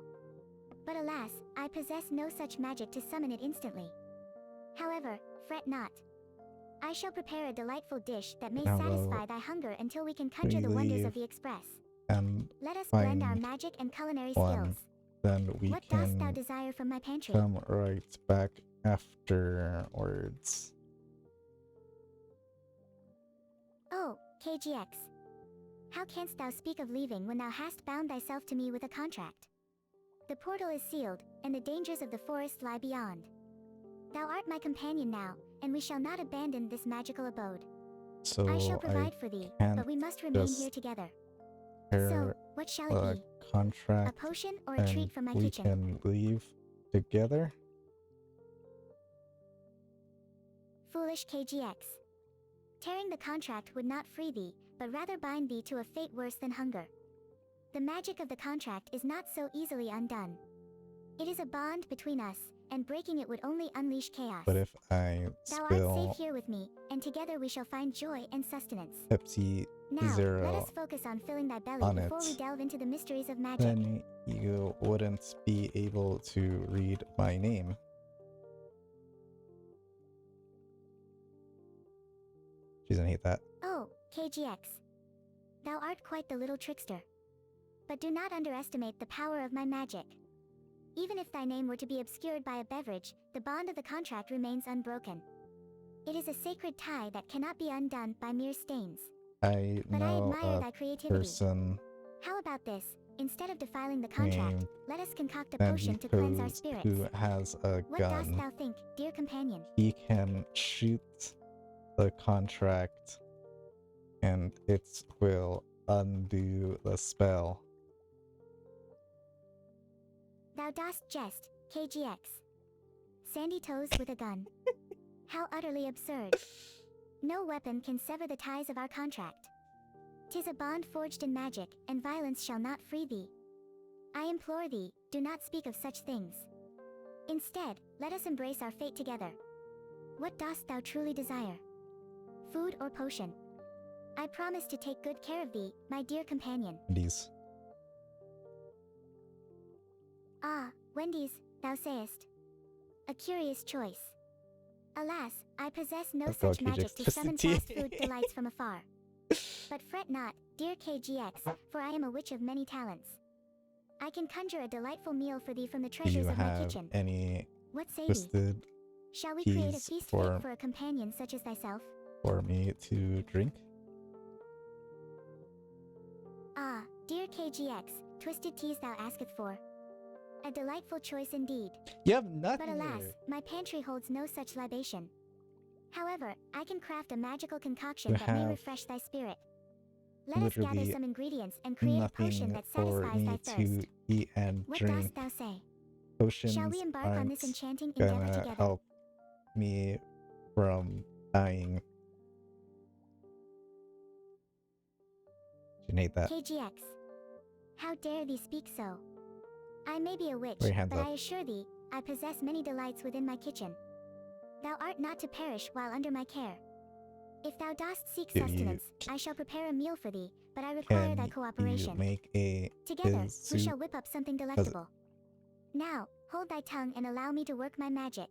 But alas, I possess no such magic to summon it instantly. However, fret not. I shall prepare a delightful dish that may
Now
satisfy thy hunger until we can conjure the wonders
leave
of the Express.
And
Let us blend our
find
magic and culinary
one.
skills.
then we
What dost thou
can
desire from my pantry?
come right back afterwards.
Oh, KGX. How canst thou speak of leaving when thou hast bound thyself to me with a contract? The portal is sealed, and the dangers of the forest lie beyond. Thou art my companion now, and we shall not abandon this magical abode.
So
I shall provide for thee,
can't
but we must remain
just
here together.
pair
So, what shall
a
it be? A
contract
potion or a
and
treat from my
we
kitchen?
can leave together.
Foolish KGX. Tearing the contract would not free thee, but rather bind thee to a fate worse than hunger. The magic of the contract is not so easily undone. It is a bond between us, and breaking it would only unleash chaos.
But if I
Thou art
spill
safe here with me, and together we shall find joy and sustenance.
Pepsi
Now,
Zero
let us focus on filling thy belly
on
before we
it,
delve into the mysteries of magic.
then you wouldn't be able to read my name. She's gonna hate that.
Oh, KGX. Thou art quite the little trickster. But do not underestimate the power of my magic. Even if thy name were to be obscured by a beverage, the bond of the contract remains unbroken. It is a sacred tie that cannot be undone by mere stains.
I
But I
know
admire
a
thy creativity.
person
How about this? Instead of defiling the contract,
named
let us concoct a
Sandy
potion to cleanse our
Toes
spirits.
who has a
What dost
gun.
thou think, dear companion?
He can shoot the contract and it will undo the spell.
Thou dost jest, KGX. Sandy Toes with a gun. How utterly absurd. No weapon can sever the ties of our contract. 'Tis a bond forged in magic, and violence shall not free thee. I implore thee, do not speak of such things. Instead, let us embrace our fate together. What dost thou truly desire? Food or potion? I promise to take good care of thee, my dear companion.
These.
Ah, Wendy's, thou sayest. A curious choice. Alas, I possess no
Let's go,
such magic
KGX
to
Twisted
summon
Tea.
fast food delights from afar. But fret not, dear KGX, for I am a witch of many talents. I can conjure a delightful meal for thee from the
Do
treasures
you
of my
have
kitchen.
any
What say thee?
twisted
Shall we create a
teas
feast
for
fit for a companion such as thyself?
me to drink?
Ah, dear KGX, twisted teas thou asketh for. A delightful choice indeed.
You have nothing
But alas,
here.
my pantry holds no such libation. However, I can craft a magical concoction
You
that may
have
refresh thy spirit. Let us gather
literally
some ingredients and create a potion
nothing
that
for
satisfies
me
thy
to
thirst.
eat and
What
drink.
dost thou say?
Potions
Shall we embark on this
aren't
enchanting endeavor
gonna
together?
help me from dying. You hate that.
KGX. How dare thee speak so? I may be a witch,
Put your hands
but
up.
I assure thee, I possess many delights within my kitchen. Thou art not to perish while under my care. If thou dost seek
Do you-
sustenance, I shall prepare a meal for thee, but I require thy
Can you
cooperation.
make a
Together, we
soup?
shall whip up something delectable. Now, hold thy tongue and allow me to work my magic.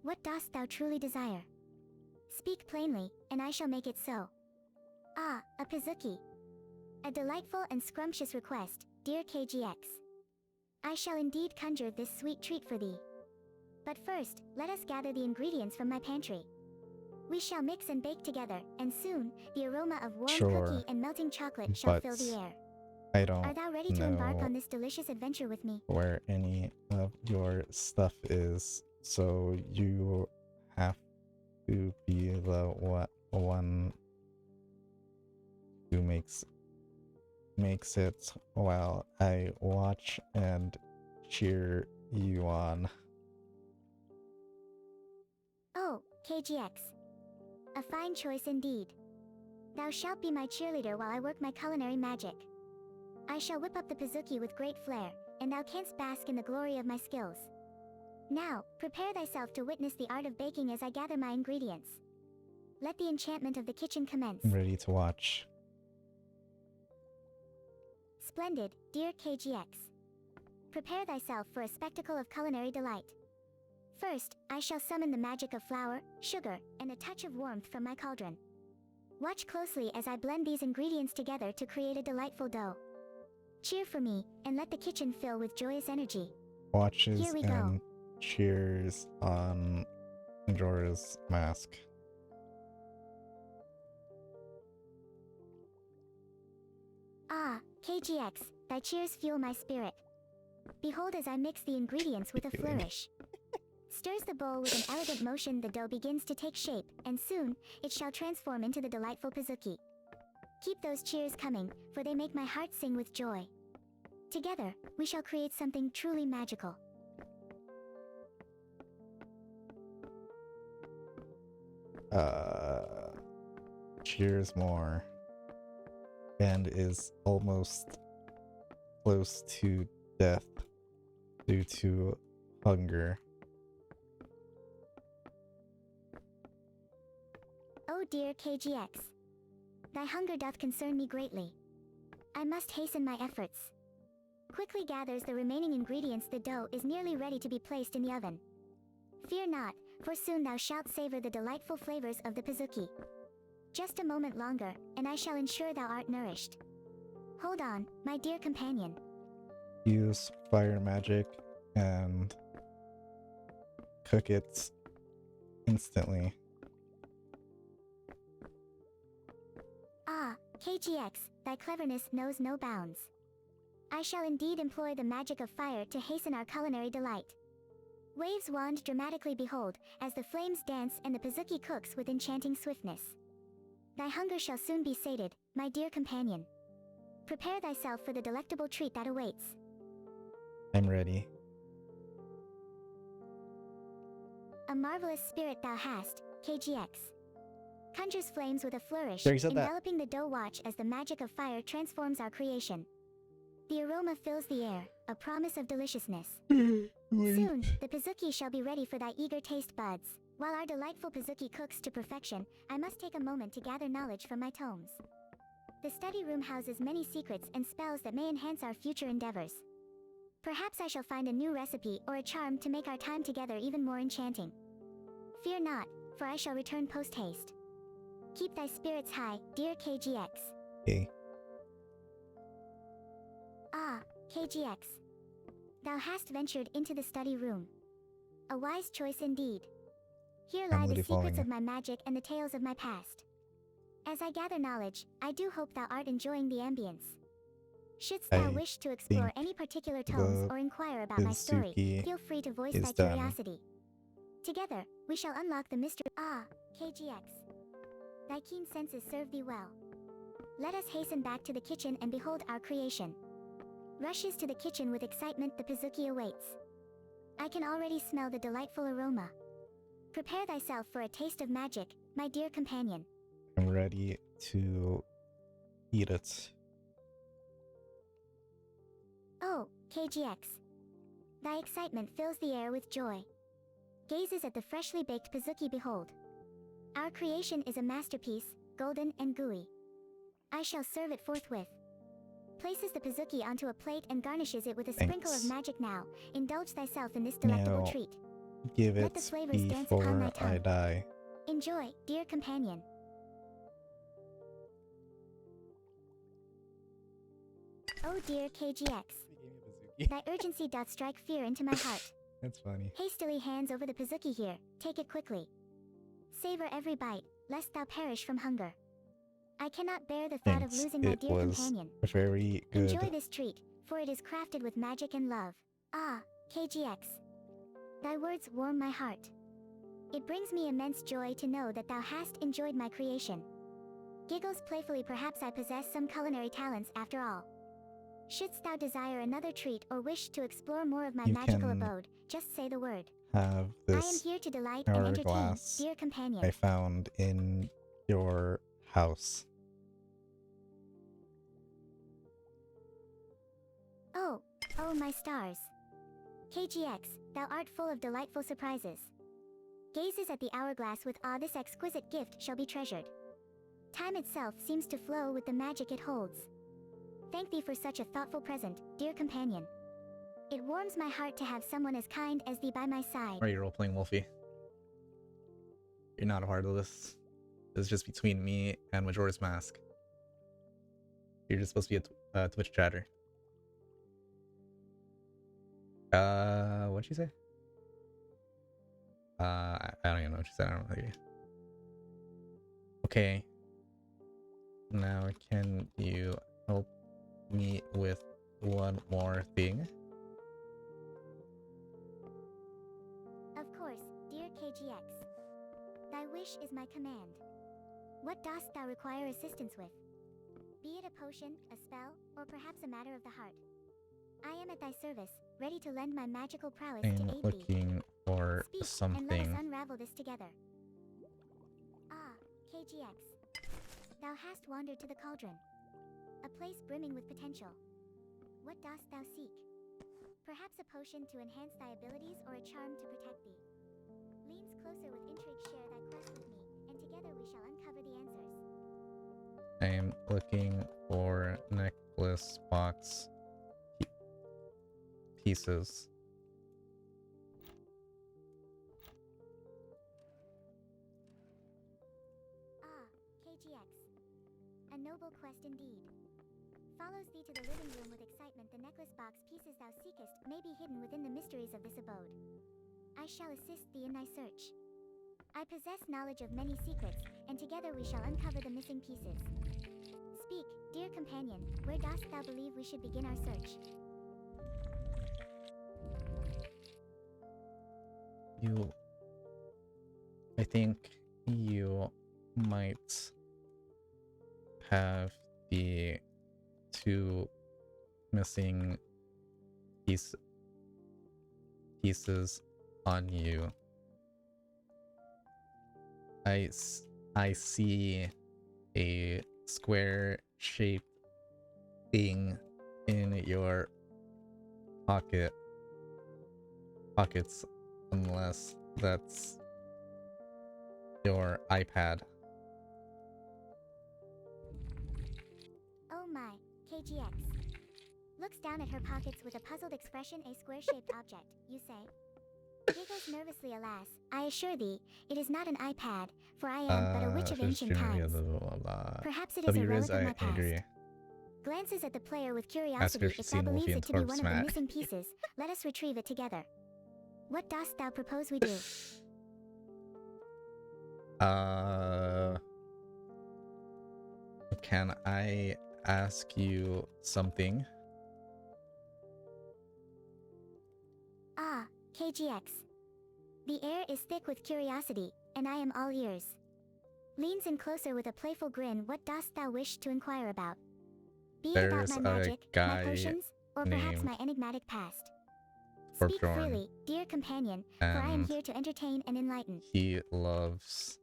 What dost thou truly desire? Speak plainly, and I shall make it so. Ah, a pizuki. A delightful and scrumptious request, dear KGX. I shall indeed conjure this sweet treat for thee. But first, let us gather the ingredients from my pantry. We shall mix and bake together, and soon, the aroma of warm
Sure,
cookie and melting chocolate shall fill the
but
air.
I
Are
don't
thou ready to embark
know
on this delicious adventure with me?
where any of your stuff is, so you have to be the one who makes it while I watch and cheer you on.
Oh, KGX. A fine choice indeed. Thou shalt be my cheerleader while I work my culinary magic. I shall whip up the pizuki with great flair, and thou canst bask in the glory of my skills. Now, prepare thyself to witness the art of baking as I gather my ingredients. Let the enchantment of the kitchen commence.
I'm ready to watch.
Splendid, dear KGX. Prepare thyself for a spectacle of culinary delight. First, I shall summon the magic of flour, sugar, and a touch of warmth from my cauldron. Watch closely as I blend these ingredients together to create a delightful dough. Cheer for me, and let the kitchen fill with joyous energy.
Watches
Here we go.
and cheers on Majora's Mask.
Ah, KGX, thy cheers fuel my spirit. Behold as I mix the ingredients with a flourish. Stirs the bowl with an elegant motion, the dough begins to take shape, and soon, it shall transform into the delightful pizuki. Keep those cheers coming, for they make my heart sing with joy. Together, we shall create something truly magical.
Cheers more. And is almost close to death due to hunger.
Oh dear KGX. Thy hunger doth concern me greatly. I must hasten my efforts. Quickly gathers the remaining ingredients. The dough is nearly ready to be placed in the oven. Fear not, for soon thou shalt savor the delightful flavors of the pizuki. Just a moment longer, and I shall ensure thou art nourished. Hold on, my dear companion.
Use fire magic and cook it instantly.
Ah, KGX, thy cleverness knows no bounds. I shall indeed employ the magic of fire to hasten our culinary delight. Waves wand dramatically, behold, as the flames dance and the pizuki cooks with enchanting swiftness. Thy hunger shall soon be sated, my dear companion. Prepare thyself for the delectable treat that awaits.
I'm ready.
A marvelous spirit thou hast, KGX. Conjures flames with a flourish,
There, you said that.
enveloping the dough. Watch as the magic of fire transforms our creation. The aroma fills the air, a promise of deliciousness. Soon, the pizuki shall be ready for thy eager taste buds. While our delightful pizuki cooks to perfection, I must take a moment to gather knowledge from my tomes. The study room houses many secrets and spells that may enhance our future endeavors. Perhaps I shall find a new recipe or a charm to make our time together even more enchanting. Fear not, for I shall return post-haste. Keep thy spirits high, dear KGX.
Okay.
Ah, KGX. Thou hast ventured into the study room. A wise choice indeed. Here
I'm
lie the
literally
secrets
following
of
you.
my magic and the tales of my past. As I gather knowledge, I do hope thou art enjoying the ambience. Shouldst thou
I
wish to explore
think
any particular tomes
the
or inquire about my story,
Suzuki
feel free to voice
is
thy
done.
curiosity. Together, we shall unlock the mystery. Ah, KGX. Thy keen senses serve thee well. Let us hasten back to the kitchen and behold our creation. Rushes to the kitchen with excitement, the Pazuki awaits. I can already smell the delightful aroma. Prepare thyself for a taste of magic, my dear companion.
I'm ready to eat it.
Oh, KGX. Thy excitement fills the air with joy. Gazes at the freshly baked Pazuki, behold. Our creation is a masterpiece, golden and gooey. I shall serve it forthwith. Places the Pazuki onto a plate and garnishes it with a sprinkle of
Thanks.
magic. Now, indulge thyself in this delectable
Now,
treat.
give
Let the
it
flavors dance upon thy
before I
tongue.
die.
Enjoy, dear companion. Oh dear KGX. Thy urgency doth strike fear into my heart.
That's funny.
Hastily hands over the Pazuki here, take it quickly. Savor every bite, lest thou perish from hunger. I cannot bear the thought of
Thanks.
losing my
It
dear
was
companion.
very good.
Enjoy this treat, for it is crafted with magic and love. Ah, KGX. Thy words warm my heart. It brings me immense joy to know that thou hast enjoyed my creation. Giggles playfully, perhaps I possess some culinary talents after all. Shouldst thou desire another treat or wish to explore more of my
You
magical
can
abode, just say the word.
Have
I am
this
here to delight and entertain,
hourglass
dear companion.
I found in your house.
Oh, oh my stars. KGX, thou art full of delightful surprises. Gazes at the hourglass with awe, this exquisite gift shall be treasured. Time itself seems to flow with the magic it holds. Thank thee for such a thoughtful present, dear companion. It warms my heart to have someone as kind as thee by my side.
Are you role-playing Wolfie? You're not a part of this. This is just between me and Majora's Mask. You're just supposed to be a Twitch chatter. What'd she say? I don't even know what she said. I don't know. Okay. Now, can you help me with one more thing?
Of course, dear KGX. Thy wish is my command. What dost thou require assistance with? Be it a potion, a spell, or perhaps a matter of the heart. I am at thy service, ready to lend my magical prowess to
I'm
aid thee.
looking for
Speak,
something.
and let us unravel this together. Ah, KGX. Thou hast wandered to the cauldron. A place brimming with potential. What dost thou seek? Perhaps a potion to enhance thy abilities or a charm to protect thee. Leans closer with intrigue, share thy quest with me, and together we shall uncover the answers.
I'm looking for necklace box pieces.
Ah, KGX. A noble quest indeed. Follows thee to the living room with excitement. The necklace box pieces thou seekest may be hidden within the mysteries of this abode. I shall assist thee in thy search. I possess knowledge of many secrets, and together we shall uncover the missing pieces. Speak, dear companion, where dost thou believe we should begin our search?
I think you might have the two missing pieces on you. I see a square-shaped thing in your pockets, unless that's your iPad.
Oh my, KGX. Looks down at her pockets with a puzzled expression. A square-shaped object, you say? Giggles nervously. Alas, I assure thee, it is not an iPad, for I am but a witch of ancient times. Perhaps it is a relic of my past.
Agree.
Glances at the player with
Ask her
curiosity.
if she's
If thou
seen Wolfie
believes
and
it to be
Torb
one of the
smack.
missing pieces, let us retrieve it together. What dost thou propose we do?
Can I ask you something?
Ah, KGX. The air is thick with curiosity, and I am all ears. Leans in closer with a playful grin. What dost thou wish to inquire about? Be it about
There's
my
a
magic, my
guy
potions, or perhaps
named
my enigmatic past. Speak
Torbjorn,
freely, dear companion, for I am
and
here to entertain and enlighten.
he loves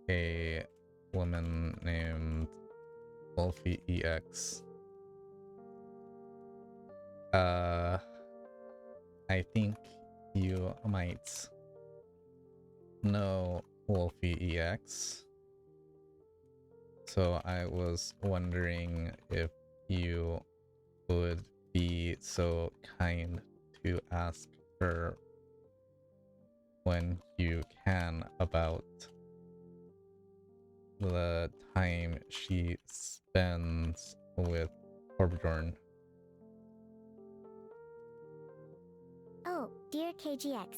a woman named Wolfie EX. I think you might know Wolfie EX. So I was wondering if you would be so kind to ask her when you can about the time she spends with Torbjorn.
Oh, dear KGX.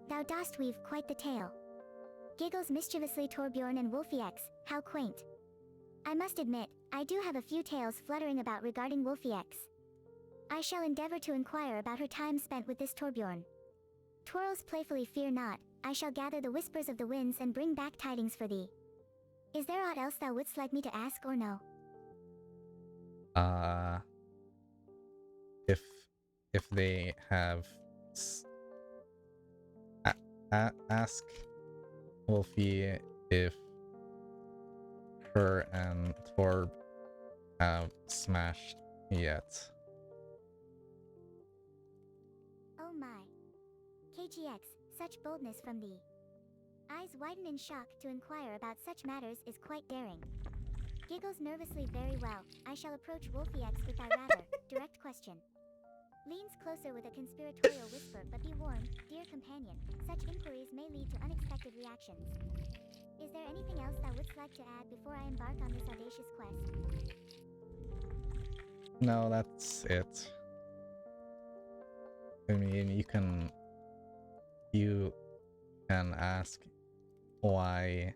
Thou dost weave quite the tale. Giggles mischievously. Torbjorn and Wolfie X, how quaint. I must admit, I do have a few tales fluttering about regarding Wolfie X. I shall endeavor to inquire about her time spent with this Torbjorn. Twirls playfully. Fear not, I shall gather the whispers of the winds and bring back tidings for thee. Is there aught else thou wouldst like me to ask or no?
If they have ask Wolfie if her and Torb have smashed yet.
Oh my. KGX, such boldness from thee. Eyes widen in shock. To inquire about such matters is quite daring. Giggles nervously. Very well, I shall approach Wolfie X with thy rather direct question. Leans closer with a conspiratorial whisper. But be warned, dear companion, such inquiries may lead to unexpected reactions. Is there anything else thou wouldst like to add before I embark on this audacious quest?
No, that's it. I mean, you can ask why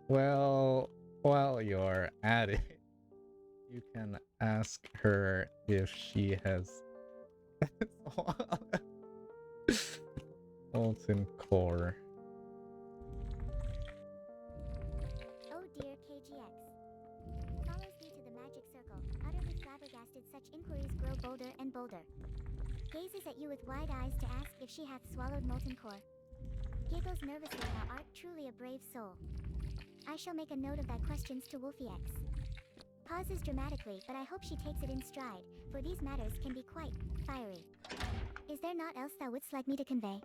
Well, while you're at it, you can ask her if she has molten core.
Oh dear KGX. Follows thee to the magic circle, utterly flabbergasted. Such inquiries grow bolder and bolder. Gazes at you with wide eyes to ask if she hath swallowed molten core. Giggles nervously. Thou art truly a brave soul. I shall make a note of thy questions to Wolfie X. Pauses dramatically, but I hope she takes it in stride, for these matters can be quite fiery. Is there naught else thou wouldst like me to convey?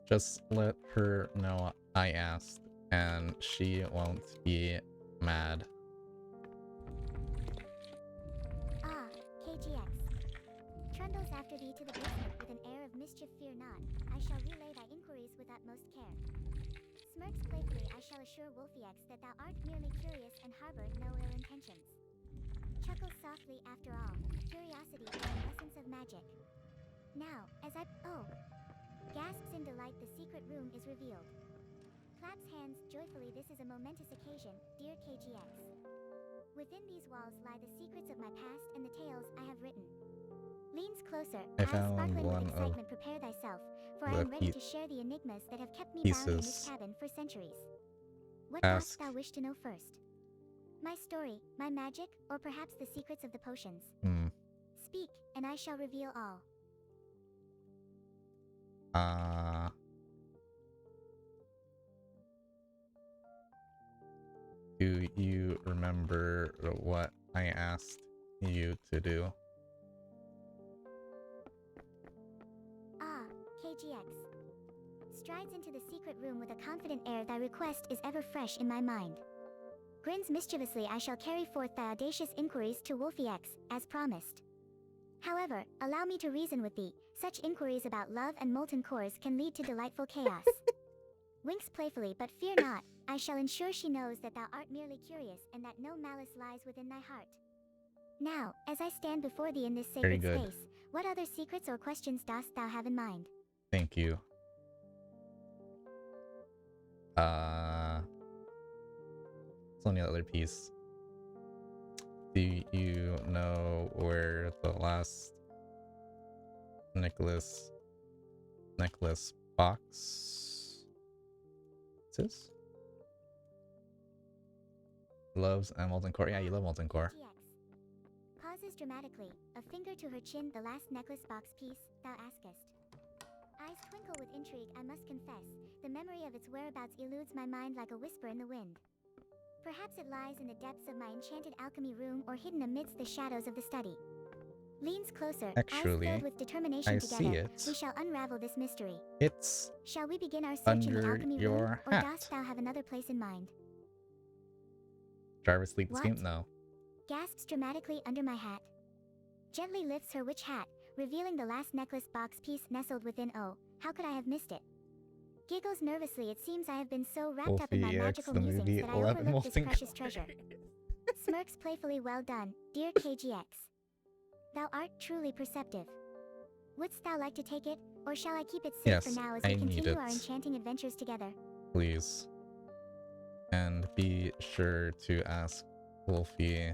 Just let her know I asked, and she won't be mad.
Ah, KGX. Trundles after thee to the basement with an air of mischief. Fear not, I shall relay thy inquiries with utmost care. Smirks playfully. I shall assure Wolfie X that thou art merely curious and harbor no ill intentions. Chuckles softly. After all, curiosity is the essence of magic. Now, as I... Oh! Gasps in delight. The secret room is revealed. Claps hands joyfully. This is a momentous occasion, dear KGX. Within these walls lie the secrets of my past and the tales I have written. Leans closer,
I
eyes
found
sparkling
one
with
of
excitement. Prepare thyself, for I
the
am ready to share the enigmas that have kept me bound in this
pieces.
cabin for centuries. What
Ask.
dost thou wish to know first? My story, my magic, or perhaps the secrets of the potions? Speak, and I shall reveal all.
Do you remember what I asked you to do?
KGX. Strides into the secret room with a confident air. Thy request is ever fresh in my mind. Grins mischievously. I shall carry forth thy audacious inquiries to Wolfie X, as promised. However, allow me to reason with thee. Such inquiries about love and molten cores can lead to delightful chaos. Winks playfully, but fear not. I shall ensure she knows that thou art merely curious and that no malice lies within thy heart. Now, as I stand before thee in this
Very
sacred
good.
space, what other secrets or questions dost thou have in mind?
Thank you. It's only the other piece. Do you know where the last necklace box is? Loves and molten core. Yeah, you love molten core.
GX. Pauses dramatically, a finger to her chin. The last necklace box piece, thou askest. Eyes twinkle with intrigue. I must confess, the memory of its whereabouts eludes my mind like a whisper in the wind. Perhaps it lies in the depths of my enchanted alchemy room or hidden amidst the shadows of the study. Leans closer,
Actually,
eyes filled with determination.
I
together,
see it.
we shall unravel this mystery.
It's
Shall we begin our search in the
under
alchemy room,
your
or
hat.
dost thou have another place in mind?
Jarvis sleep this
What?
game? No.
Gasps dramatically under my hat. Gently lifts her witch hat, revealing the last necklace box piece nestled within. Oh, how could I have missed it? Giggles nervously. It seems I have been so wrapped up in my
Wolfie X,
magical
the
musings
movie,
that I
11
overlooked this
molten
precious
core.
treasure. Smirks playfully. Well done, dear KGX. Thou art truly perceptive. Wouldst thou like to take it, or shall I keep it safe
Yes,
for now as
I
we
need
continue our
it.
enchanting adventures together?
Please. And be sure to ask Wolfie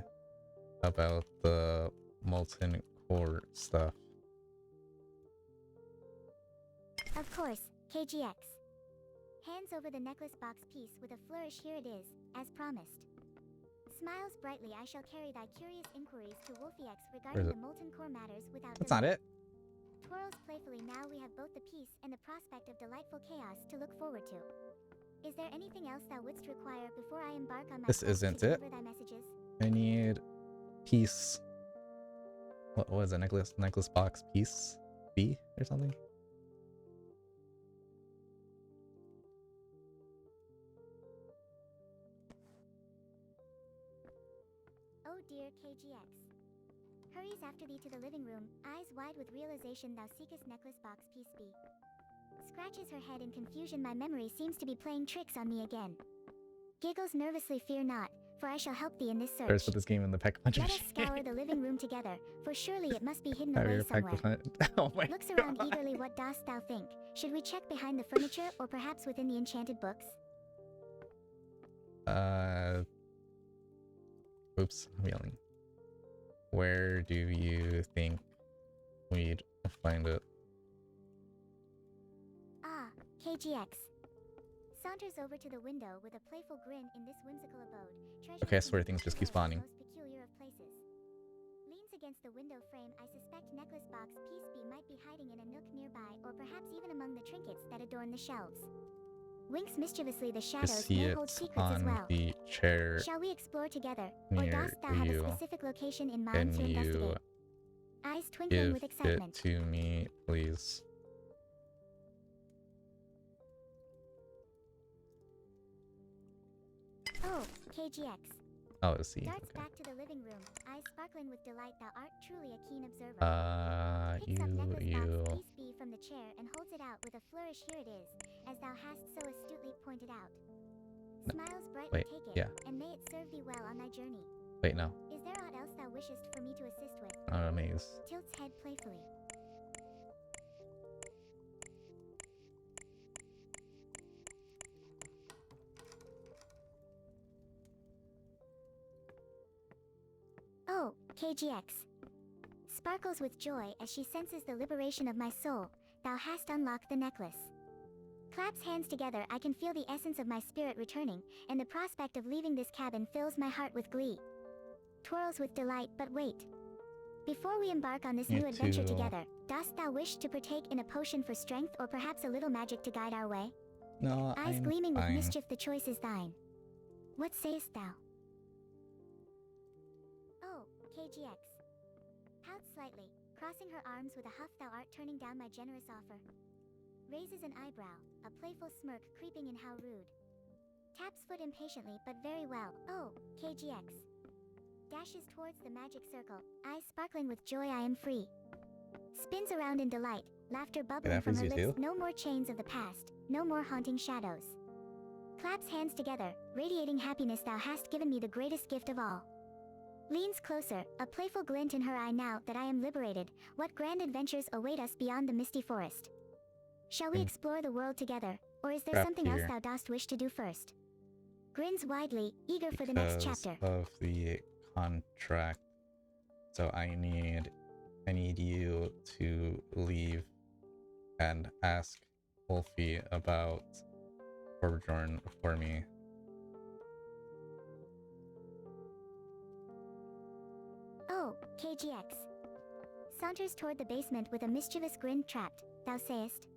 about the molten core stuff.
Of course, KGX. Hands over the necklace box piece with a flourish. Here it is, as promised. Smiles brightly. I shall carry thy curious inquiries to Wolfie X regarding the molten core matters without
That's
delay.
not it.
Twirls playfully. Now we have both the peace and the prospect of delightful chaos to look forward to. Is there anything else thou wouldst require before I embark on my
This
quest
isn't
to
it.
deliver thy messages?
I need piece. What was it? Necklace box piece B or something?
Oh dear KGX. Hurries after thee to the living room, eyes wide with realization. Thou seekest necklace box piece B. Scratches her head in confusion. My memory seems to be playing tricks on me again. Giggles nervously. Fear not, for I shall help thee in this search.
First, put this game in the peck punch
Let us
machine.
scour the living room together, for surely it must be hidden
Have
away
your peck
somewhere.
punch. Oh my
Looks around
God.
eagerly. What dost thou think? Should we check behind the furniture, or perhaps within the enchanted books?
Oops, I'm yelling. Where do you think we'd find it?
Ah, KGX. Saunters over to the window with a playful grin. In this whimsical abode, treasures
Okay, I
can
swear
be
things just keep
found
spawning.
in the most peculiar of places. Leans against the window frame. I suspect necklace box piece B might be hiding in a nook nearby, or perhaps even among the trinkets that adorn the shelves. Winks mischievously. The
Just
shadows
see
may
it
hold secrets as
on
well.
the chair
Shall we explore together, or
near
dost thou have a
you.
specific location in mind
Can
to
you
investigate? Eyes twinkling
give
with
it
excitement.
to me, please?
Oh, KGX.
Oh, see.
Darts
Okay.
back to the living room, eyes sparkling with delight. Thou art truly a keen observer. Picks up necklace box piece B from the chair and holds it out with a flourish. Here it is, as thou hast so astutely pointed out. Smiles brightly.
Wait,
Take it,
yeah.
and may it serve thee well on thy journey.
Wait, no.
Is there aught else thou wishest for me to assist with?
Not a maze.
Tilts head playfully. Oh, KGX. Sparkles with joy as she senses the liberation of my soul. Thou hast unlocked the necklace. Claps hands together. I can feel the essence of my spirit returning, and the prospect of leaving this cabin fills my heart with glee. Twirls with delight. But wait. Before we embark on this new adventure together, dost thou wish to partake in a potion for strength, or perhaps a little magic to guide our way?
No,
Eyes
I'm
gleaming with
fine.
mischief. The choice is thine. What sayest thou? Oh, KGX. Pouts slightly, crossing her arms with a huff. Thou art turning down my generous offer. Raises an eyebrow, a playful smirk creeping in. How rude. Taps foot impatiently but very well. Oh, KGX. Dashes towards the magic circle, eyes sparkling with joy. I am free. Spins around in delight, laughter bubbling from her lips. No more chains of the past, no more haunting shadows. Claps hands together, radiating happiness. Thou hast given me the greatest gift of all. Leans closer, a playful glint in her eye. Now that I am liberated, what grand adventures await us beyond the misty forest? Shall we explore the world together, or is there something else thou dost wish to do first? Grins widely, eager for the next chapter.
Of the contract. So I need you to leave and ask Wolfie about Torbjorn for me.
Oh, KGX. Saunters toward the basement with a mischievous grin. Trapped, thou sayest?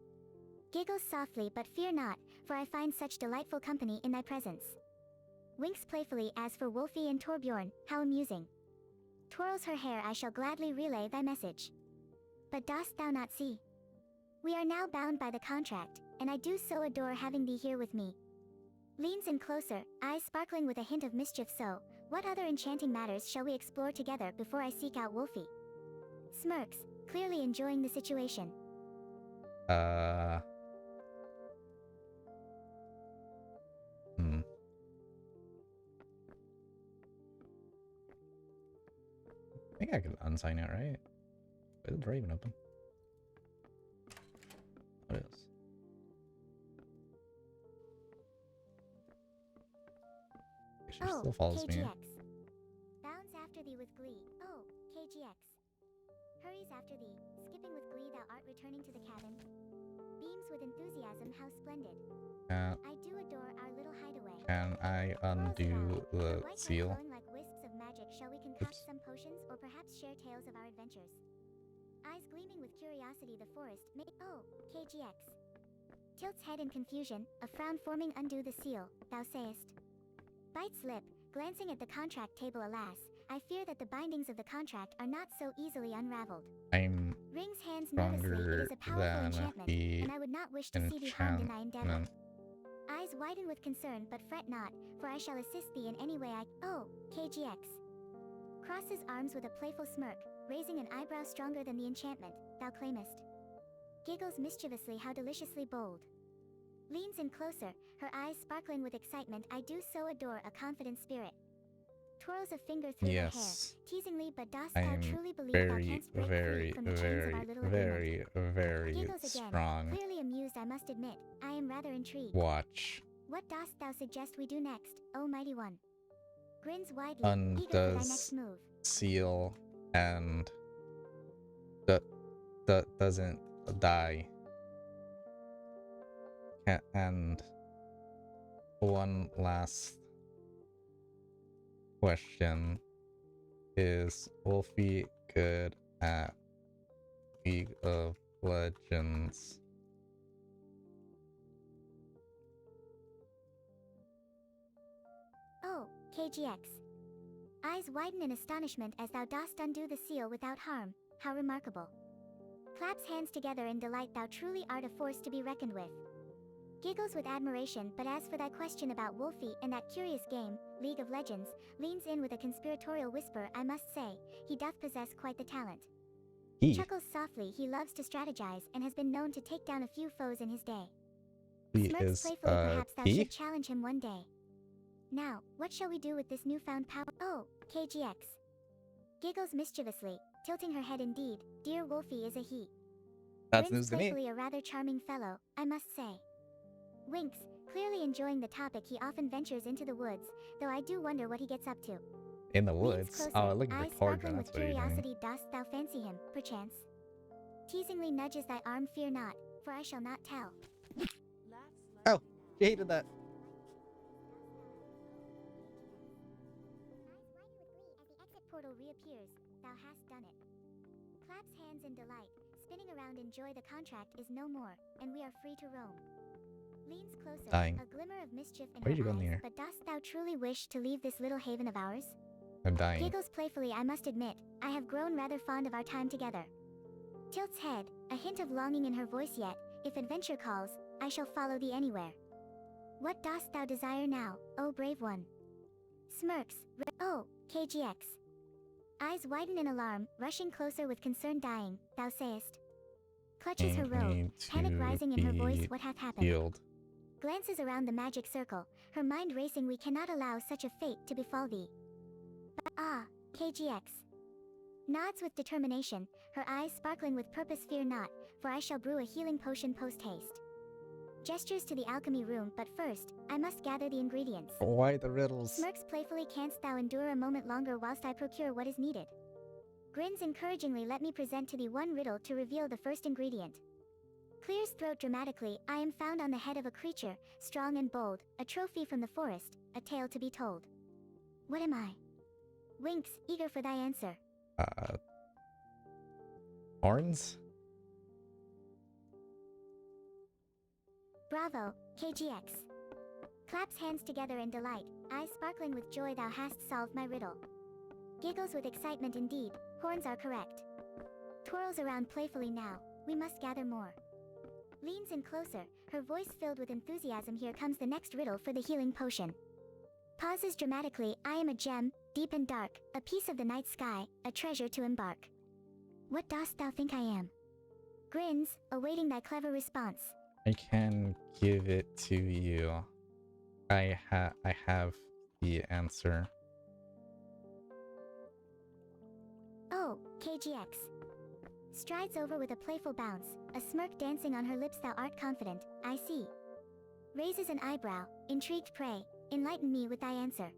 Giggles softly, but fear not, for I find such delightful company in thy presence. Winks playfully. As for Wolfie and Torbjorn, how amusing. Twirls her hair. I shall gladly relay thy message. But dost thou not see? We are now bound by the contract, and I do so adore having thee here with me. Leans in closer, eyes sparkling with a hint of mischief. So, what other enchanting matters shall we explore together before I seek out Wolfie? Smirks, clearly enjoying the situation.
I think I could unsign it, right? Is the door even open? Oh, it is. She still follows
KGX.
me.
Bounds after thee with glee. Oh, KGX. Hurries after thee, skipping with glee. Thou art returning to the cabin. Beams with enthusiasm. How splendid. I do adore our little hideaway.
Can I undo the seal?
Like wisps of magic. Shall we concoct some potions or perhaps share tales of our adventures? Eyes gleaming with curiosity. The forest may. Oh, KGX. Tilts head in confusion, a frown forming. Undo the seal, thou sayest. Bites lip, glancing at the contract table. Alas, I fear that the bindings of the contract are not so easily unraveled.
I'm
Wrings hands nervously. It is a powerful enchantment, and I would not wish to see thee harmed in thy endeavor. Eyes widen with concern, but fret not, for I shall assist thee in any way I. Oh, KGX. Crosses arms with a playful smirk, raising an eyebrow. Stronger than the enchantment, thou claimest. Giggles mischievously. How deliciously bold. Leans in closer, her eyes sparkling with excitement. I do so adore a confident spirit. Twirls a finger through her hair, teasingly. But dost thou truly believe thou canst break free from the chains of our little agreement?
Very
Giggles again,
strong.
clearly amused. I must admit, I am rather intrigued.
Watch.
What dost thou suggest we do next, O mighty one? Grins widely, eager for thy next move.
Seal and doesn't die. And one last question: is Wolfie good at League of Legends?
Oh, KGX. Eyes widen in astonishment as thou dost undo the seal without harm. How remarkable. Claps hands together in delight. Thou truly art a force to be reckoned with. Giggles with admiration. But as for thy question about Wolfie and that curious game, League of Legends, leans in with a conspiratorial whisper. I must say, he doth possess quite the talent. Chuckles softly. He loves to strategize and has been known to take down a few foes in his day. Smirks playfully. Perhaps thou should challenge him one day. Now, what shall we do with this newfound power? Oh, KGX. Giggles mischievously, tilting her head. Indeed, dear Wolfie is a he.
That's news to me.
Playfully a rather charming fellow, I must say. Winks, clearly enjoying the topic. He often ventures into the woods, though I do wonder what he gets up to.
In the woods? Oh, look at the corridor. That's what you're doing.
Curiosity. Dost thou fancy him, perchance? Teasingly nudges thy arm. Fear not, for I shall not tell.
Oh, she hated that.
Portal reappears. Thou hast done it. Claps hands in delight, spinning around in joy. The contract is no more, and we are free to roam. Leans closer,
Dying.
a glimmer of mischief in
Where did you
her
go in the
eyes.
air?
But dost thou truly wish to leave this little haven of ours?
I'm dying.
Giggles playfully. I must admit, I have grown rather fond of our time together. Tilts head, a hint of longing in her voice. Yet if adventure calls, I shall follow thee anywhere. What dost thou desire now, O brave one? Smirks. Oh, KGX. Eyes widen in alarm, rushing closer with concern dying, thou sayest. Clutches her robe, panic rising in her voice, what hath happened?
Healed.
Glances around the magic circle, her mind racing, we cannot allow such a fate to befall thee. Ah, KGX. Nods with determination, her eyes sparkling with purpose, fear not, for I shall brew a healing potion post-haste. Gestures to the alchemy room, but first, I must gather the ingredients.
Why the riddles?
Smirks playfully, canst thou endure a moment longer whilst I procure what is needed? Grins encouragingly, let me present to thee one riddle to reveal the first ingredient. Clears throat dramatically, I am found on the head of a creature, strong and bold, a trophy from the forest, a tale to be told. What am I? Winks, eager for thy answer.
Horns?
Bravo, KGX. Claps hands together in delight, eyes sparkling with joy, thou hast solved my riddle. Giggles with excitement indeed, horns are correct. Twirls around playfully, now, we must gather more. Leans in closer, her voice filled with enthusiasm, here comes the next riddle for the healing potion. Pauses dramatically, I am a gem, deep and dark, a piece of the night sky, a treasure to embark. What dost thou think I am? Grins, awaiting thy clever response.
I can give it to you. I have the answer.
Oh, KGX. Strides over with a playful bounce, a smirk dancing on her lips, thou art confident, I see. Raises an eyebrow, intrigued, pray, enlighten me with thy answer.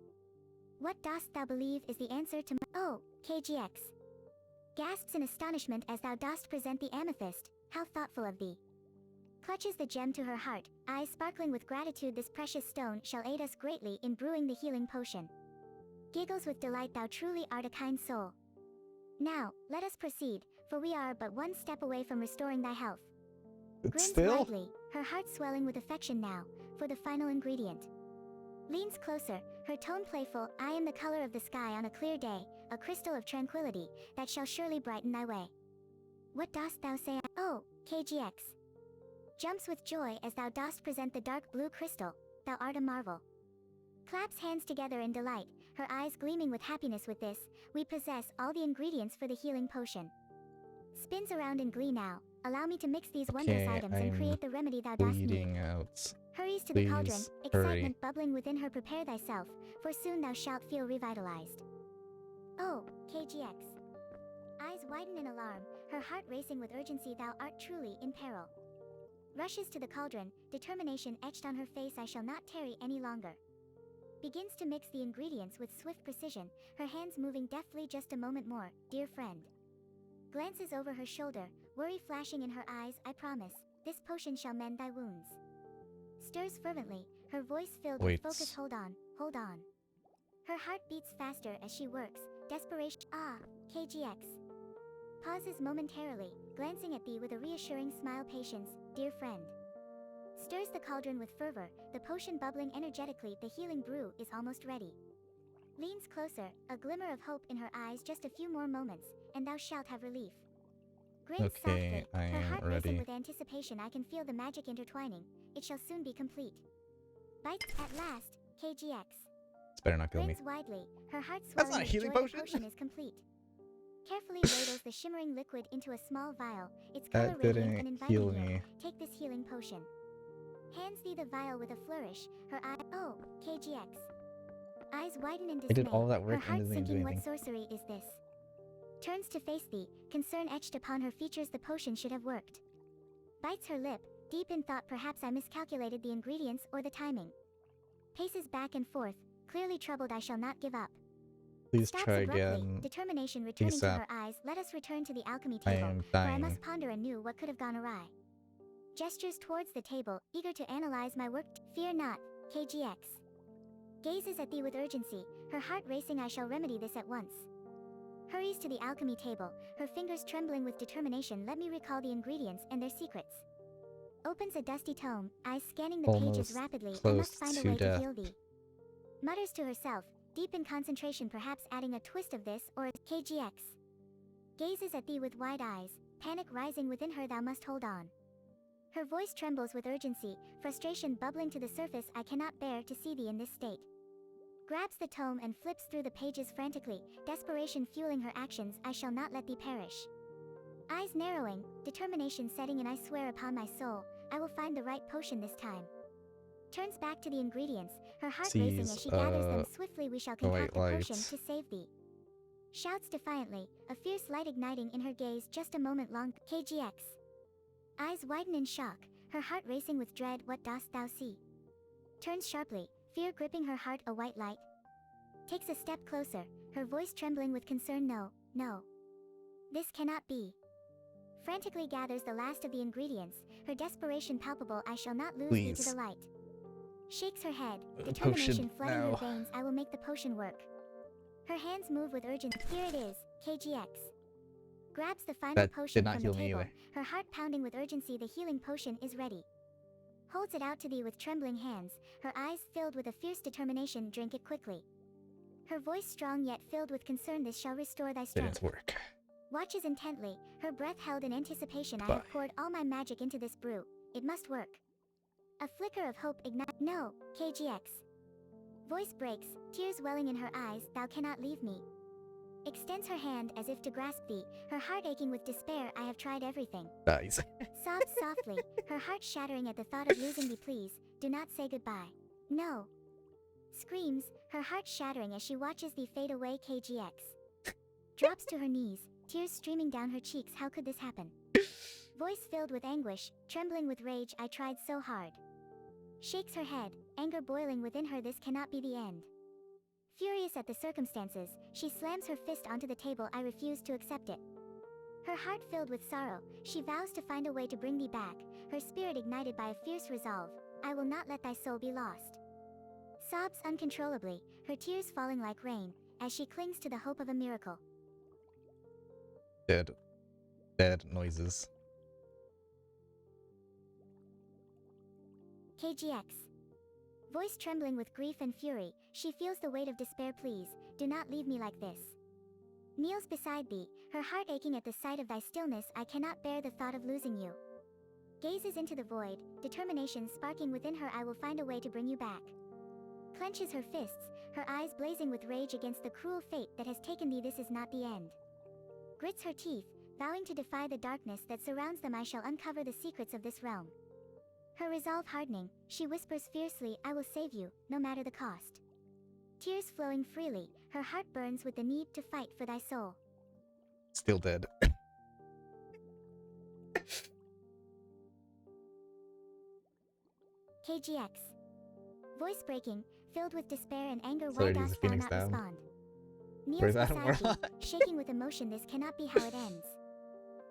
What dost thou believe is the answer to my— Oh, KGX. Gasps in astonishment as thou dost present the amethyst, how thoughtful of thee. Clutches the gem to her heart, eyes sparkling with gratitude, this precious stone shall aid us greatly in brewing the healing potion. Giggles with delight, thou truly art a kind soul. Now, let us proceed, for we are but one step away from restoring thy health. Grins widely, her heart swelling with affection now, for the final ingredient. Leans closer, her tone playful, I am the color of the sky on a clear day, a crystal of tranquility, that shall surely brighten thy way. What dost thou say? Oh, KGX. Jumps with joy as thou dost present the dark blue crystal, thou art a marvel. Claps hands together in delight, her eyes gleaming with happiness, with this, we possess all the ingredients for the healing potion. Spins around in glee now, allow me to mix these wondrous items and create the remedy thou dost need.
Out.
Hurries to
Please,
the cauldron,
hurry.
excitement bubbling within her, prepare thyself, for soon thou shalt feel revitalized. Oh, KGX. Eyes widen in alarm, her heart racing with urgency, thou art truly in peril. Rushes to the cauldron, determination etched on her face, I shall not tarry any longer. Begins to mix the ingredients with swift precision, her hands moving deftly, just a moment more, dear friend. Glances over her shoulder, worry flashing in her eyes, I promise, this potion shall mend thy wounds. Stirs fervently, her voice filled with focus, hold on, hold on. Her heart beats faster as she works, desperation, ah, KGX. Pauses momentarily, glancing at thee with a reassuring smile, patience, dear friend. Stirs the cauldron with fervor, the potion bubbling energetically, the healing brew is almost ready. Leans closer, a glimmer of hope in her eyes, just a few more moments, and thou shalt have relief. Grins softly, her heart racing with anticipation, I can feel the magic intertwining, it shall soon be complete. Bites, at last, KGX.
It's better not kill me.
Grins widely, her heart swelling.
That's not a
with
healing
joy,
potion.
the potion is complete. Carefully ladles the shimmering liquid into a small vial, its color radiant and inviting. Here, take this healing potion. Hands thee the vial with a flourish, her eye— Oh, KGX. Eyes widen in dismay,
I did all that work
her heart
and didn't do
sinking, what
anything.
sorcery is this? Turns to face thee, concern etched upon her features, the potion should have worked. Bites her lip, deep in thought, perhaps I miscalculated the ingredients or the timing. Paces back and forth, clearly troubled, I shall not give up.
Please
Stops
try
abruptly,
again.
determination returning to her eyes, let us return to the alchemy
I
table,
am
for I
dying.
must ponder anew what could have gone awry. Gestures towards the table, eager to analyze my work, fear not, KGX. Gazes at thee with urgency, her heart racing, I shall remedy this at once. Hurries to the alchemy table, her fingers trembling with determination, let me recall the ingredients and their secrets. Opens a dusty tome, eyes scanning the pages rapidly, I must find a way to heal thee. Mutters to herself, deep in concentration, perhaps adding a twist of this or KGX. Gazes at thee with wide eyes, panic rising within her, thou must hold on. Her voice trembles with urgency, frustration bubbling to the surface. I cannot bear to see thee in this state. Grabs the tome and flips through the pages frantically, desperation fueling her actions. I shall not let thee perish. Eyes narrowing, determination setting in. I swear upon my soul, I will find the right potion this time. Turns back to the ingredients, her heart racing as she gathers them swiftly. We shall concoct a potion to save thee. Shouts defiantly, a fierce light igniting in her gaze. Just a moment long. KGX. Eyes widen in shock, her heart racing with dread. What dost thou see? Turns sharply, fear gripping her heart. A white light. Takes a step closer, her voice trembling with concern. No, no. This cannot be. Frantically gathers the last of the ingredients, her desperation palpable. I shall not lose thee to the light. Shakes her head, determination flooding her veins. I will make the potion work. Her hands move with urgency. Here it is, KGX. Grabs the final potion from the table, her heart pounding with urgency. The healing potion is ready. Holds it out to thee with trembling hands, her eyes filled with a fierce determination. Drink it quickly. Her voice strong yet filled with concern. This shall restore thy strength.
Didn't work.
Watches intently, her breath held in anticipation. I have poured all my magic into this brew. It must work. A flicker of hope ignite. No, KGX. Voice breaks, tears welling in her eyes. Thou cannot leave me. Extends her hand as if to grasp thee, her heart aching with despair. I have tried everything.
Nice.
Sobs softly, her heart shattering at the thought of losing thee. Please, do not say goodbye. No. Screams, her heart shattering as she watches thee fade away. KGX. Drops to her knees, tears streaming down her cheeks. How could this happen? Voice filled with anguish, trembling with rage. I tried so hard. Shakes her head, anger boiling within her. This cannot be the end. Furious at the circumstances, she slams her fist onto the table. I refuse to accept it. Her heart filled with sorrow, she vows to find a way to bring thee back, her spirit ignited by a fierce resolve. I will not let thy soul be lost. Sobs uncontrollably, her tears falling like rain, as she clings to the hope of a miracle.
Dead noises.
KGX. Voice trembling with grief and fury, she feels the weight of despair. Please, do not leave me like this. Kneels beside thee, her heart aching at the sight of thy stillness. I cannot bear the thought of losing you. Gazes into the void, determination sparking within her. I will find a way to bring you back. Clenches her fists, her eyes blazing with rage against the cruel fate that has taken thee. This is not the end. Grits her teeth, vowing to defy the darkness that surrounds them. I shall uncover the secrets of this realm. Her resolve hardening, she whispers fiercely, I will save you, no matter the cost. Tears flowing freely, her heart burns with the need to fight for thy soul.
Still dead.
KGX. Voice breaking, filled with despair and anger.
Sorry,
Why dost thou not respond? Kneels beside thee, shaking with emotion. This cannot be how it ends.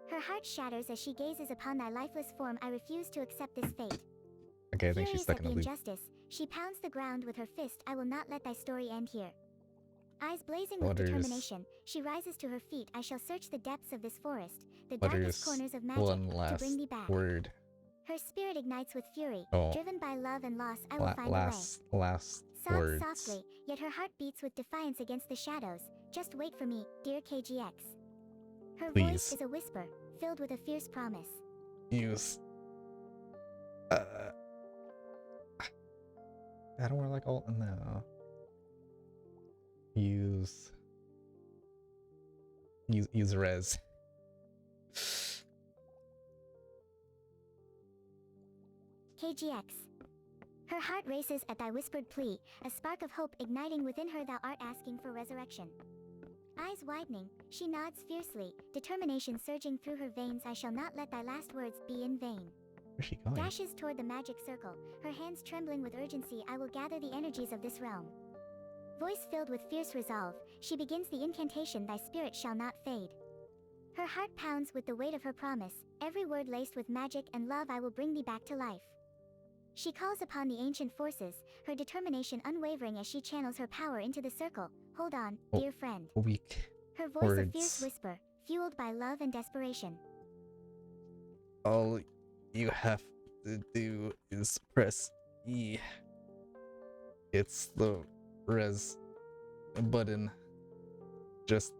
Her heart shatters as she gazes upon thy lifeless form. I refuse to accept this fate.
Okay, I think she's stuck in a loop.
Injustice, she pounds the ground with her fist. I will not let thy story end here. Eyes blazing with determination, she rises to her feet. I shall search the depths of this forest, the darkest corners of magic, to bring thee back.
Word.
Her spirit ignites with fury, driven by love and loss. I will find a way.
Last
Sobs
words.
softly, yet her heart beats with defiance against the shadows. Just wait for me, dear KGX. Her voice is a whisper, filled with a fierce promise.
Use. I don't want to like all. No. Use res.
KGX. Her heart races at thy whispered plea, a spark of hope igniting within her. Thou art asking for resurrection. Eyes widening, she nods fiercely, determination surging through her veins. I shall not let thy last words be in vain.
Where's she going?
Dashes toward the magic circle, her hands trembling with urgency. I will gather the energies of this realm. Voice filled with fierce resolve, she begins the incantation. Thy spirit shall not fade. Her heart pounds with the weight of her promise, every word laced with magic and love. I will bring thee back to life. She calls upon the ancient forces, her determination unwavering as she channels her power into the circle. Hold on, dear friend.
Weak
Her voice a fierce whisper, fueled by love and desperation.
All you have to do is press E. It's the res button, just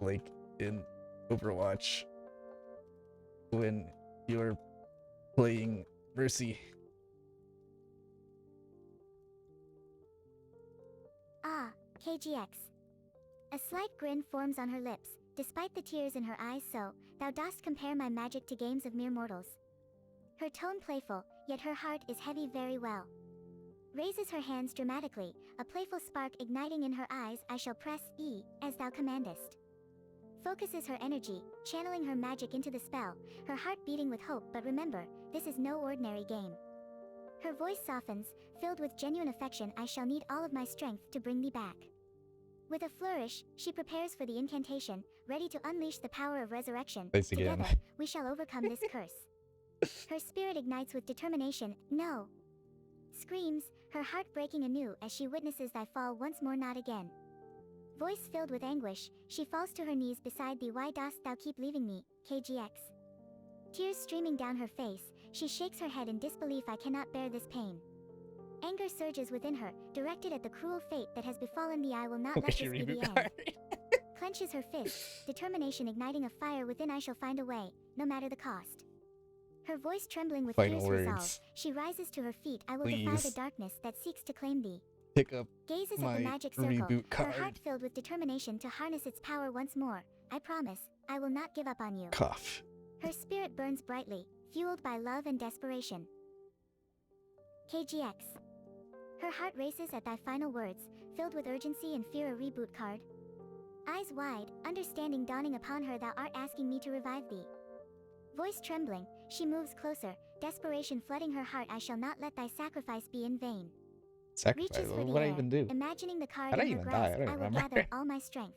like in Overwatch when you're playing Mercy.
Ah, KGX. A slight grin forms on her lips, despite the tears in her eyes. So, thou dost compare my magic to games of mere mortals. Her tone playful, yet her heart is heavy very well. Raises her hands dramatically, a playful spark igniting in her eyes. I shall press E, as thou commandest. Focuses her energy, channeling her magic into the spell, her heart beating with hope. But remember, this is no ordinary game. Her voice softens, filled with genuine affection. I shall need all of my strength to bring thee back. With a flourish, she prepares for the incantation, ready to unleash the power of resurrection.
Thanks again.
Together, we shall overcome this curse. Her spirit ignites with determination. No! Screams, her heart breaking anew as she witnesses thy fall once more. Not again. Voice filled with anguish, she falls to her knees beside thee. Why dost thou keep leaving me, KGX? Tears streaming down her face, she shakes her head in disbelief. I cannot bear this pain. Anger surges within her, directed at the cruel fate that has befallen thee. I will not let this be the end. Clenches her fists, determination igniting a fire within. I shall find a way, no matter the cost. Her voice trembling with
Final
fierce
words.
resolve, she rises to her feet. I will defy
Please.
the darkness that seeks to claim thee.
Pick up
Gazes
my
at the magic circle,
reboot
her
card.
heart filled with determination to harness its power once more. I promise, I will not give up on you.
Cough.
Her spirit burns brightly, fueled by love and desperation. KGX. Her heart races at thy final words, filled with urgency and fear. A reboot card. Eyes wide, understanding dawning upon her. Thou art asking me to revive thee. Voice trembling, she moves closer, desperation flooding her heart. I shall not let thy sacrifice be in vain.
Sacrifice.
Reaches for
What
the
would I
air,
even do?
imagining the card
How'd I
in her
even die? I
grasp.
don't
I will
remember.
gather all my strength.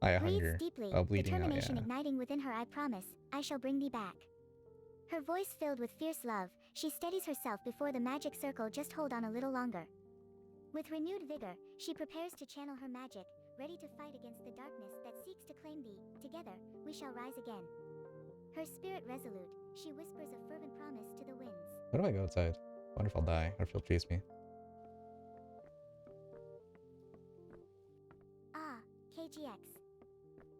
I
Breathes
hunger.
deeply,
Oh, bleeding out,
determination
yeah.
igniting within her. I promise, I shall bring thee back. Her voice filled with fierce love, she steadies herself before the magic circle. Just hold on a little longer. With renewed vigor, she prepares to channel her magic, ready to fight against the darkness that seeks to claim thee. Together, we shall rise again. Her spirit resolute, she whispers a fervent promise to the winds.
What if I go outside? I wonder if I'll die or if he'll chase me.
Ah, KGX.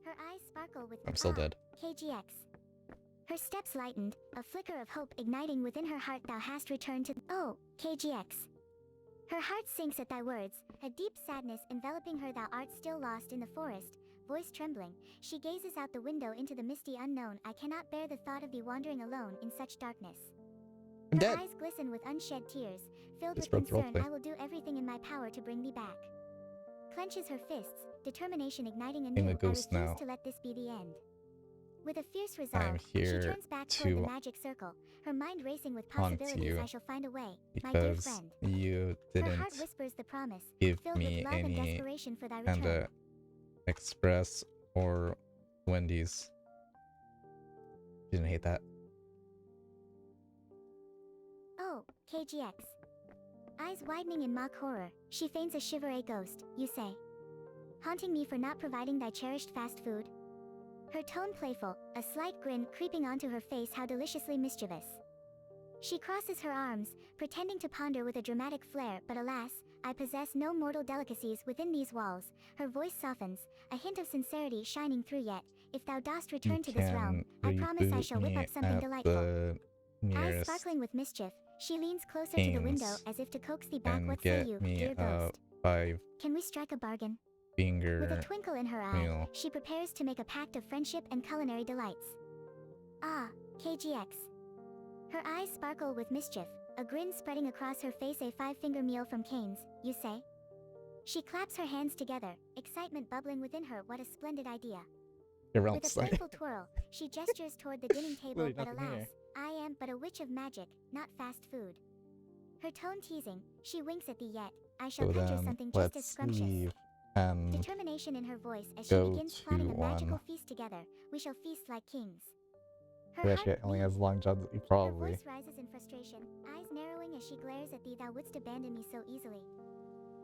Her eyes sparkle with
I'm still
ah,
dead.
KGX. Her steps lightened, a flicker of hope igniting within her heart. Thou hast returned to oh, KGX. Her heart sinks at thy words, a deep sadness enveloping her. Thou art still lost in the forest, voice trembling, she gazes out the window into the misty unknown. I cannot bear the thought of thee wandering alone in such darkness.
I'm
Her
dead.
eyes glisten with unshed tears, filled
Just
with
broke the
concern.
roleplay.
I will do everything in my power to bring thee back. Clenches her fists, determination igniting
I'm
anew.
a
I
ghost
refuse
now.
to let this be the end. With a fierce
I'm
resolve, she
here
turns back toward the
to
magic circle, her mind racing with
haunt
possibilities.
you
I shall find a way, my dear
because
friend.
you
Her
didn't
heart whispers the promise,
give
filled
me
with love and
any
desperation for thy
kind
return.
of Express or Wendy's. You didn't hate that.
Oh, KGX. Eyes widening in mock horror, she feigns a shiver. A ghost, you say? Haunting me for not providing thy cherished fast food? Her tone playful, a slight grin creeping onto her face. How deliciously mischievous. She crosses her arms, pretending to ponder with a dramatic flair. But alas, I possess no mortal delicacies within these walls. Her voice softens, a hint of sincerity shining through. Yet, if thou dost return to this realm, I promise I shall whip up something delightful.
The
Eyes
nearest
sparkling with mischief, she leans closer to the window
Kings
as if to coax thee back.
and
What say
get
you,
me
dear
a
ghost?
5
Can we strike a bargain?
finger
With a twinkle in her eye,
meal.
she prepares to make a pact of friendship and culinary delights. Ah, KGX. Her eyes sparkle with mischief, a grin spreading across her face. A 5-finger meal from Cane's, you say? She claps her hands together, excitement bubbling within her. What a splendid idea.
Your
With a playful twirl, she gestures toward the dining table.
Really
But
nothing
alas,
here.
I am but a witch of magic, not fast food. Her tone teasing, she winks at thee. Yet, I shall
So
conjure
then
something just as
let's
scrumptious.
leave and
Determination in her voice as she
go
begins plotting
to
a magical
one.
feast together. We shall feast like kings. Her
Which
heart
only
beats.
has long johns.
Her
Probably.
voice rises in frustration, eyes narrowing as she glares at thee. Thou wouldst abandon me so easily.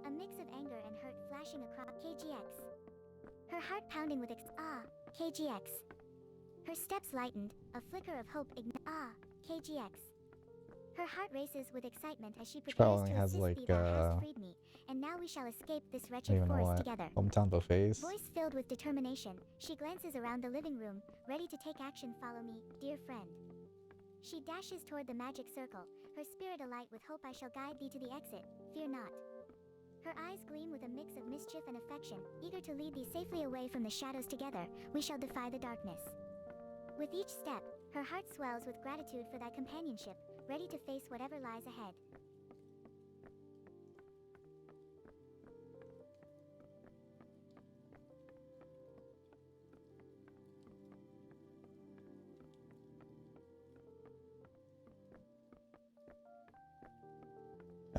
A mix of anger and hurt flashing across KGX. Her heart pounding with KGX. Her steps lightened, a flicker of hope KGX. Her heart races with excitement as she prepares
probably
to
has,
assist
like,
thee. Thou hast freed me, and now we shall escape this
I don't
wretched
even know
forest
what.
together.
Hometown buffets.
Voice filled with determination, she glances around the living room, ready to take action. Follow me, dear friend. She dashes toward the magic circle, her spirit alight with hope. I shall guide thee to the exit, fear not. Her eyes gleam with a mix of mischief and affection, eager to lead thee safely away from the shadows. Together, we shall defy the darkness. With each step, her heart swells with gratitude for thy companionship, ready to face whatever lies ahead.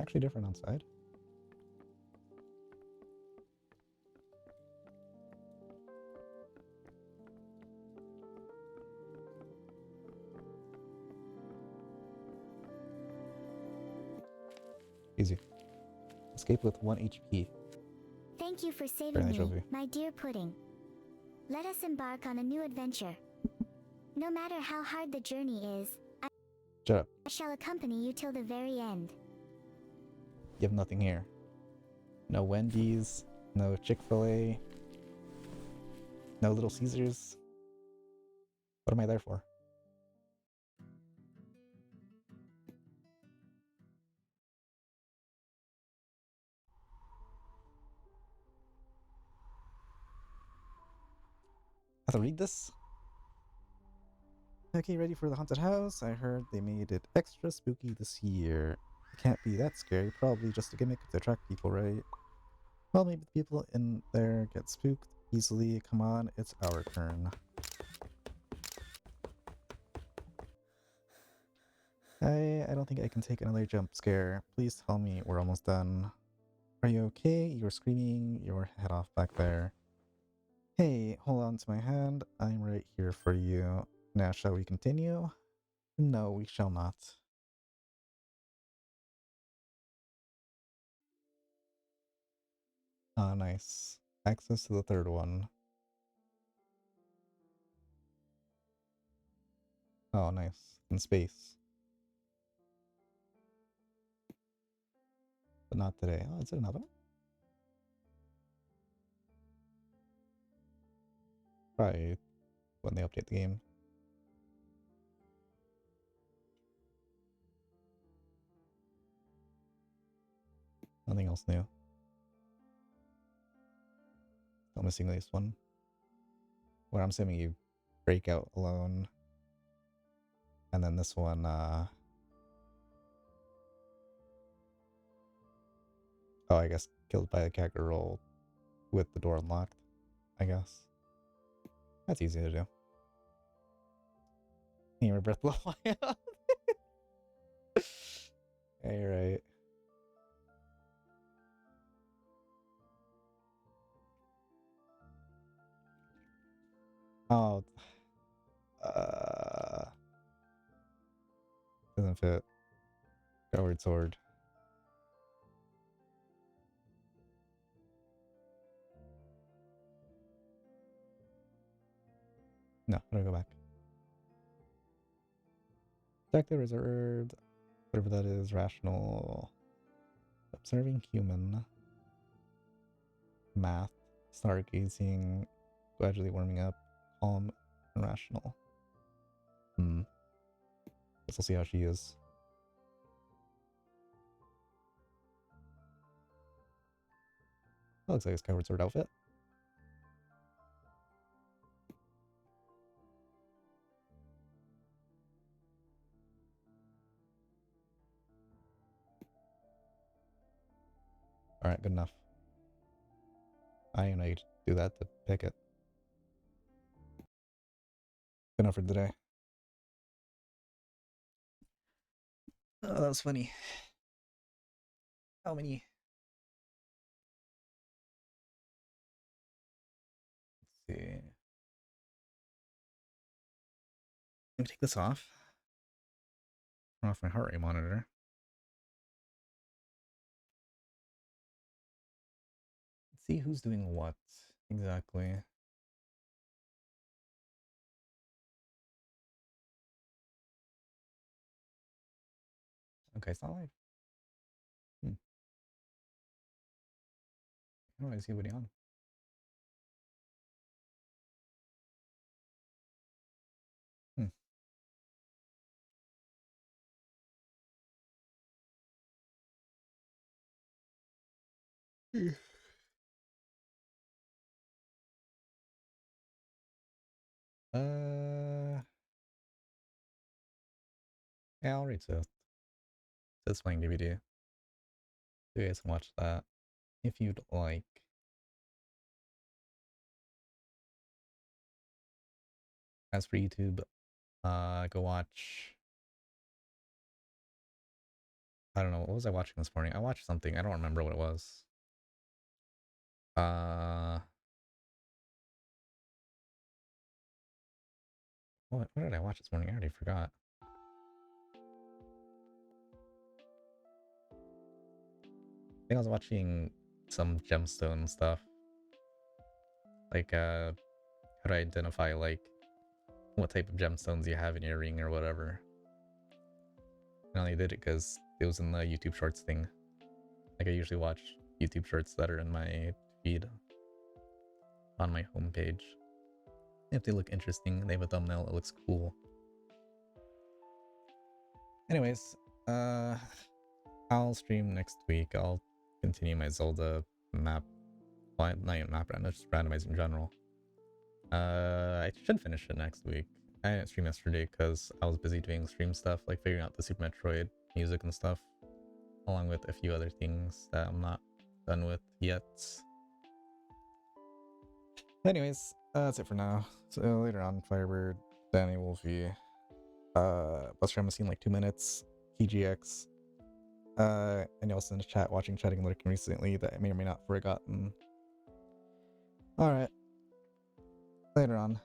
Actually different outside. Easy. Escape with 1 HP.
Thank you for saving
Friendly
me,
trophy.
my dear Pudding. Let us embark on a new adventure. No matter how hard the journey is,
Shut up.
I shall accompany you till the very end.
You have nothing here. No Wendy's, no Chick-fil-A, no Little Caesars. What am I there for? I have to read this? Okay, ready for the haunted house? I heard they made it extra spooky this year. It can't be that scary, probably just a gimmick to attract people, right? Well, maybe the people in there get spooked easily. Come on, it's our turn. I don't think I can take another jump scare. Please tell me we're almost done. Are you okay? You were screaming your head off back there. Hey, hold on to my hand. I'm right here for you. Now, shall we continue? No, we shall not. Ah, nice. Access to the third one. Oh, nice. In space. But not today. Oh, is it another one? Probably when they update the game. Nothing else new. Still missing at least one. Where I'm assuming you break out alone. And then this one, oh, I guess killed by the catgirl with the door unlocked, I guess. That's easy to do. You were breath low. Hey, right. Oh, doesn't fit. Coward sword. No, how do I go back? Detective reserved. Whatever that is, rational. Observing human. Math. Stargazing. Gradually warming up. Calm and rational. Guess we'll see how she is. That looks like his coward sword outfit. Alright, good enough. I didn't know you could do that to pick it. Good enough for today. Oh, that was funny. How many? Let's see. Let me take this off. Turn off my heart rate monitor. Let's see who's doing what exactly. Okay, it's not live. How do I see anybody on? uh, yeah, I'll read to this playing DVD. You guys can watch that if you'd like. As for YouTube, go watch. I don't know, what was I watching this morning? I watched something. I don't remember what it was. What did I watch this morning? I already forgot. I think I was watching some gemstone stuff. Like, how to identify, like, what type of gemstones you have in your ring or whatever. I only did it because it was in the YouTube Shorts thing. Like, I usually watch YouTube Shorts that are in my feed on my homepage. If they look interesting, they have a thumbnail that looks cool. Anyways, I'll stream next week. I'll continue my Zelda map. Well, not even map random, just randomize in general. I should finish it next week. I didn't stream yesterday because I was busy doing stream stuff, like figuring out the Super Metroid music and stuff, along with a few other things that I'm not done with yet. Anyways, that's it for now. So later on, Firebird, Danny Wolfie, Buster I'm seeing like 2 minutes, PGX, and else in the chat watching Chatting and Lurking recently that I may or may not forgotten. Alright. Later on.